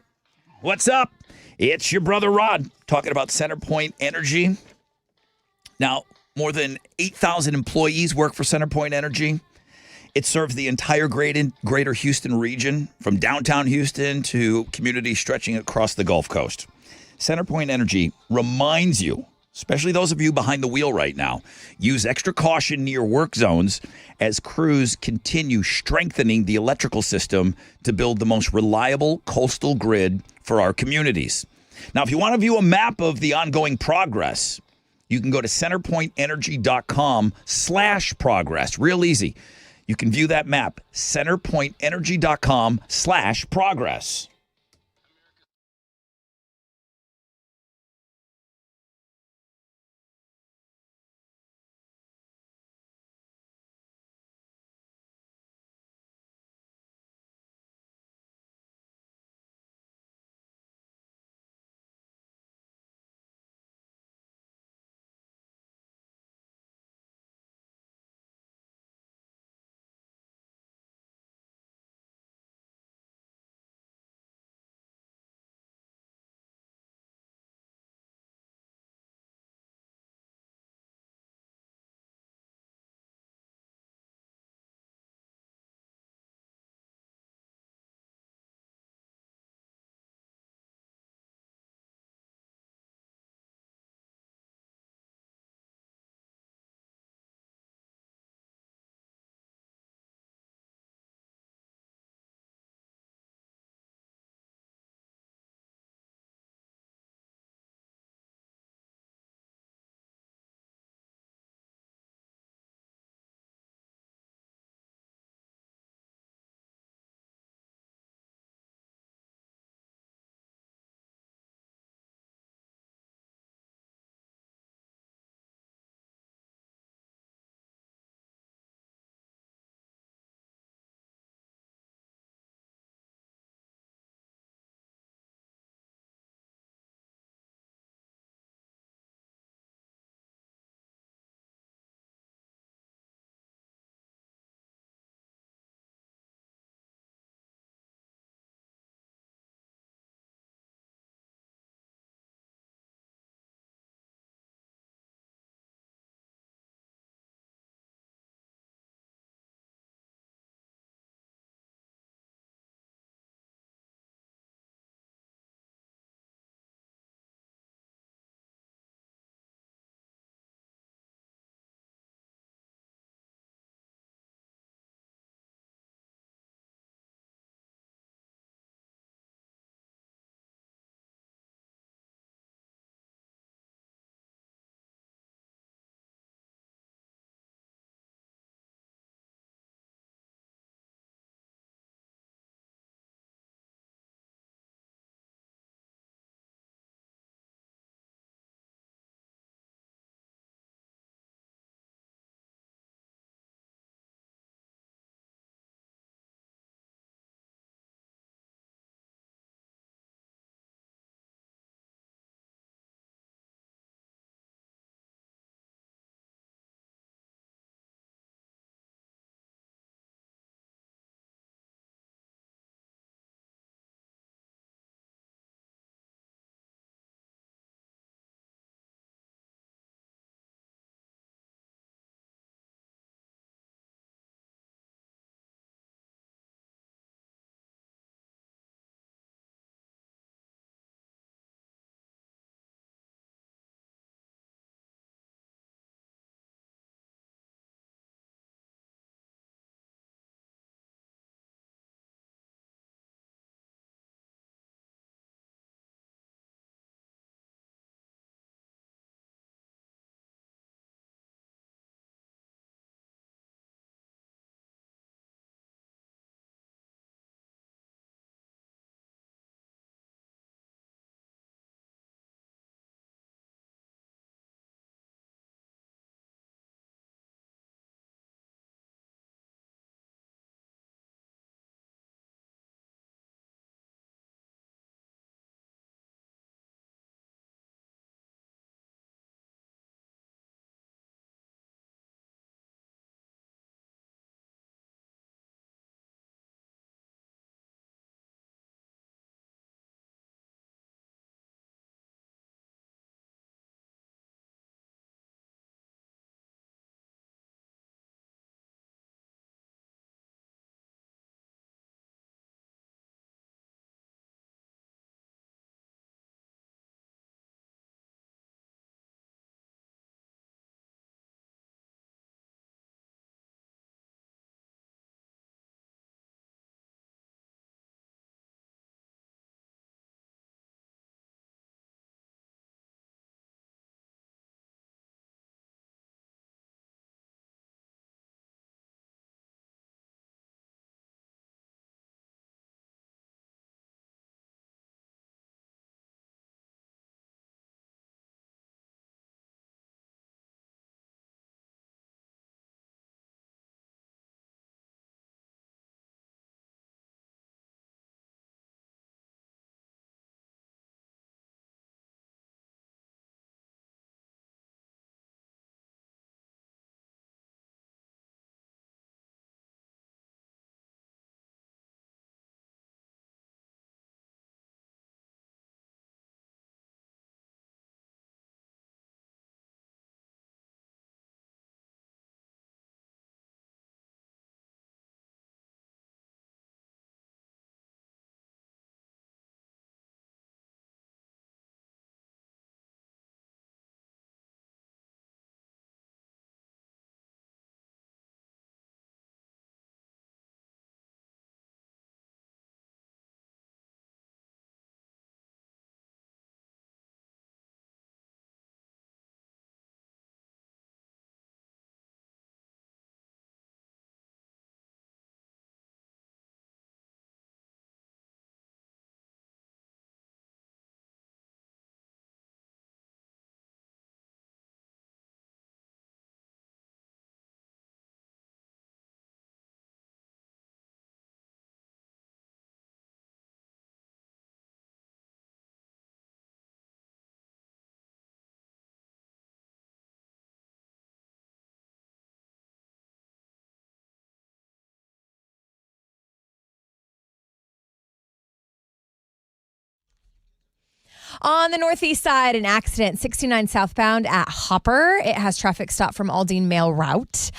What's up? It's your brother Rod talking about CenterPoint Energy. Now, more than 8,000 employees work for CenterPoint Energy. It serves the entire greater Houston region, from downtown Houston to communities stretching across the Gulf Coast. CenterPoint Energy reminds you, especially those of you behind the wheel right now, use extra caution near work zones as crews continue strengthening the electrical system to build the most reliable coastal grid for our communities. Now, if you want to view a map of the ongoing progress, you can go to centerpointenergy.com/progress. Real easy. You can view that map, centerpointenergy.com/progress. On the northeast side, an accident, 69 southbound at Hopper. It has traffic stop from Aldine Mail Route.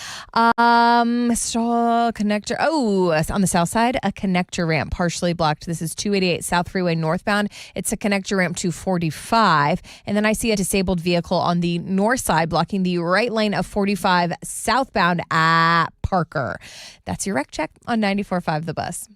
Connector. Oh, on the south side, a connector ramp partially blocked. This is 288 South Freeway northbound. It's a connector ramp to 45. And then I see a disabled vehicle on the north side blocking the right lane of 45 southbound at Parker. That's your wreck check on 94.5 The Bus.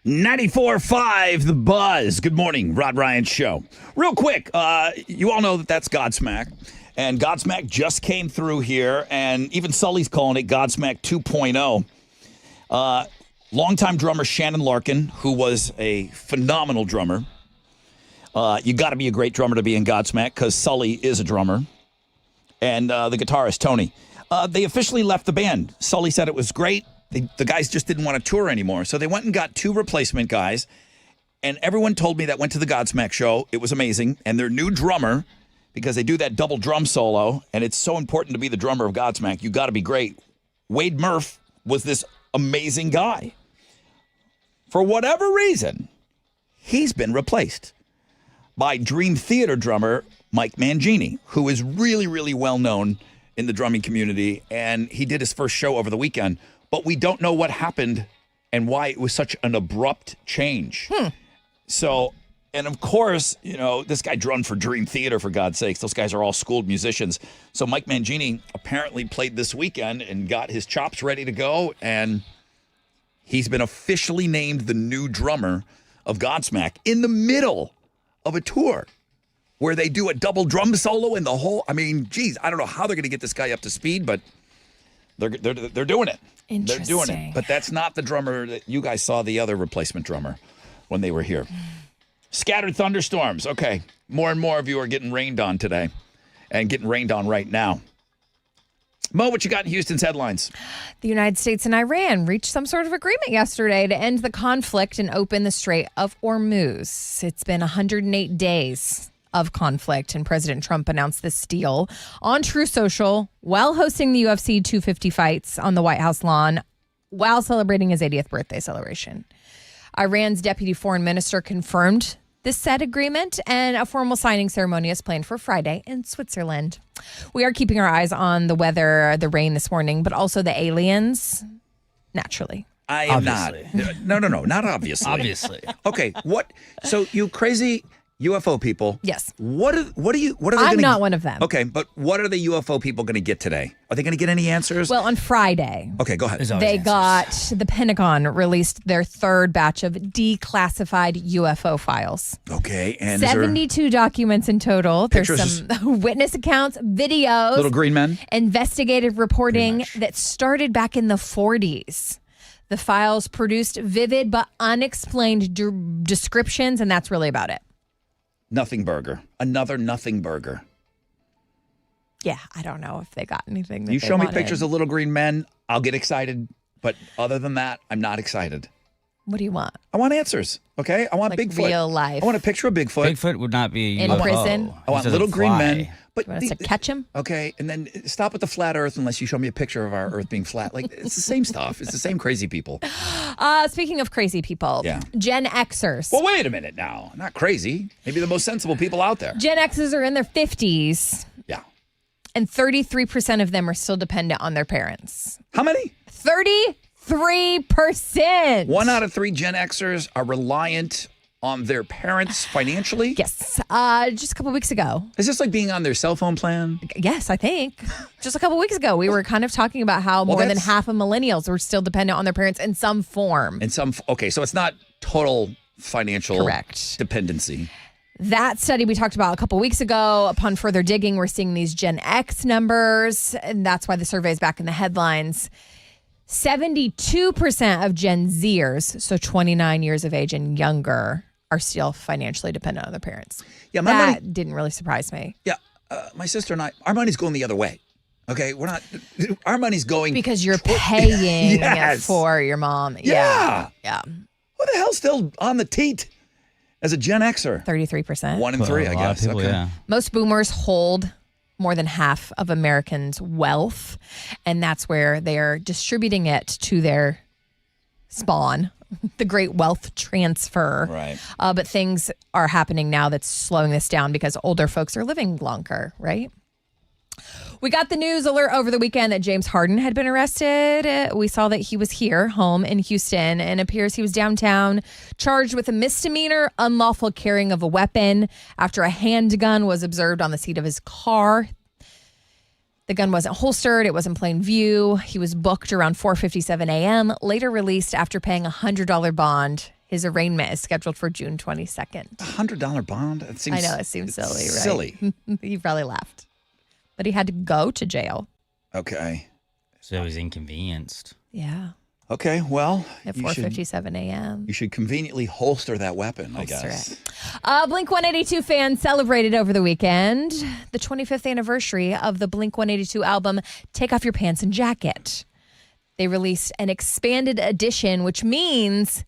.94.5 The Buzz. Good morning, Rod Ryan Show. Real quick, you all know that that's Godsmack. And Godsmack just came through here, and even Sully's calling it Godsmack 2.0. Longtime drummer Shannon Larkin, who was a phenomenal drummer. You got to be a great drummer to be in Godsmack, because Sully is a drummer. And the guitarist, Tony. They officially left the band. Sully said it was great. The guys just didn't want to tour anymore. So they went and got 2 replacement guys. And everyone told me that went to the Godsmack show. It was amazing. And their new drummer, because they do that double drum solo, and it's so important to be the drummer of Godsmack, you got to be great. Wade Murph was this amazing guy. for whatever reason, he's been replaced by Dream Theater drummer Mike Mangini, who is really, really well known in the drumming community. And he did his first show over the weekend, but we don't know what happened and why it was such an abrupt change. So, and of course, you know, this guy drummed for Dream Theater, for God's sakes. Those guys are all schooled musicians. So Mike Mangini apparently played this weekend and got his chops ready to go. And he's been officially named the new drummer of Godsmack in the middle of a tour where they do a double drum solo in the whole. I mean, geez, I don't know how they're going to get this guy up to speed, but they're doing it. They're doing it. But that's not the drummer that you guys saw, the other replacement drummer when they were here. Scattered thunderstorms. Okay, more and more of you are getting rained on today and getting rained on right now. Mo, what you got in Houston's headlines? The United States and Iran reached some sort of agreement yesterday to end the conflict and open the Strait of Hormuz. It's been 108 days of conflict, and President Trump announced this deal on True Social while hosting the UFC 250 fights on the White House lawn while celebrating his 80th birthday celebration. Iran's deputy foreign minister confirmed this said agreement, and a formal signing ceremony is planned for Friday in Switzerland. We are keeping our eyes on the weather, the rain this morning, but also the aliens, naturally. I am not. No, not obviously. Obviously. Okay, what? So you crazy UFO people. Yes. What are they I'm not one of them. Okay, but what are the UFO people going to get today? Are they going to get any answers? Well, on Friday, okay, go ahead. they got the Pentagon released their third batch of declassified UFO files. Okay, and 72 documents in total. Pictures? There's some witness accounts, videos, Little green men? investigative reporting that started back in the 40s. The files produced vivid but unexplained descriptions, and that's really about it. Nothing burger. Another nothing burger. Yeah, I don't know if they got anything that You they show me wanted. pictures of little green men, I'll get excited. But other than that, I'm not excited. What do you want? I want answers, okay? I want Like Bigfoot. real life. I want a picture of Bigfoot. Bigfoot would not be In UFO. prison? I want He little doesn't green fly. men. But You want us to catch him? Okay, and then stop with the flat Earth unless you show me a picture of our Earth being flat. Like, it's the same stuff. It's the same crazy people. Speaking of crazy people, Yeah. Gen Xers. Well, wait a minute now. Not crazy. Maybe the most sensible people out there. Gen Xers are in their 50s. Yeah. And 33% of them are still dependent on their parents. How many? 33%. 1 out of 3 Gen Xers are reliant on their parents financially? Yes. Just a couple weeks ago. Is this like being on their cell phone plan? Yes, I think. Just a couple weeks ago, we were kind of talking about how more than that's- half of millennials were still dependent on their parents in some form. Okay, so it's not total financial Correct. dependency. That study we talked about a couple weeks ago, upon further digging, we're seeing these Gen X numbers, and that's why the survey is back in the headlines. 72% of Gen Zers, so 29 years of age and younger, are still financially dependent on their parents. Yeah, that didn't really surprise me. Yeah, my sister and I, our money's going the other way. Okay, we're not. Our money's going Because you're paying Yes. for your mom. Yeah. Yeah. Who the hell's still on the teat as a Gen Xer? 33%. 1 in 3, I A lot of guess. people, Okay. yeah. Most boomers hold more than half of Americans' wealth, and that's where they are distributing it to their spawn, the great wealth transfer. Right. But things are happening now that's slowing this down because older folks are living longer, right? We got the news alert over the weekend that James Harden had been arrested. We saw that he was here, home in Houston, and appears he was downtown, charged with a misdemeanor, unlawful carrying of a weapon after a handgun was observed on the seat of his car. The gun wasn't holstered. It was in plain view. He was booked around 4:57 a.m., later released after paying a $100 bond. His arraignment is scheduled for June 22nd. $100 bond? It seems, I know, it seems silly, right? silly. He probably laughed. But he had to go to jail. Okay. So it was inconvenienced. Yeah. Okay, well, At you should, 4:57 a.m. you should conveniently holster that weapon, I Holster guess. Blink 182 fans celebrated over the weekend the 25th anniversary of the Blink 182 album, Take Off Your Pants and Jacket. They released an expanded edition, which means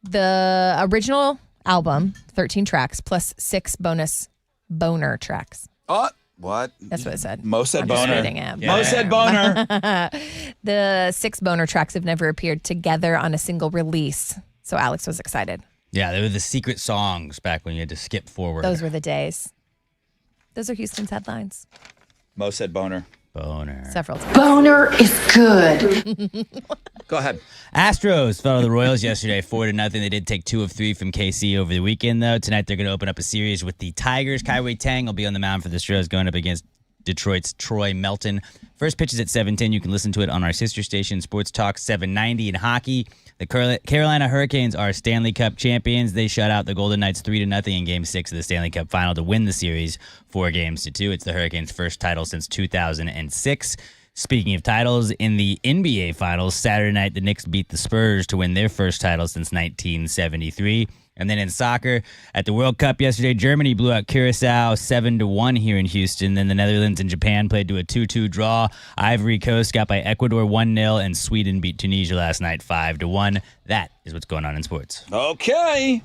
the original album, 13 tracks, plus 6 bonus boner tracks. What? That's what it said. Mo said I'm just boner. reading it. Mo said boner. The 6 boner tracks have never appeared together on a single release So Alex was excited. Yeah, they were the secret songs back when you had to skip forward. Those were the days. Those are Houston's headlines. Mo said boner. Boner. Several times. Boner is good. Go ahead. Astros fell to the Royals yesterday, 4-0. They did take 2 of 3 from KC over the weekend, though. Tonight they're going to open up a series with the Tigers. Kaiwei Tang will be on the mound for the Astros, going up against Detroit's Troy Melton. First pitch is at 7:10. You can listen to it on our sister station, Sports Talk 790. In hockey, the Carolina Hurricanes are Stanley Cup champions. They shut out the Golden Knights 3-0 in Game 6 of the Stanley Cup Final to win the series 4-2. It's the Hurricanes' first title since 2006. Speaking of titles, in the NBA Finals, Saturday night, the Knicks beat the Spurs to win their first title since 1973. And then in soccer, at the World Cup yesterday, Germany blew out Curacao 7-1 here in Houston. Then the Netherlands and Japan played to a 2-2 draw. Ivory Coast got by Ecuador 1-0, and Sweden beat Tunisia last night 5-1. That is what's going on in sports. Okay.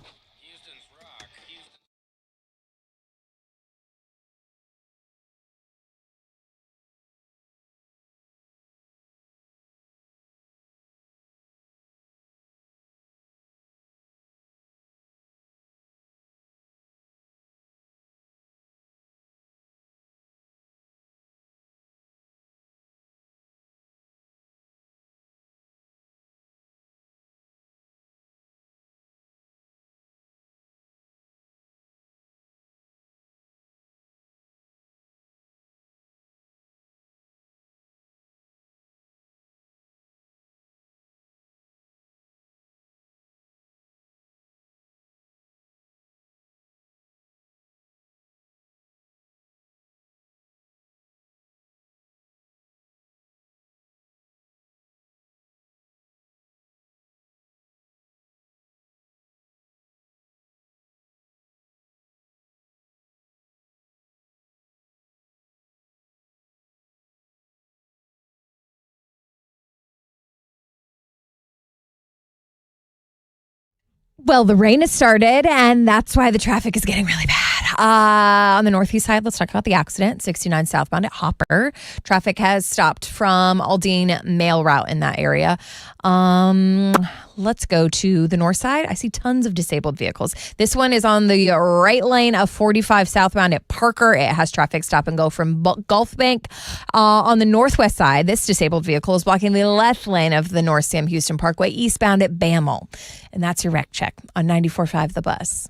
Well, the rain has started, and that's why the traffic is getting really bad. On the northeast side, let's talk about the accident. 69 southbound at Hopper. Traffic has stopped from Aldine Mail Route in that area. Let's go to the north side. I see tons of disabled vehicles. This one is on the right lane of 45 southbound at Parker. It has traffic stop and go from Gulf Bank. On the northwest side, this disabled vehicle is blocking the left lane of the North Sam Houston Parkway eastbound at Bammel. And that's your wreck check on 94.5 The Bus.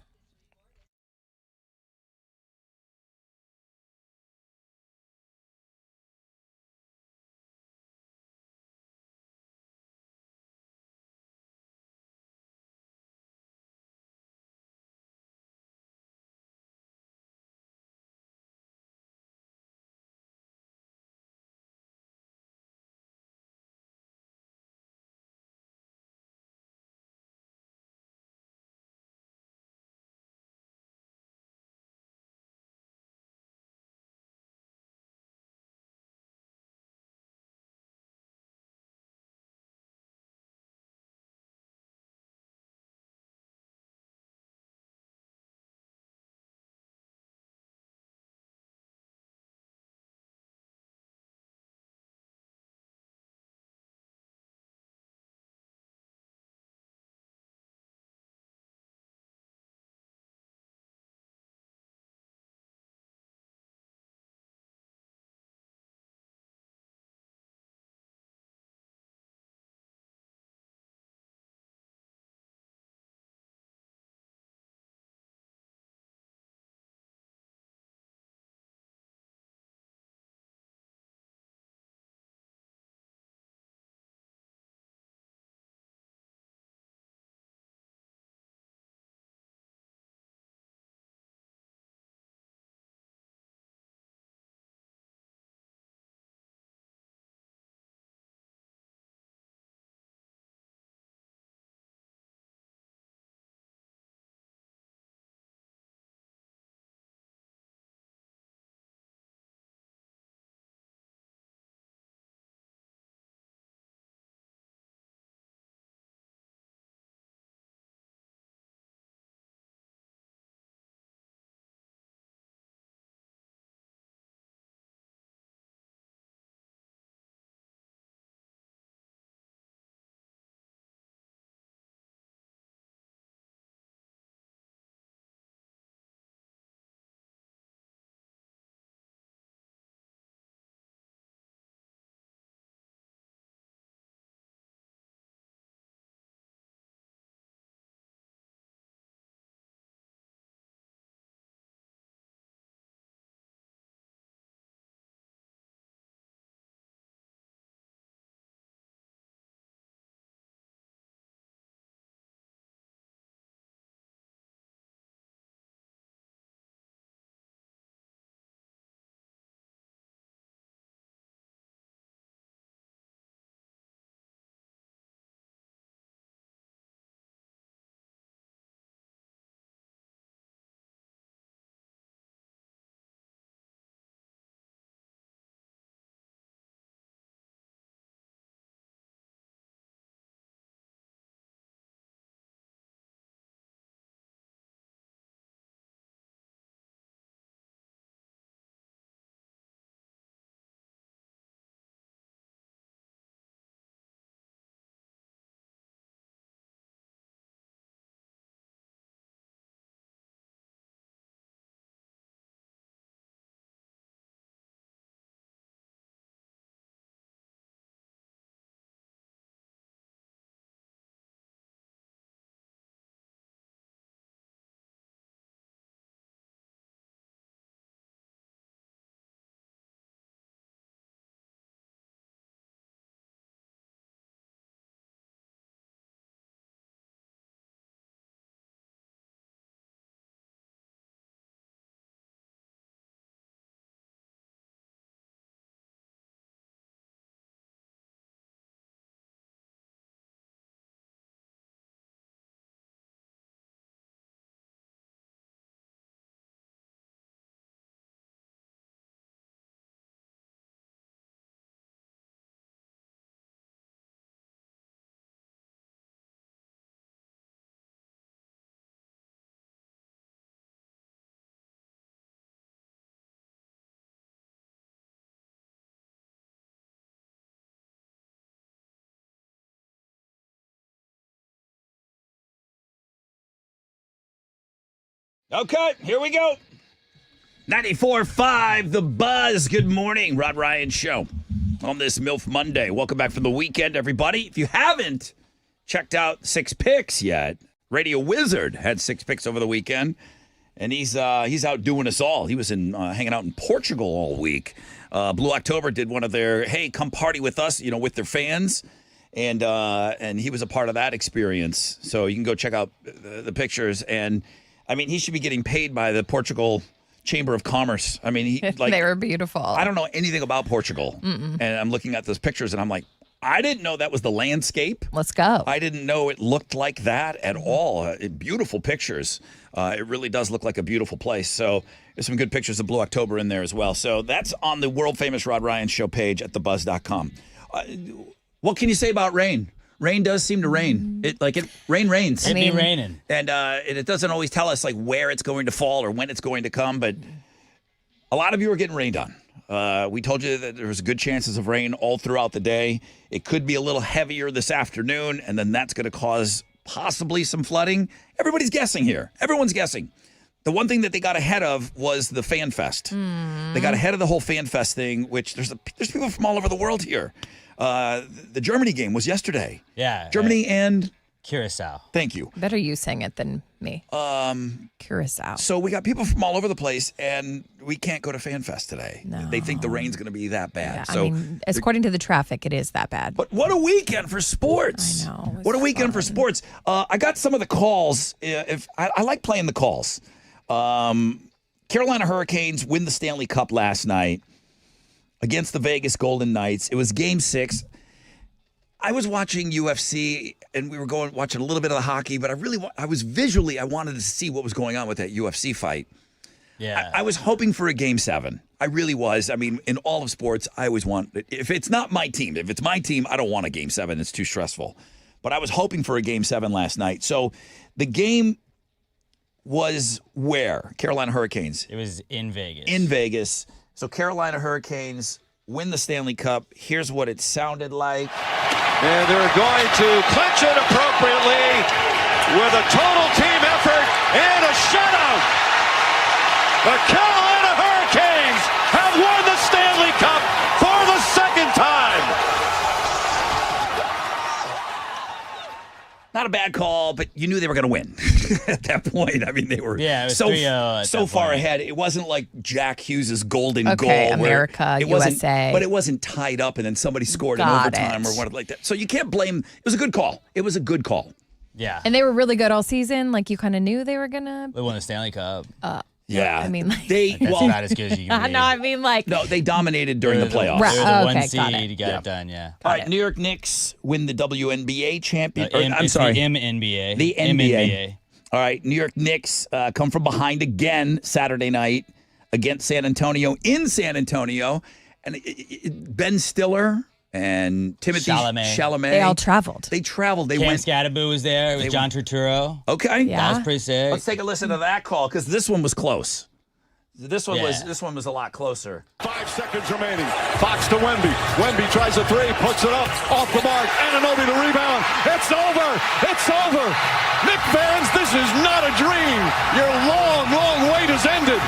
Okay, here we go. 94.5, The Buzz. Good morning, Rod Ryan Show on this MILF Monday. Welcome back from the weekend, everybody. If you haven't checked out 6 Picks yet, Radio Wizard had 6 Picks over the weekend, and he's outdoing us all. He was hanging out in Portugal all week. Blue October did one of their, hey, come party with us, with their fans. And he was a part of that experience. So you can go check out the pictures. And, I mean, he should be getting paid by the Portugal Chamber of Commerce. I mean, they were beautiful. I don't know anything about Portugal. Mm-mm. And I'm looking at those pictures, and I'm like, I didn't know that was the landscape. Let's go. I didn't know it looked like that at all. Beautiful pictures. It really does look like a beautiful place. So there's some good pictures of Blue October in there as well. So that's on the world-famous Rod Ryan Show page at thebuzz.com. What can you say about rain? Rain does seem to rain. Rain rains. It be raining. And it doesn't always tell us like where it's going to fall or when it's going to come, but a lot of you are getting rained on. We told you that there was good chances of rain all throughout the day. It could be a little heavier this afternoon, and then that's going to cause possibly some flooding. Everybody's guessing here. Everyone's guessing. The one thing that they got ahead of was the Fan Fest. They got ahead of the whole Fan Fest thing, which there's people from all over the world here. The Germany game was yesterday. Yeah. Germany and Curacao. Thank you. Better you sang it than me. Curacao. So we got people from all over the place, and we can't go to Fan Fest today. No. They think the rain's going to be that bad. Yeah, So, according to the traffic, it is that bad. but what a weekend for sports! I know. What a weekend for sports. I got some of the calls. If I like playing the calls. Carolina Hurricanes win the Stanley Cup last night against the Vegas Golden Knights. It was Game 6. I was watching UFC, and we were watching a little bit of the hockey, but I wanted to see what was going on with that UFC fight. Yeah. I was hoping for a Game 7. I really was. I mean, in all of sports, I always want, if it's not my team, if it's my team, I don't want a Game 7. It's too stressful. But I was hoping for a Game 7 last night. So the game was where? Carolina Hurricanes. It was in Vegas. In Vegas. So Carolina Hurricanes win the Stanley Cup. Here's what it sounded like. And they're going to clinch it appropriately with a total team effort and a shutout. The Carolina Hurricanes have won the Stanley Cup for the second time. Not a bad call, but you knew they were going to win at that point. I mean, they were it was so 3-0 at so that far point. ahead. It wasn't like Jack Hughes's golden goal. Okay, where America, it wasn't- USA. But it wasn't tied up and then somebody scored in Got overtime it. or whatever like that. So you can't blame. It was a good call. It was a good call. Yeah. And they were really good all season. Like you kind of knew they were gonna. They won the Stanley Cup. Yeah, I mean, like, That's about as good as you can be. no, I mean like. No, they dominated during the playoffs. Right. They were the Okay, one got seed. it. Got it done, yeah. All right, New York Knicks win the WNBA champion. I'm It's sorry, The MNBA. the NBA. All right, New York Knicks come from behind again Saturday night against San Antonio in San Antonio, and Ben Stiller and Timothy Chalamet. They all traveled. They traveled. They Cam went. Scatterboo was there. It was John Turturro. Okay, Yeah. That was pretty sick. let's take a listen to that call because this one was close. This one Yeah. was a lot closer. 5 seconds remaining. Fox to Wemby. Wemby tries a three, puts it up, off the mark. Anunoby the rebound. It's over. It's over. Nick fans, this is not a dream. Your long, long wait has ended.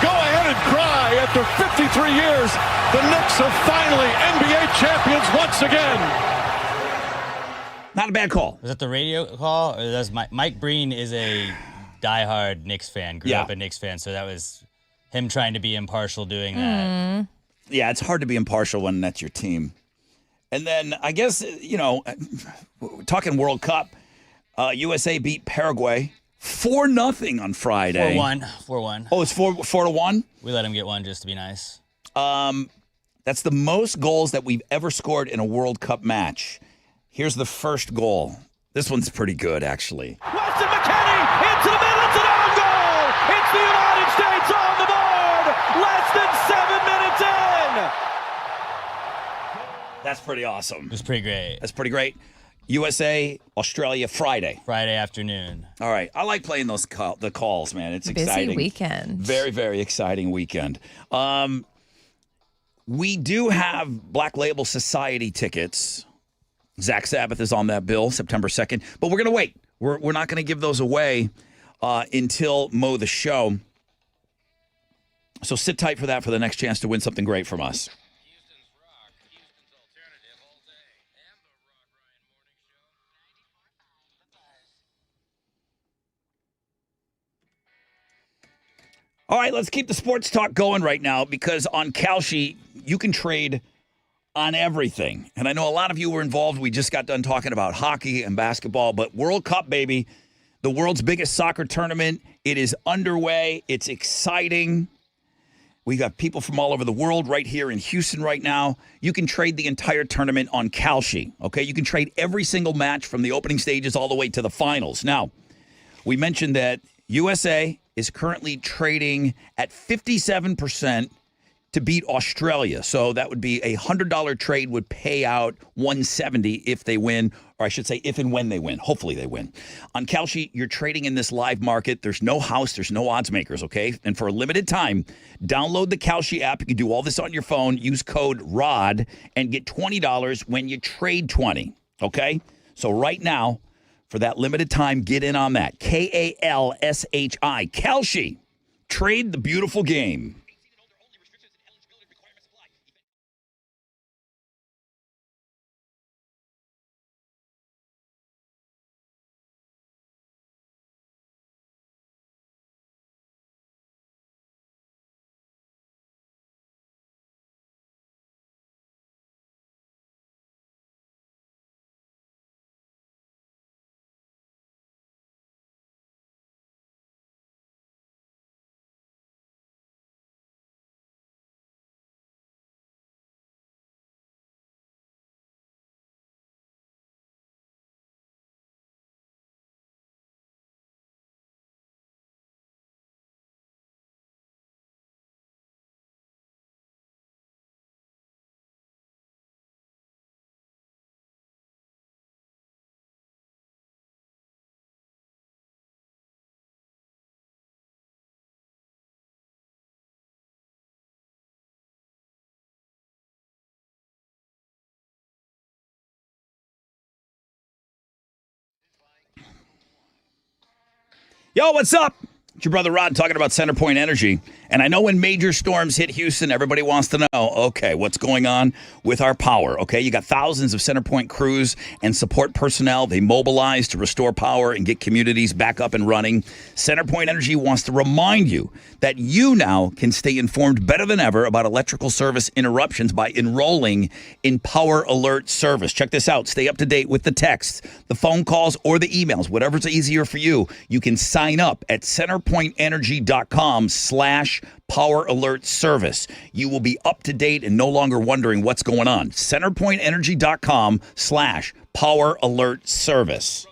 Go ahead and cry. After 53 years, the Knicks are finally NBA champions once again. Not a bad call. Was that the radio call? Or that's Mike Breen is a diehard Knicks fan. Grew Yeah. up a Knicks fan, so that was him trying to be impartial doing that. Yeah, it's hard to be impartial when that's your team. And then I guess, talking World Cup, USA beat Paraguay 4-0 on Friday. 4-1. Oh, it's 4-1? We let him get one just to be nice. That's the most goals that we've ever scored in a World Cup match. Here's the first goal. This one's pretty good, actually. Weston McKennie into the middle. It's an own goal. It's the United States on the board. Less than 7 minutes in. That's pretty awesome. It was pretty great. That's pretty great. USA, Australia, Friday. Friday afternoon. All right. I like playing the calls, man. It's Busy exciting. weekend. Very, very exciting weekend. We do have Black Label Society tickets. Zach Sabbath is on that bill, September 2nd. But we're going to wait. We're not going to give those away until Mo the Show. So sit tight for that for the next chance to win something great from us. All right, let's keep the sports talk going right now because on Kalshi, you can trade on everything. And I know a lot of you were involved. We just got done talking about hockey and basketball, but World Cup, baby, the world's biggest soccer tournament. It is underway. It's exciting. We got people from all over the world right here in Houston right now. You can trade the entire tournament on Kalshi, okay? You can trade every single match from the opening stages all the way to the finals. Now, we mentioned that USA is currently trading at 57% to beat Australia. So that would be a $100 trade would pay out $170 if they win, or I should say if and when they win. Hopefully they win. On Kalshi, you're trading in this live market. There's no house. There's no odds makers, okay? And for a limited time, download the Kalshi app. You can do all this on your phone. Use code ROD and get $20 when you trade 20, okay? So right now, for that limited time, get in on that. Kalshi. Kalshi. Trade the beautiful game. Yo, what's up? It's your brother Rod talking about CenterPoint Energy. And I know when major storms hit Houston, everybody wants to know, okay, what's going on with our power? Okay, you got thousands of CenterPoint crews and support personnel. They mobilize to restore power and get communities back up and running. CenterPoint Energy wants to remind you that you now can stay informed better than ever about electrical service interruptions by enrolling in Power Alert Service. Check this out. Stay up to date with the texts, the phone calls, or the emails, whatever's easier for you. You can sign up at centerpointenergy.com/Power Alert Service. You will be up to date and no longer wondering what's going on. centerpointenergy.com/Power Alert Service.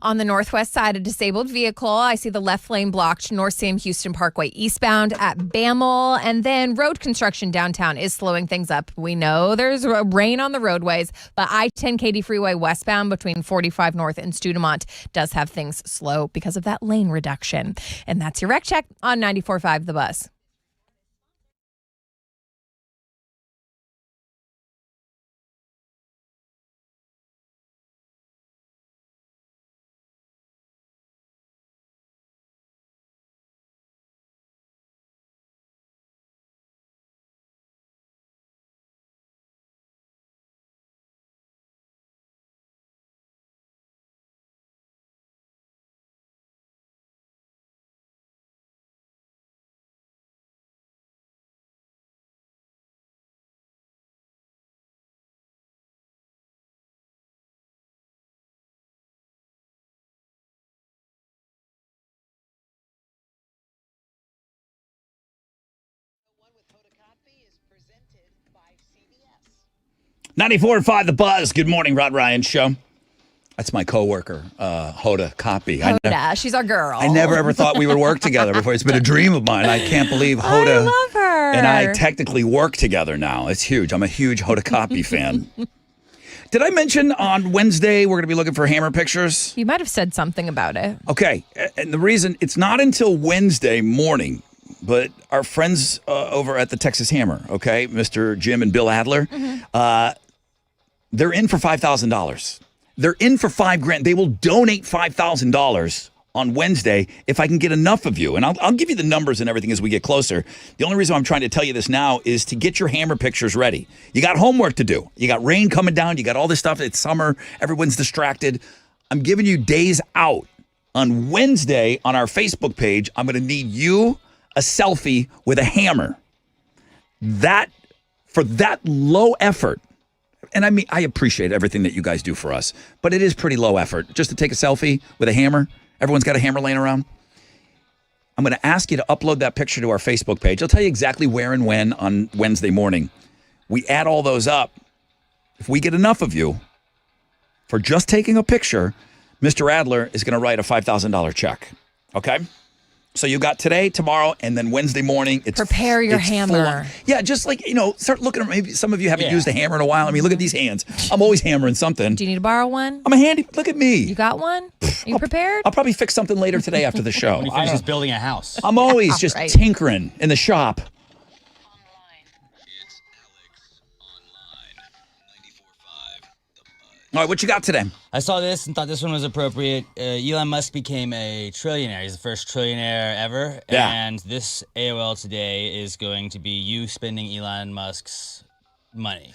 On the northwest side, a disabled vehicle. I see the left lane blocked North Sam Houston Parkway eastbound at Bammel. And then road construction downtown is slowing things up. We know there's rain on the roadways, but I-10 Katy Freeway westbound between 45 North and Studemont does have things slow because of that lane reduction. And that's your wreck check on 94.5 The Buzz. With Hoda Kotb is presented by CBS. 94.5 The Buzz. Good morning, Rod Ryan Show. That's my coworker, Hoda Kotb. Hoda, she's our girl. I never ever thought we would work together before. It's been a dream of mine. I can't believe Hoda I love her. and I technically work together now. It's huge. I'm a huge Hoda Kotb fan. Did I mention on Wednesday we're going to be looking for hammer pictures? You might have said something about it. Okay. And the reason, it's not until Wednesday morning, but our friends over at the Texas Hammer, okay, Mr. Jim and Bill Adler, they're in for $5,000. They're in for $5,000. They will donate $5,000 on Wednesday if I can get enough of you. And I'll give you the numbers and everything as we get closer. The only reason I'm trying to tell you this now is to get your hammer pictures ready. You got homework to do. You got rain coming down. You got all this stuff. It's summer. Everyone's distracted. I'm giving you days out. On Wednesday on our Facebook page, I'm going to need you a selfie with a hammer. For that low effort. And I mean, I appreciate everything that you guys do for us, but it is pretty low effort just to take a selfie with a hammer. Everyone's got a hammer laying around. I'm going to ask you to upload that picture to our Facebook page. I'll tell you exactly where and when on Wednesday morning. We add all those up. If we get enough of you for just taking a picture, Mr. Adler is going to write a $5,000 check. Okay? So you got today, tomorrow, and then Wednesday morning. Prepare your hammer. Yeah, just like, start looking at, maybe some of you haven't used a hammer in a while. I mean, look at these hands. I'm always hammering something. Do you need to borrow one? I'm a handy, look at me. You got one? Are you prepared? I'll probably fix something later today after the show. When he finishes building a house. I'm always just tinkering in the shop. All right, what you got today? I saw this and thought this one was appropriate. Elon Musk became a trillionaire. He's the first trillionaire ever. Yeah. And this AOL today is going to be you spending Elon Musk's money.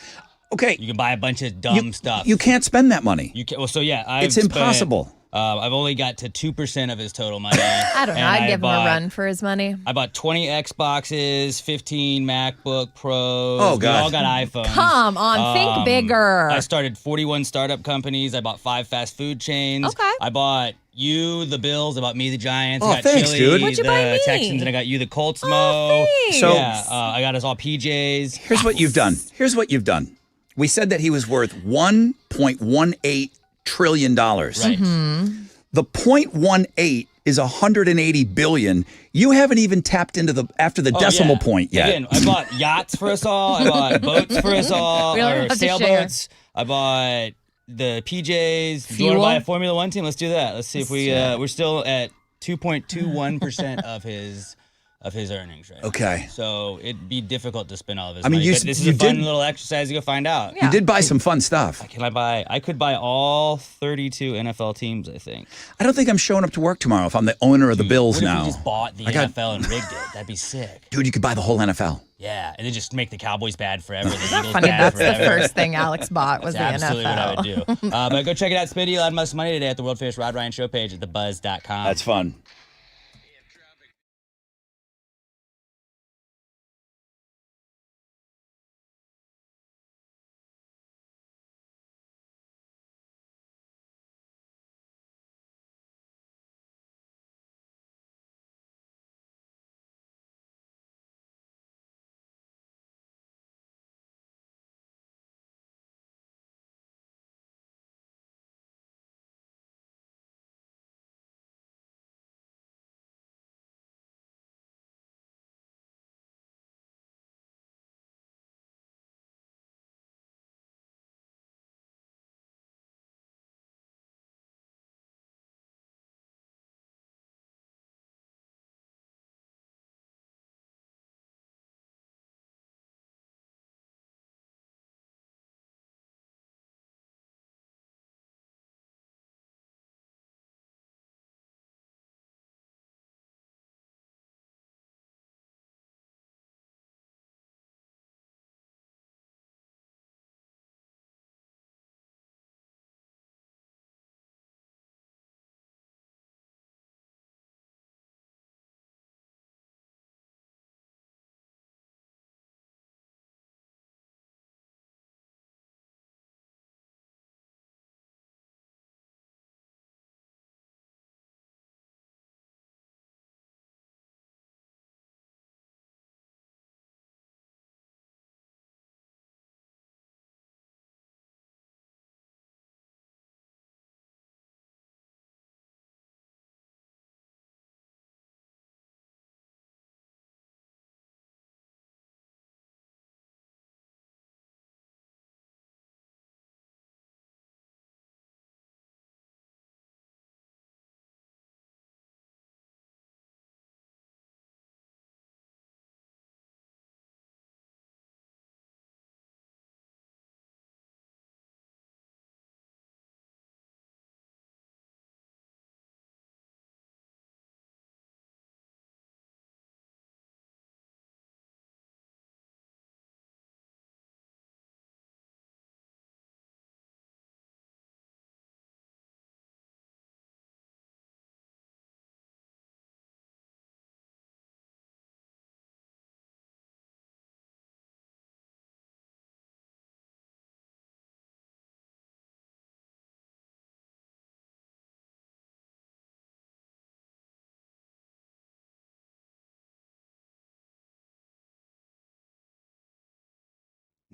Okay. You can buy a bunch of dumb stuff. You can't spend that money. You can, well, so yeah. It's impossible. I've only got to 2% of his total money. I don't know. I'd give him a run for his money. I bought 20 Xboxes, 15 MacBook Pros. Oh, God. We all got iPhones. Come on, think bigger. I started 41 startup companies. I bought 5 fast food chains. Okay. I bought you the Bills. I bought me the Giants. Oh, I got thanks, Chili, dude. What'd you the buy me? Texans, and I got you the Colts thanks. So- yeah, I got us all PJs. Here's what you've done. We said that he was worth $1.18 trillion. Right. Mm-hmm. The 0.18 is 180 billion. You haven't even tapped into after the decimal point yet. Again, I bought yachts for us all. I bought boats for us all. We don't Or have to sailboats. I bought the PJs. Do you want to buy a Formula One team? Let's do that. Let's see if we're still at 2.21% of his earnings right now. Okay. So it'd be difficult to spend all of his I mean, money. you- But this is you a fun did- little exercise to go find out. You did buy some fun stuff. I could buy all 32 NFL teams, I think. I don't think I'm showing up to work tomorrow if I'm the owner of the Bills What if now. we just bought the I got- NFL and rigged it? That'd be sick. Dude, you could buy the whole NFL. Yeah, and then just make the Cowboys bad forever. The Isn't that Eagles funny? bad That's forever. the first thing Alex bought was That's the absolutely NFL. what I would do. But go check it out. Spend Elon Musk's money today at the World Famous Rod Ryan Show page at thebuzz.com. That's fun.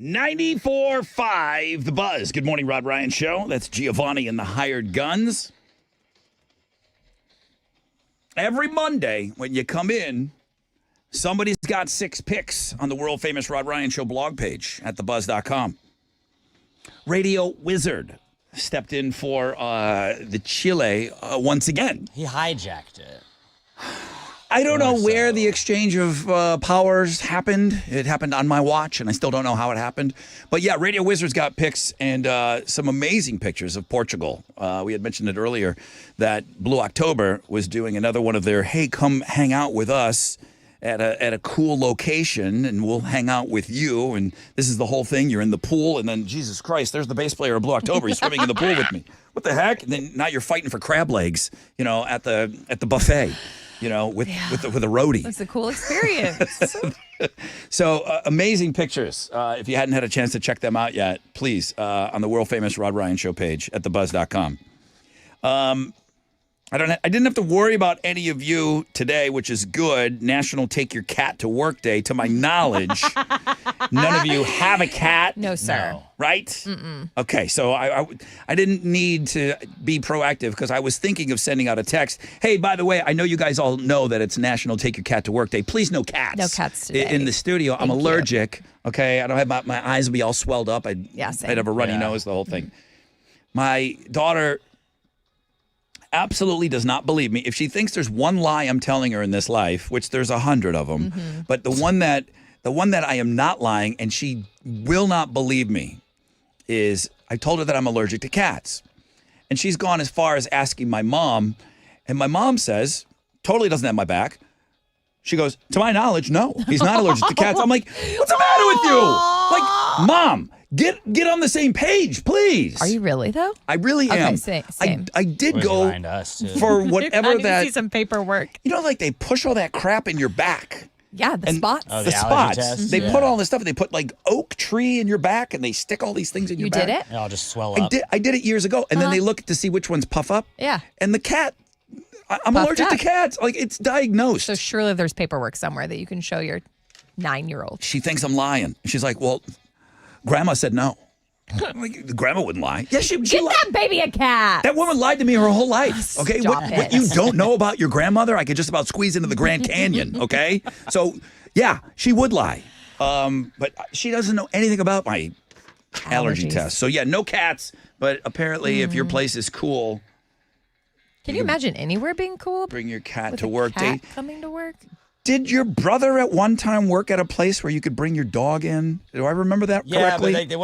94.5 The Buzz. Good morning, Rod Ryan Show. That's Giovanni and the Hired Guns. Every Monday when you come in, somebody's got 6 picks on the world-famous Rod Ryan Show blog page at thebuzz.com. Radio Wizard stepped in for the Chile once again. He hijacked it. I don't know where the exchange of powers happened. It happened on my watch, and I still don't know how it happened. But yeah, Radio Wizard's got picks and some amazing pictures of Portugal. We had mentioned it earlier that Blue October was doing another one of their, hey, come hang out with us at a cool location, and we'll hang out with you. And this is the whole thing. You're in the pool, and then, Jesus Christ, there's the bass player of Blue October. He's swimming in the pool with me. What the heck? And then now you're fighting for crab legs, at the buffet. With a roadie. That's a cool experience. So amazing pictures. If you hadn't had a chance to check them out yet, please, on the world famous Rod Ryan Show page at thebuzz.com. I didn't have to worry about any of you today, which is good. National Take Your Cat to Work Day. To my knowledge, none of you have a cat. No, sir. No. Right? Mm-mm. Okay, so I didn't need to be proactive because I was thinking of sending out a text. Hey, by the way, I know you guys all know that it's National Take Your Cat to Work Day. Please, no cats. No cats today. In the studio. I'm allergic. Okay, I don't have my eyes will be all swelled up. I'd have a runny nose, the whole thing. My daughter absolutely does not believe me. If she thinks there's one lie I'm telling her in this life, which there's 100 of them, but the one that I am not lying and she will not believe me is I told her that I'm allergic to cats. And she's gone as far as asking my mom, and my mom says, totally doesn't have my back. She goes, to my knowledge, no, he's not allergic to cats. I'm like, what's the matter with you? Like, Mom, get on the same page, please. Are you really, though? I really am. Okay, same. I did go for whatever I need to that. see some paperwork. Like they push all that crap in your back. Yeah, the spots. The spots. They put all this stuff. They put like oak tree in your back, and they stick all these things in your back. You did it? It'll just swell up. I did it years ago, and then they look to see which ones puff up. Yeah. And the cat. I'm Puffed allergic up. to cats. Like, it's diagnosed. So surely there's paperwork somewhere that you can show your 9-year-old. She thinks I'm lying. She's like, well, Grandma said no. I'm like, Grandma wouldn't lie. Yeah, she Get that baby a cat. That woman lied to me her whole life. Okay, Stop what it. you don't know about your grandmother, I could just about squeeze into the Grand Canyon. Okay, so yeah, she would lie, but she doesn't know anything about my allergy test. So yeah, no cats. But apparently, if your place is cool, Can you imagine anywhere being cool? bring your cat with to a work. cat coming to work? Did your brother at one time work at a place where you could bring your dog in? Do I remember that correctly? Yeah, but it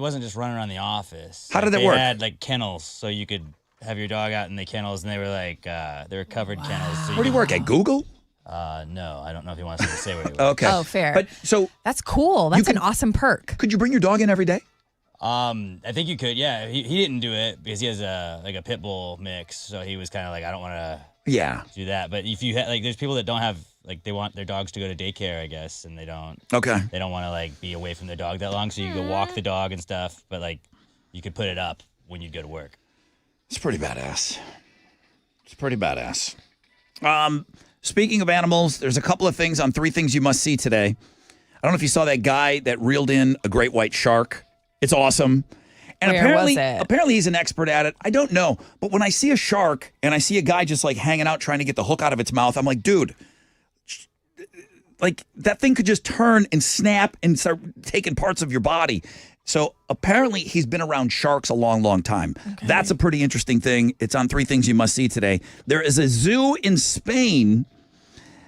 wasn't just running around the office. How did they it work? They had like kennels, so you could have your dog out in the kennels, and they were like they were covered kennels. So Where do you work at Google? No, I don't know if he wants me to say where he works. Okay. Oh, fair. But so That's cool. That's can- an awesome perk. could you bring your dog in every day? I think you could. Yeah, he didn't do it because he has a pit bull mix, so he was kind of like, I don't want to do that. But if you there's people that don't have they want their dogs to go to daycare, I guess, and they don't. Okay. They don't want to be away from their dog that long, so you go walk the dog and stuff. But you could put it up when you go to work. It's pretty badass. It's pretty badass. Speaking of animals, there's a couple of things on 3 things you must see today. I don't know if you saw that guy that reeled in a great white shark. It's awesome. And Where was it? apparently he's an expert at it. I don't know. But when I see a shark and I see a guy just hanging out trying to get the hook out of its mouth, I'm like, dude, that thing could just turn and snap and start taking parts of your body. So apparently he's been around sharks a long, long time. Okay. That's a pretty interesting thing. It's on 3 things you must see today. There is a zoo in Spain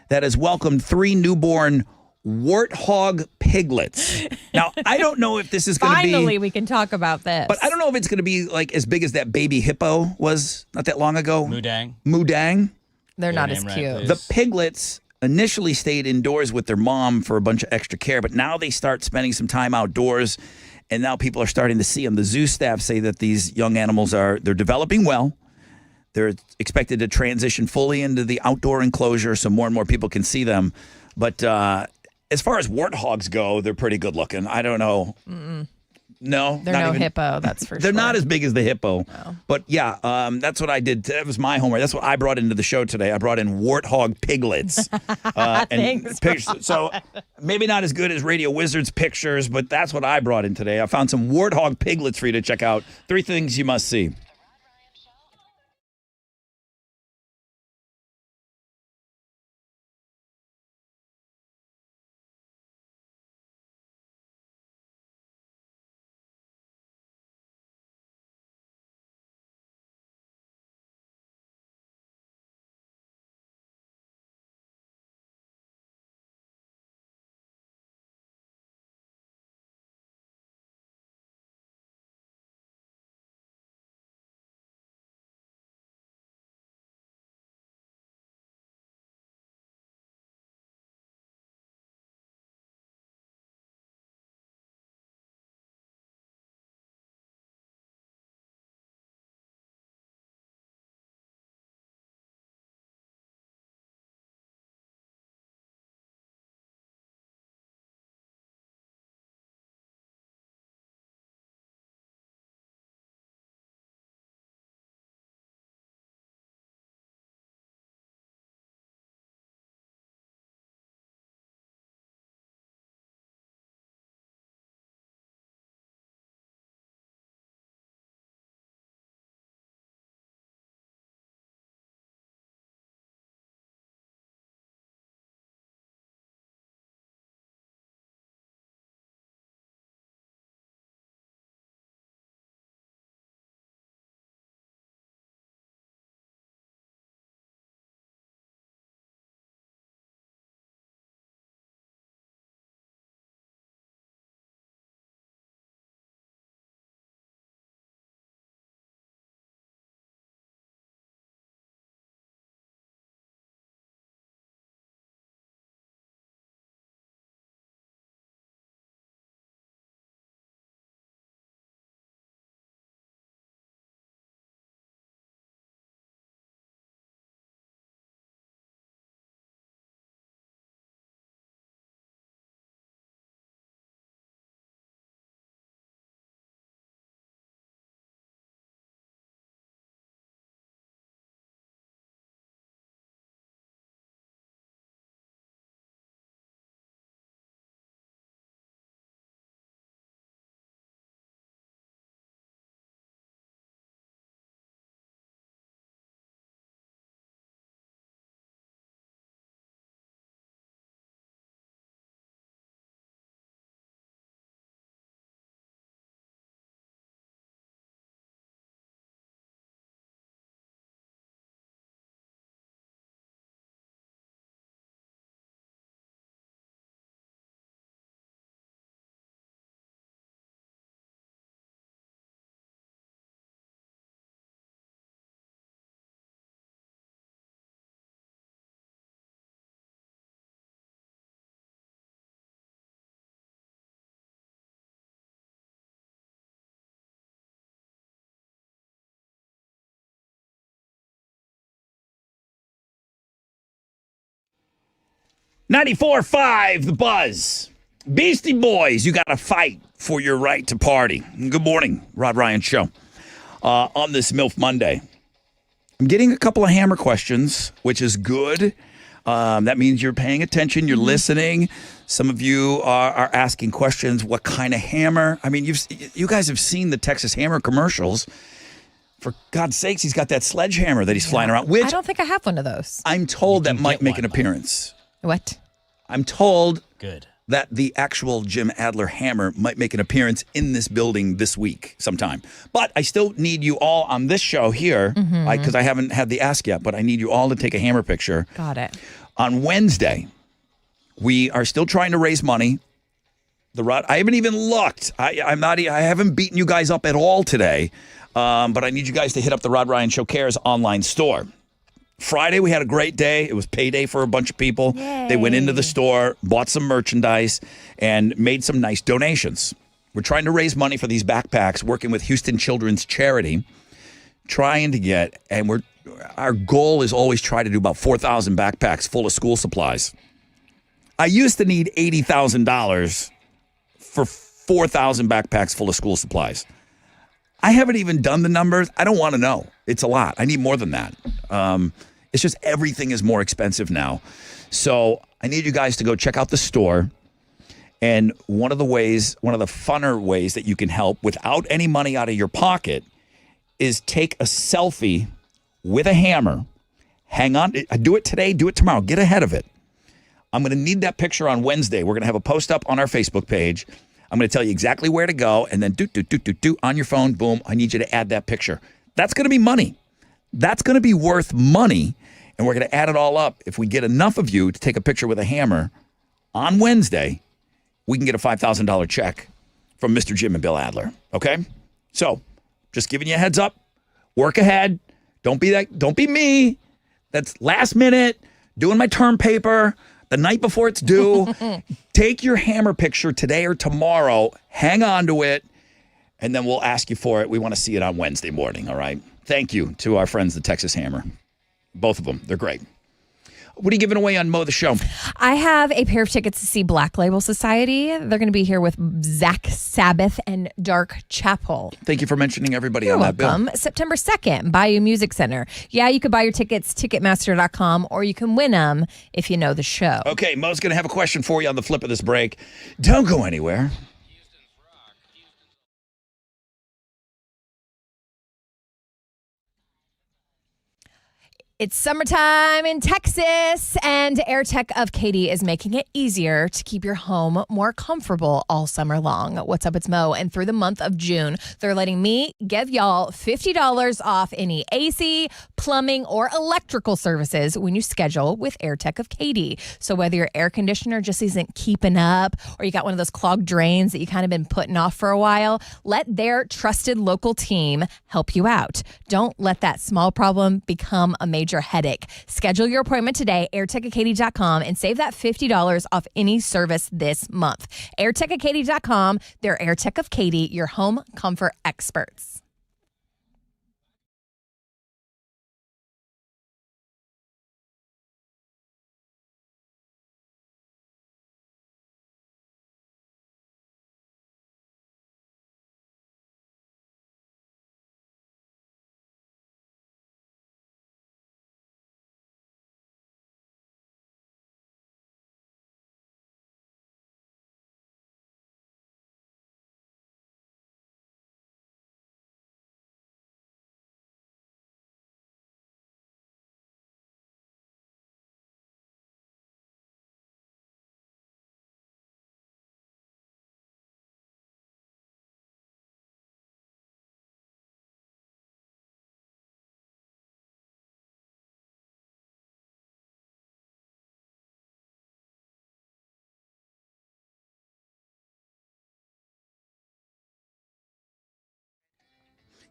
that has welcomed 3 newborn warthog piglets. Now, I don't know if this is going to be... Finally, we can talk about this. But I don't know if it's going to be as big as that baby hippo was not that long ago. Moodang. They're not as cute. The piglets initially stayed indoors with their mom for a bunch of extra care, but now they start spending some time outdoors, and now people are starting to see them. The zoo staff say that these young animals they're developing well. They're expected to transition fully into the outdoor enclosure so more and more people can see them. But as far as warthogs go, they're pretty good looking. I don't know. No, They're not no even- hippo, that's for They're sure. not as big as the hippo. But yeah, that's what I did. That was my homework. That's what I brought into the show today. I brought in warthog piglets. Thanks, pictures. So maybe not as good as Radio Wizard's pictures, but that's what I brought in today. I found some warthog piglets for you to check out. 3 things you must see. .94.5 The Buzz. Beastie Boys, you got to fight for your right to party. Good morning, Rod Ryan Show. On this MILF Monday, I'm getting a couple of hammer questions, which is good. That means you're paying attention, you're listening. Some of you are asking questions. What kind of hammer? I mean, you guys have seen the Texas Hammer commercials. For God's sakes, he's got that sledgehammer that he's flying around. Which I don't think I have one of those. I'm told that might make an appearance. What? I'm told Good. that the actual Jim Adler hammer might make an appearance in this building this week sometime. But I still need you all on this show here, because I haven't had the ask yet, but I need you all to take a hammer picture. Got it. On Wednesday, we are still trying to raise money. I haven't even looked. I haven't beaten you guys up at all today, but I need you guys to hit up the Rod Ryan Show Cares online store. Friday, we had a great day. It was payday for a bunch of people. Yay. They went into the store, bought some merchandise, and made some nice donations. We're trying to raise money for these backpacks, working with Houston Children's Charity, trying to get, and our goal is always try to do about 4,000 backpacks full of school supplies. I used to need $80,000 for 4,000 backpacks full of school supplies. I haven't even done the numbers. I don't want to know. It's a lot. I need more than that. It's just everything is more expensive now. So I need you guys to go check out the store. And one of the funner ways that you can help without any money out of your pocket is take a selfie with a hammer. Hang on. Do it today. Do it tomorrow. Get ahead of it. I'm going to need that picture on Wednesday. We're going to have a post up on our Facebook page. I'm going to tell you exactly where to go. And then do on your phone. Boom. I need you to add that picture. That's going to be money. That's going to be worth money. And we're going to add it all up. If we get enough of you to take a picture with a hammer on Wednesday, we can get a $5,000 check from Mr. Jim and Bill Adler. Okay? So just giving you a heads up. Work ahead. Don't be me. That's last minute, doing my term paper the night before it's due. Take your hammer picture today or tomorrow. Hang on to it. And then we'll ask you for it. We want to see it on Wednesday morning. All right? Thank you to our friends, the Texas Hammer. Both of them. They're great. What are you giving away on Mo the Show? I have a pair of tickets to see Black Label Society. They're going to be here with Zach Sabbath and Dark Chapel. Thank you for mentioning everybody You're on that welcome. bill. September 2nd, Bayou Music Center. Yeah, you could buy your tickets, Ticketmaster.com, or you can win them if you know the show. Okay, Mo's going to have a question for you on the flip of this break. Don't go anywhere. It's summertime in Texas, and AirTech of Katy is making it easier to keep your home more comfortable all summer long. What's up? It's Mo, and through the month of June, they're letting me give y'all $50 off any AC, plumbing, or electrical services when you schedule with AirTech of Katy. So whether your air conditioner just isn't keeping up, or you got one of those clogged drains that you kind of been putting off for a while, let their trusted local team help you out. Don't let that small problem become a major headache. Schedule your appointment today, airtechofkaty.com, and save that $50 off any service this month. airtechofkaty.com. They're AirTech of Katy, your home comfort experts.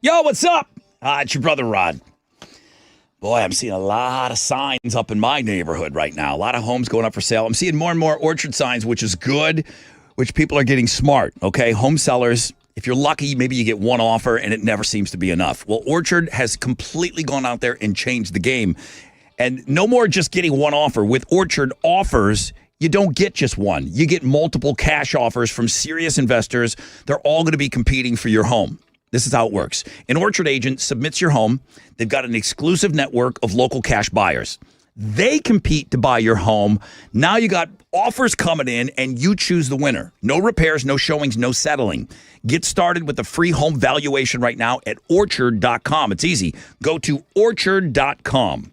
Yo, what's up? It's your brother Rod. Boy, I'm seeing a lot of signs up in my neighborhood right now. A lot of homes going up for sale. I'm seeing more and more orchard signs, which is good, which people are getting smart, okay? Home sellers, if you're lucky, maybe you get one offer and it never seems to be enough. Well, Orchard has completely gone out there and changed the game. And no more just getting one offer. With Orchard offers, you don't get just one. You get multiple cash offers from serious investors. They're all going to be competing for your home. This is how it works. An Orchard agent submits your home. They've got an exclusive network of local cash buyers. They compete to buy your home. Now you got offers coming in, and you choose the winner. No repairs, no showings, no settling. Get started with the free home valuation right now at Orchard.com. It's easy. Go to Orchard.com.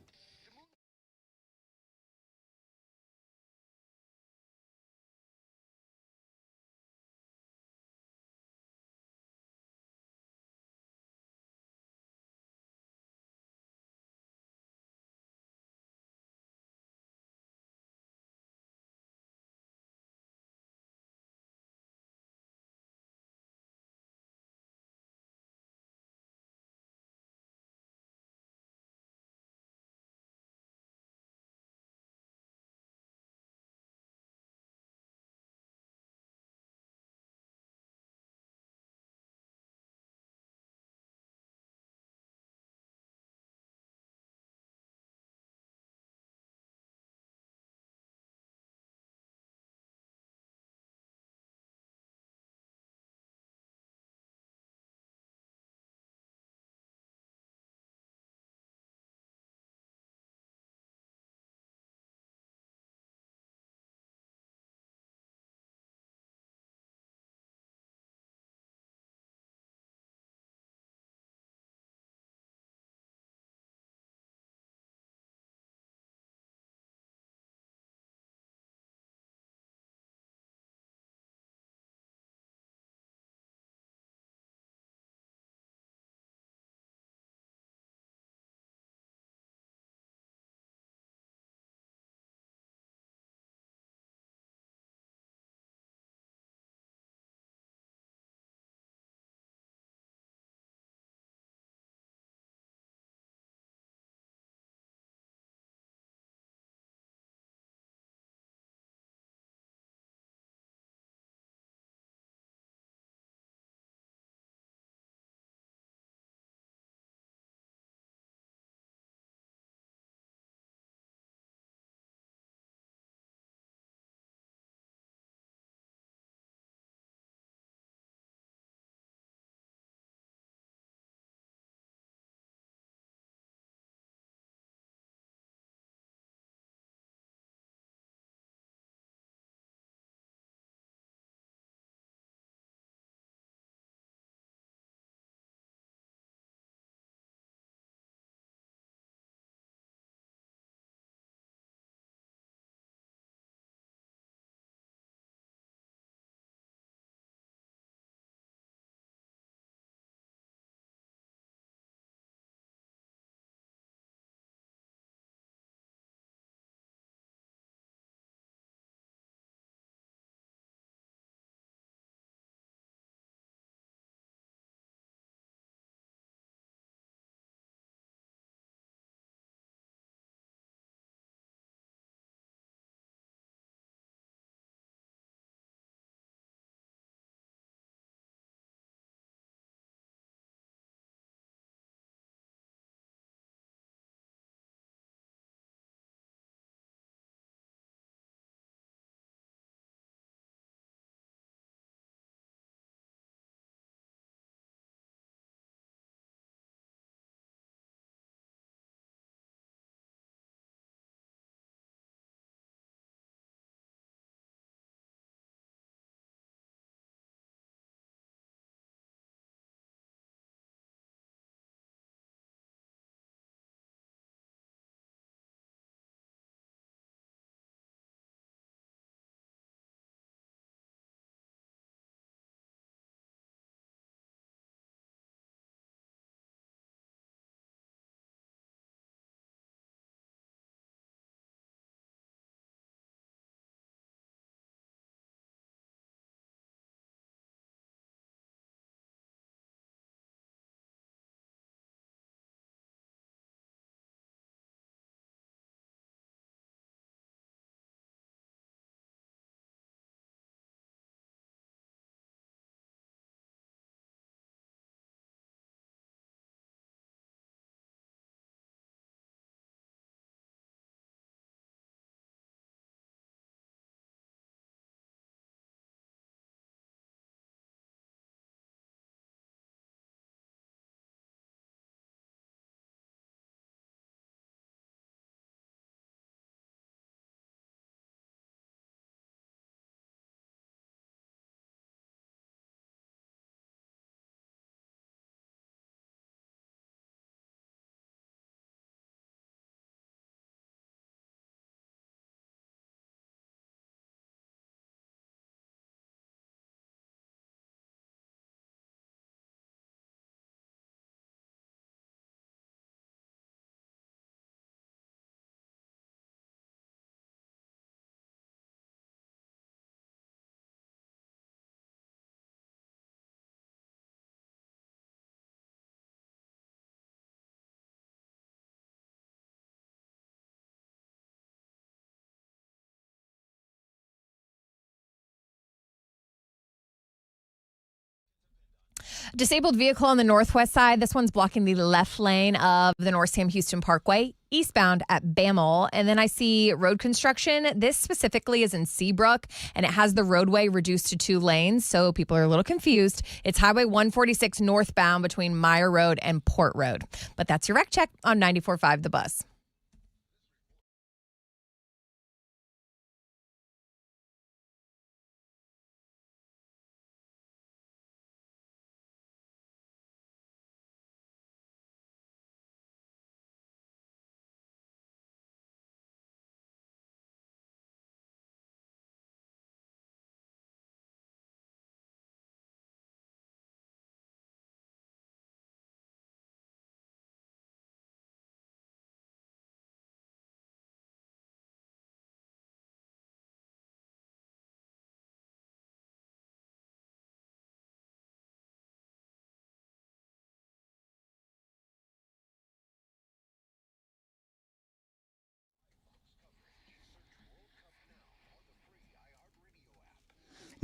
Disabled vehicle on the northwest side. This one's blocking the left lane of the North Sam Houston Parkway, eastbound at Bammel. And then I see road construction. This specifically is in Seabrook, and it has the roadway reduced to 2 lanes, so people are a little confused. It's Highway 146 northbound between Meyer Road and Port Road. But that's your wreck check on 94.5 The Buzz.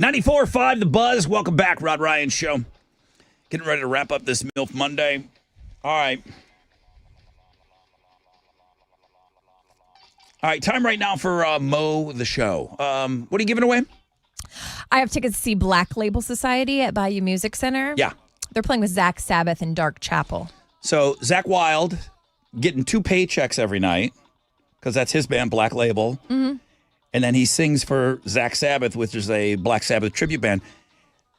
Cup now on the free iHeartRadio app. 94.5 The Buzz. Welcome back, Rod Ryan Show. Getting ready to wrap up this MILF Monday. All right. All right, time right now for Mo the Show. What are you giving away? I have tickets to see Black Label Society at Bayou Music Center. Yeah. They're playing with Zach Sabbath and Dark Chapel. So Zach Wilde getting 2 paychecks every night because that's his band, Black Label. Mm-hmm. And then he sings for Zach Sabbath, which is a Black Sabbath tribute band.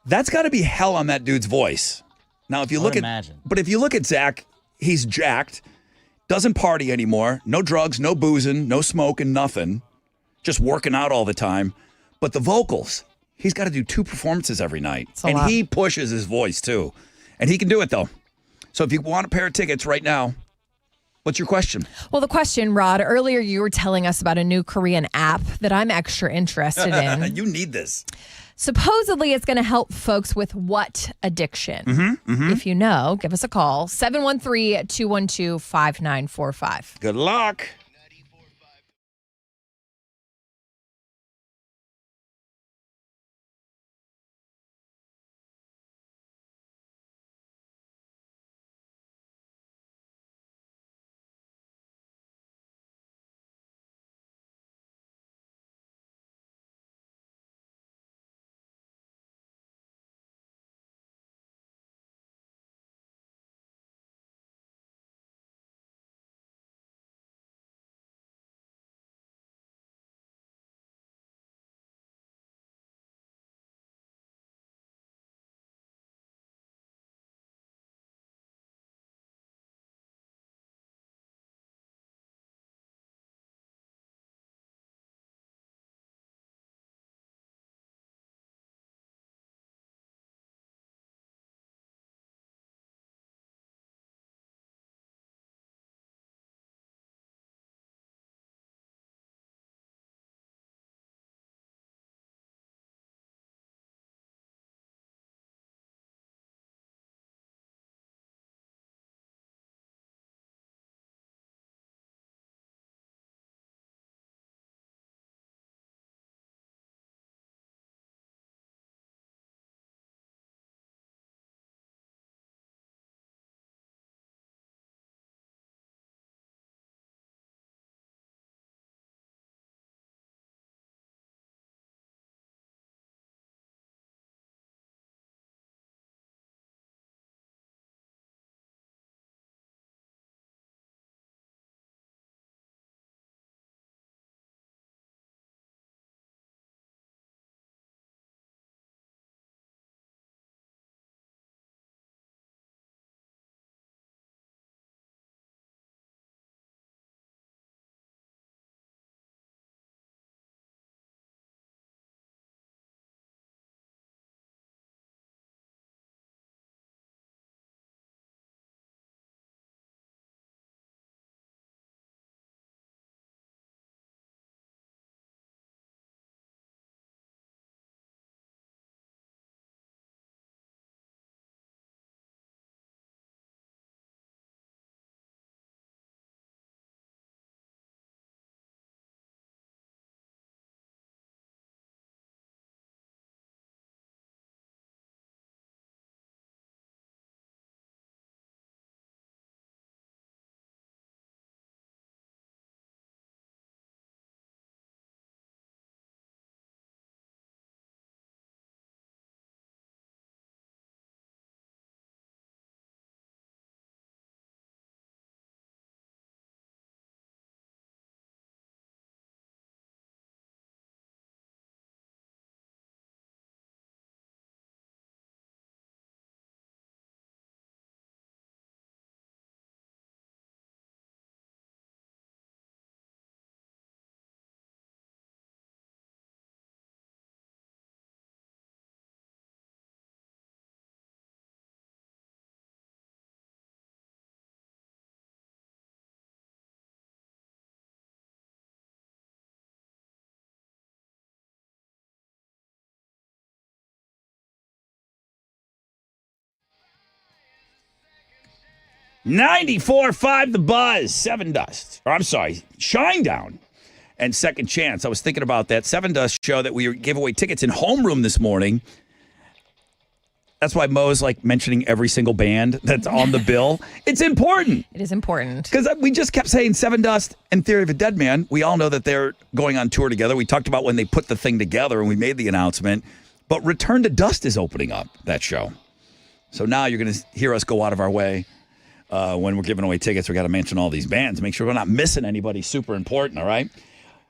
That's got to be hell on that dude's voice. Now, if you look but if you look at Zach, he's jacked, doesn't party anymore, no drugs, no boozing, no smoking, nothing, just working out all the time. But the vocals, he's got to do 2 performances every night, and he pushes his voice too, and he can do it though. So if you want a pair of tickets right now, what's your question? Well, the question, Rod, earlier you were telling us about a new Korean app that I'm extra interested in. You need this. Supposedly, it's going to help folks with what addiction? If you know, give us a call, 713-212-5945. Good luck. 94.5 The Buzz, 7 Dust. Or I'm sorry, Shine Down and Second Chance. I was thinking about that 7 Dust show that we gave away tickets in homeroom this morning. That's why Mo's like mentioning every single band that's on the bill. It's important. It is important. Because we just kept saying 7 Dust and Theory of a Dead Man. We all know that they're going on tour together. We talked about when they put the thing together and we made the announcement. But Return to Dust is opening up that show. So now you're going to hear us go out of our way when we're giving away tickets. We got to mention all these bands. Make sure we're not missing anybody super important, all right?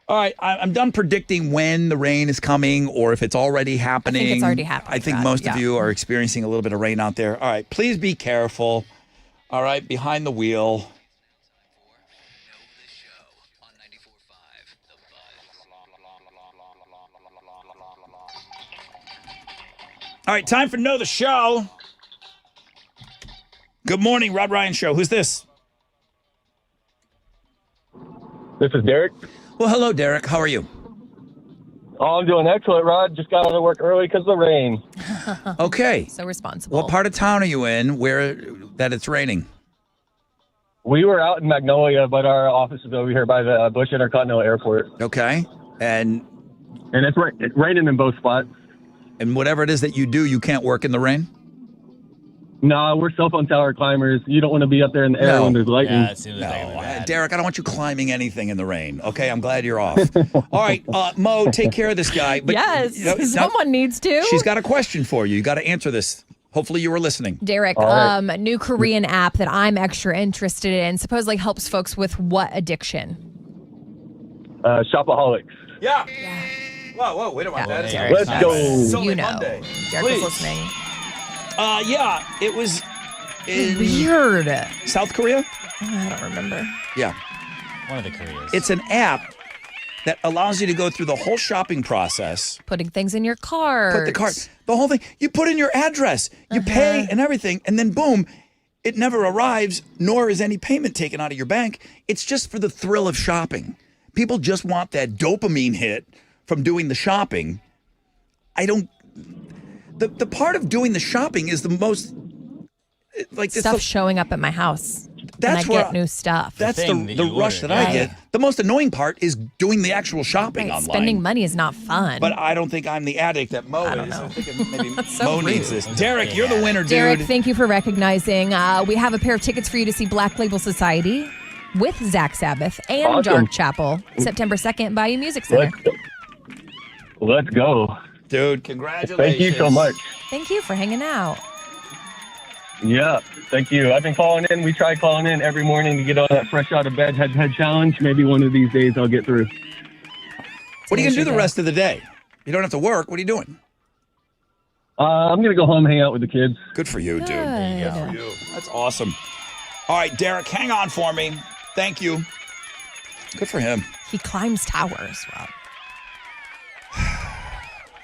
All right, I'm done predicting when the rain is coming or if it's already happening. I think it's already happening. I think most of you are experiencing a little bit of rain out there. All right, please be careful. All right, behind the wheel. All right, time for Know the Show. Good morning, Rod Ryan Show. Who's this? This is Derek. Well, hello, Derek. How are you? Oh, I'm doing excellent, Rod. Just got out of work early because of the rain. Okay. So responsible. What part of town are you in where that it's raining? We were out in Magnolia, but our office is over here by the Bush Intercontinental Airport. Okay. And it's raining in both spots. And whatever it is that you do, you can't work in the rain? No, we're cell phone tower climbers. You don't want to be up there in the air when there's lightning. Yeah, it seems like Derek, I don't want you climbing anything in the rain. Okay, I'm glad you're off. All right, Mo, take care of this guy. But, yes, you know, someone needs to. She's got a question for you. You got to answer this. Hopefully you were listening. Derek, All right. new Korean app that I'm extra interested in supposedly helps folks with what addiction? Shopaholics. Yeah. Whoa, wait a minute. Yeah, That's Derek, Let's go. It's only You know. Monday. Derek Please. was listening. Yeah, it was in Weird. South Korea? I don't remember. Yeah. One of the Koreas. It's an app that allows you to go through the whole shopping process. Putting things in your cart. Put the cart. The whole thing. You put in your address. You pay and everything. And then boom, it never arrives, nor is any payment taken out of your bank. It's just for the thrill of shopping. People just want that dopamine hit from doing the shopping. The part of doing the shopping is the most like Stuff showing up at my house. That's and I where get new stuff. That's the rush that I get. The most annoying part is doing the actual shopping online. Spending money is not fun. But I don't think I'm the addict that Mo is. I think maybe so Mo needs rude. this. Derek, you're the winner, dude. Derek, thank you for recognizing. We have a pair of tickets for you to see Black Label Society with Zach Sabbath and Awesome. Dark Chapel, September 2nd, Bayou Music Center. Let's go. Dude, congratulations. Thank you so much. Thank you for hanging out. Yeah, thank you. I've been calling in. We try calling in every morning to get on that fresh out of bed head challenge. Maybe one of these days I'll get through. What are you going to do the rest of the day? You don't have to work. What are you doing? I'm going to go home, hang out with the kids. Good for you, dude. Good. Good for you. That's awesome. All right, Derek, hang on for me. Thank you. Good for him. He climbs towers, Rob.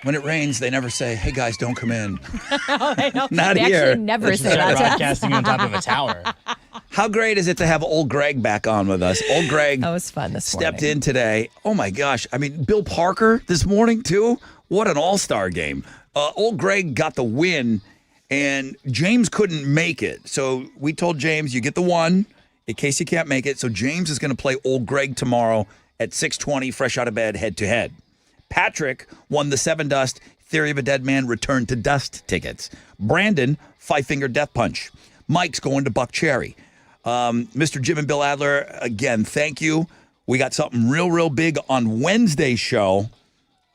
When it rains, they never say, "Hey guys, don't come in." I know. Not they here. actually never say that to us. Broadcasting on top of a tower. How great is it to have old Greg back on with us? Old Greg That was fun this stepped morning. in today. Oh my gosh. I mean, Bill Parker this morning too. What an all-star game. Old Greg got the win and James couldn't make it. So we told James, you get the one in case you can't make it. So James is going to play Old Greg tomorrow at 6:20, fresh out of bed, head to head. Patrick won the 7 Dust Theory of a Dead Man Return to Dust tickets. Brandon, 5 Finger Death Punch. Mike's going to Buck Cherry. Mr. Jim and Bill Adler, again, thank you. We got something real big on Wednesday's show.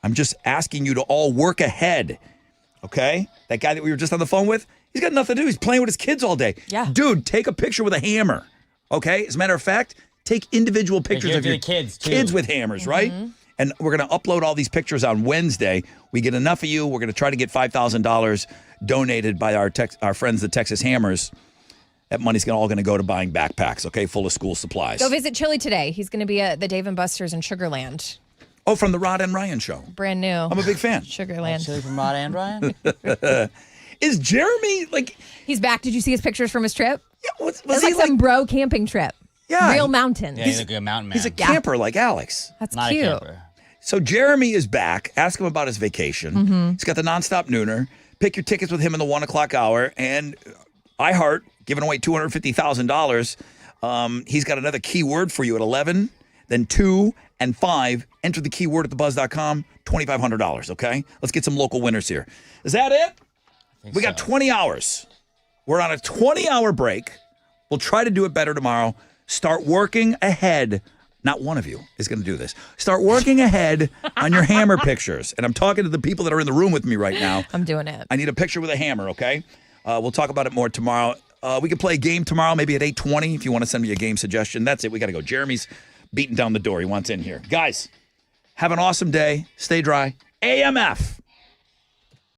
I'm just asking you to all work ahead, okay? That guy that we were just on the phone with, he's got nothing to do. He's playing with his kids all day. Yeah. Dude, take a picture with a hammer, okay? As a matter of fact, take individual pictures give of it to your the kids, too. kids with hammers, right? And we're going to upload all these pictures on Wednesday. We get enough of you. We're going to try to get $5,000 donated by our friends, the Texas Hammers. That money's all going to go to buying backpacks, okay, full of school supplies. Go visit Chili today. He's going to be at the Dave & Buster's in Sugarland. Oh, from the Rod and Ryan show. Brand new. I'm a big fan. Sugarland. Chili from Rod and Ryan? Is Jeremy, like... He's back. Did you see his pictures from his trip? Yeah, was It's he like some bro camping trip. Yeah. Real mountains. Yeah, he's a good mountain man. He's a camper like Alex. That's Not cute. a camper. So Jeremy is back. Ask him about his vacation. Mm-hmm. He's got the nonstop nooner. Pick your tickets with him in the 1 o'clock hour. And iHeart giving away $250,000. He's got another keyword for you at 11, then 2 and 5. Enter the keyword at thebuzz.com, $2,500, okay? Let's get some local winners here. Is that it? We got 20 hours. We're on a 20-hour break. We'll try to do it better tomorrow. Start working ahead. Not one of you is going to do this. Start working ahead on your hammer pictures. And I'm talking to the people that are in the room with me right now. I'm doing it. I need a picture with a hammer, okay? We'll talk about it more tomorrow. We could play a game tomorrow, maybe at 8:20 if you want to send me a game suggestion. That's it. We got to go. Jeremy's beating down the door. He wants in here. Guys, have an awesome day. Stay dry. AMF.